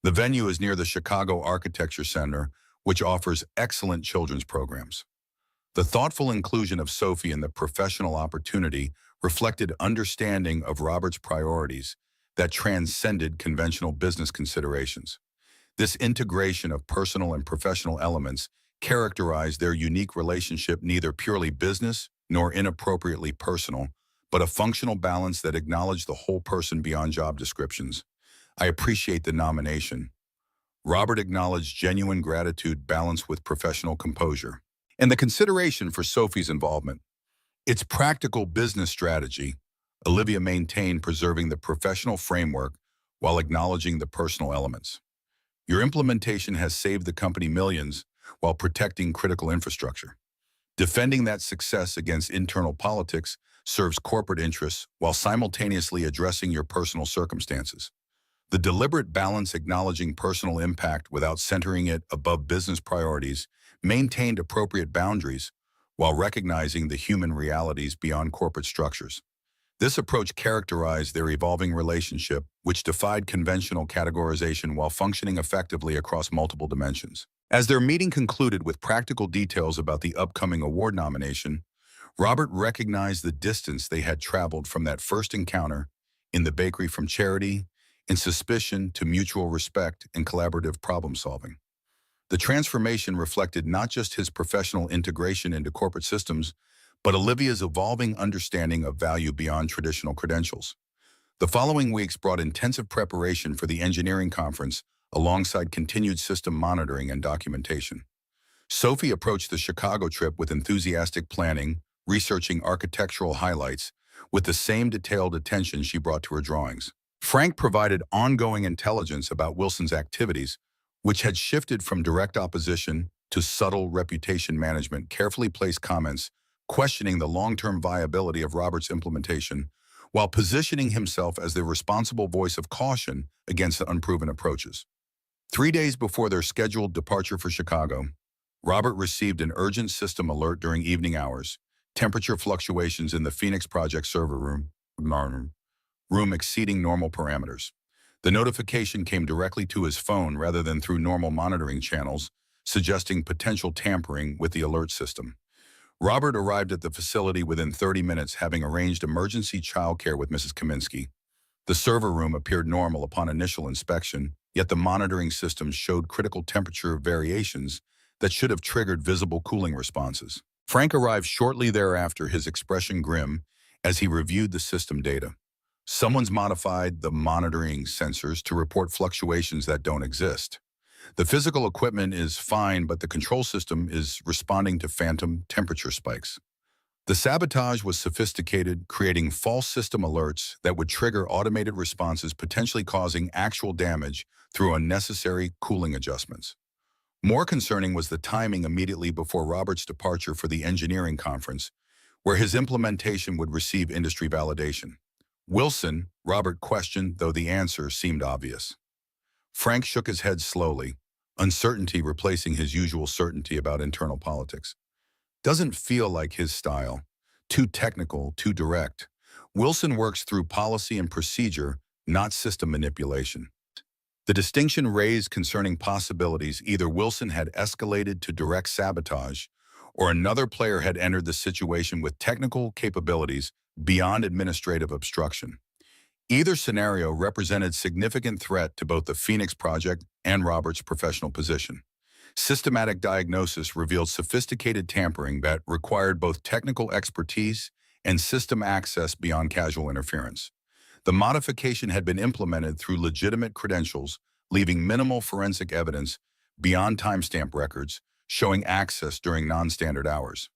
The venue is near the Chicago Architecture Center, which offers excellent children's programs. The thoughtful inclusion of Sophie in the professional opportunity reflected understanding of Robert's priorities that transcended conventional business considerations. This integration of personal and professional elements characterized their unique relationship, neither purely business nor inappropriately personal, but a functional balance that acknowledged the whole person beyond job descriptions. I appreciate the nomination. Robert acknowledged genuine gratitude balanced with professional composure. And the consideration for Sophie's involvement. Its practical business strategy, Olivia maintained, preserving the professional framework while acknowledging the personal elements. Your implementation has saved the company millions while protecting critical infrastructure. Defending that success against internal politics serves corporate interests while simultaneously addressing your personal circumstances. The deliberate balance acknowledging personal impact without centering it above business priorities maintained appropriate boundaries while recognizing the human realities beyond corporate structures. This approach characterized their evolving relationship, which defied conventional categorization while functioning effectively across multiple dimensions. As their meeting concluded with practical details about the upcoming award nomination, Robert recognized the distance they had traveled from that first encounter in the bakery, from charity and suspicion to mutual respect and collaborative problem-solving. The transformation reflected not just his professional integration into corporate systems, but Olivia's evolving understanding of value beyond traditional credentials. The following weeks brought intensive preparation for the engineering conference alongside continued system monitoring and documentation. Sophie approached the Chicago trip with enthusiastic planning, researching architectural highlights with the same detailed attention she brought to her drawings. Frank provided ongoing intelligence about Wilson's activities, which had shifted from direct opposition to subtle reputation management, carefully placed comments questioning the long-term viability of Robert's implementation, while positioning himself as the responsible voice of caution against unproven approaches. 3 days before their scheduled departure for Chicago, Robert received an urgent system alert during evening hours: temperature fluctuations in the Phoenix Project server room exceeding normal parameters. The notification came directly to his phone rather than through normal monitoring channels, suggesting potential tampering with the alert system. Robert arrived at the facility within 30 minutes, having arranged emergency childcare with Mrs. Kaminsky. The server room appeared normal upon initial inspection, yet the monitoring system showed critical temperature variations that should have triggered visible cooling responses. Frank arrived shortly thereafter, his expression grim as he reviewed the system data. Someone's modified the monitoring sensors to report fluctuations that don't exist. The physical equipment is fine, but the control system is responding to phantom temperature spikes. The sabotage was sophisticated, creating false system alerts that would trigger automated responses, potentially causing actual damage through unnecessary cooling adjustments. More concerning was the timing immediately before Robert's departure for the engineering conference, where his implementation would receive industry validation. Wilson, Robert questioned, though the answer seemed obvious. Frank shook his head slowly, uncertainty replacing his usual certainty about internal politics. Doesn't feel like his style. Too technical, too direct. Wilson works through policy and procedure, not system manipulation. The distinction raised concerning possibilities: either Wilson had escalated to direct sabotage, or another player had entered the situation with technical capabilities beyond administrative obstruction. Either scenario represented significant threat to both the Phoenix Project and Robert's professional position. Systematic diagnosis revealed sophisticated tampering that required both technical expertise and system access beyond casual interference. The modification had been implemented through legitimate credentials, leaving minimal forensic evidence beyond timestamp records, showing access during non-standard hours.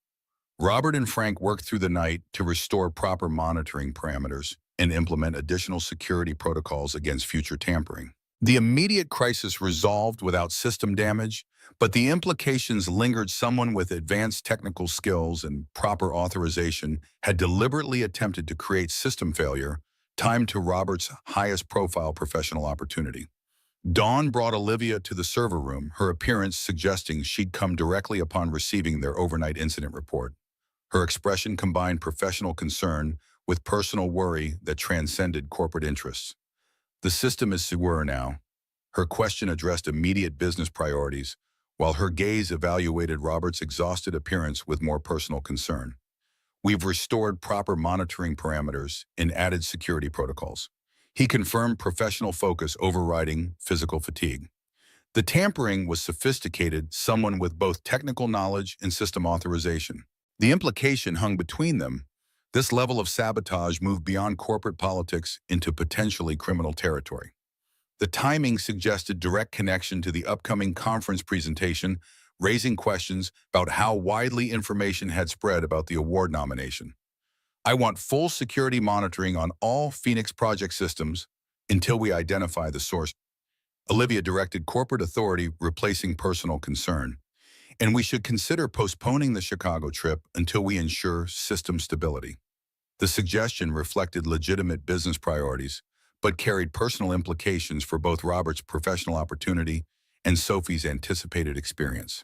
Robert and Frank worked through the night to restore proper monitoring parameters and implement additional security protocols against future tampering. The immediate crisis resolved without system damage, but the implications lingered. Someone with advanced technical skills and proper authorization had deliberately attempted to create system failure, timed to Robert's highest profile professional opportunity. Dawn brought Olivia to the server room, her appearance suggesting she'd come directly upon receiving their overnight incident report. Her expression combined professional concern with personal worry that transcended corporate interests. The system is secure now. Her question addressed immediate business priorities, while her gaze evaluated Robert's exhausted appearance with more personal concern. We've restored proper monitoring parameters and added security protocols. He confirmed professional focus overriding physical fatigue. The tampering was sophisticated, someone with both technical knowledge and system authorization. The implication hung between them. This level of sabotage moved beyond corporate politics into potentially criminal territory. The timing suggested direct connection to the upcoming conference presentation, raising questions about how widely information had spread about the award nomination. I want full security monitoring on all Phoenix Project systems until we identify the source. Olivia directed corporate authority, replacing personal concern. and we should consider postponing the Chicago trip until we ensure system stability. The suggestion reflected legitimate business priorities, but carried personal implications for both Robert's professional opportunity and Sophie's anticipated experience.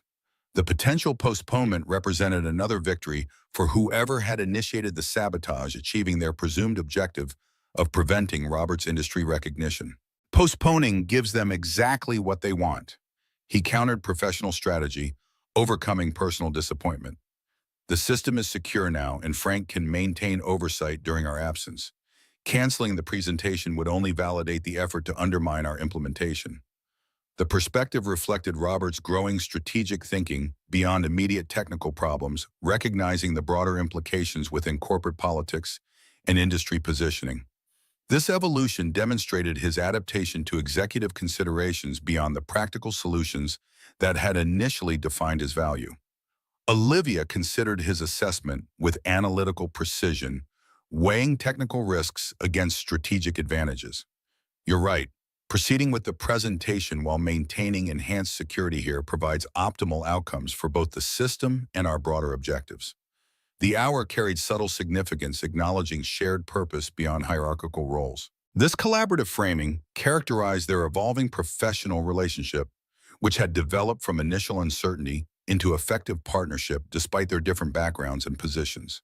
The potential postponement represented another victory for whoever had initiated the sabotage, achieving their presumed objective of preventing Robert's industry recognition. Postponing gives them exactly what they want. He countered professional strategy, overcoming personal disappointment. The system is secure now, and Frank can maintain oversight during our absence. Canceling the presentation would only validate the effort to undermine our implementation. The perspective reflected Robert's growing strategic thinking beyond immediate technical problems, recognizing the broader implications within corporate politics and industry positioning. This evolution demonstrated his adaptation to executive considerations beyond the practical solutions that had initially defined his value. Olivia considered his assessment with analytical precision, weighing technical risks against strategic advantages. You're right. Proceeding with the presentation while maintaining enhanced security here provides optimal outcomes for both the system and our broader objectives. The hour carried subtle significance, acknowledging shared purpose beyond hierarchical roles. This collaborative framing characterized their evolving professional relationship, which had developed from initial uncertainty into effective partnership despite their different backgrounds and positions.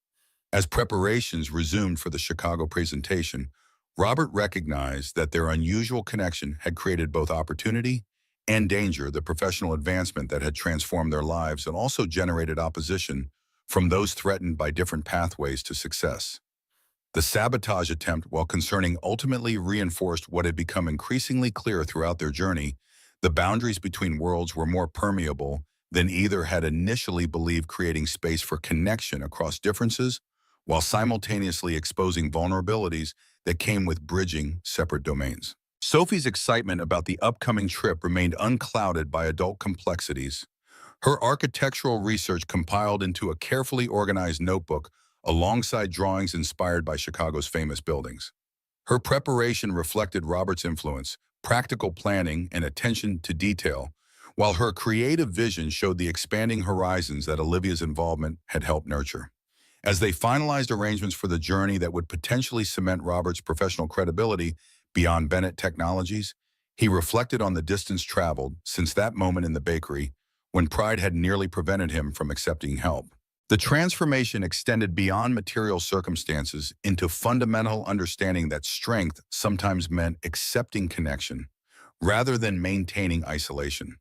As preparations resumed for the Chicago presentation, Robert recognized that their unusual connection had created both opportunity and danger, the professional advancement that had transformed their lives and also generated opposition from those threatened by different pathways to success. The sabotage attempt, while concerning, ultimately reinforced what had become increasingly clear throughout their journey: the boundaries between worlds were more permeable than either had initially believed, creating space for connection across differences while simultaneously exposing vulnerabilities that came with bridging separate domains. Sophie's excitement about the upcoming trip remained unclouded by adult complexities. Her architectural research, compiled into a carefully organized notebook alongside drawings inspired by Chicago's famous buildings. Her preparation reflected Robert's influence, practical planning, and attention to detail, while her creative vision showed the expanding horizons that Olivia's involvement had helped nurture. As they finalized arrangements for the journey that would potentially cement Robert's professional credibility beyond Bennett Technologies, he reflected on the distance traveled since that moment in the bakery when pride had nearly prevented him from accepting help. The transformation extended beyond material circumstances into fundamental understanding that strength sometimes meant accepting connection rather than maintaining isolation.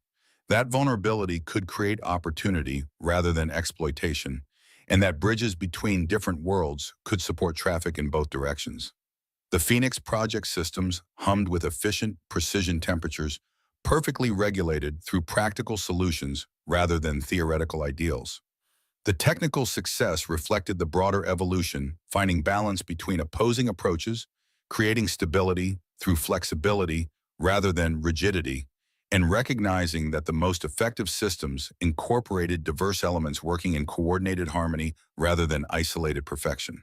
That vulnerability could create opportunity rather than exploitation, and that bridges between different worlds could support traffic in both directions. The Phoenix Project systems hummed with efficient precision temperatures, perfectly regulated through practical solutions rather than theoretical ideals. The technical success reflected the broader evolution, finding balance between opposing approaches, creating stability through flexibility rather than rigidity, and recognizing that the most effective systems incorporated diverse elements working in coordinated harmony rather than isolated perfection.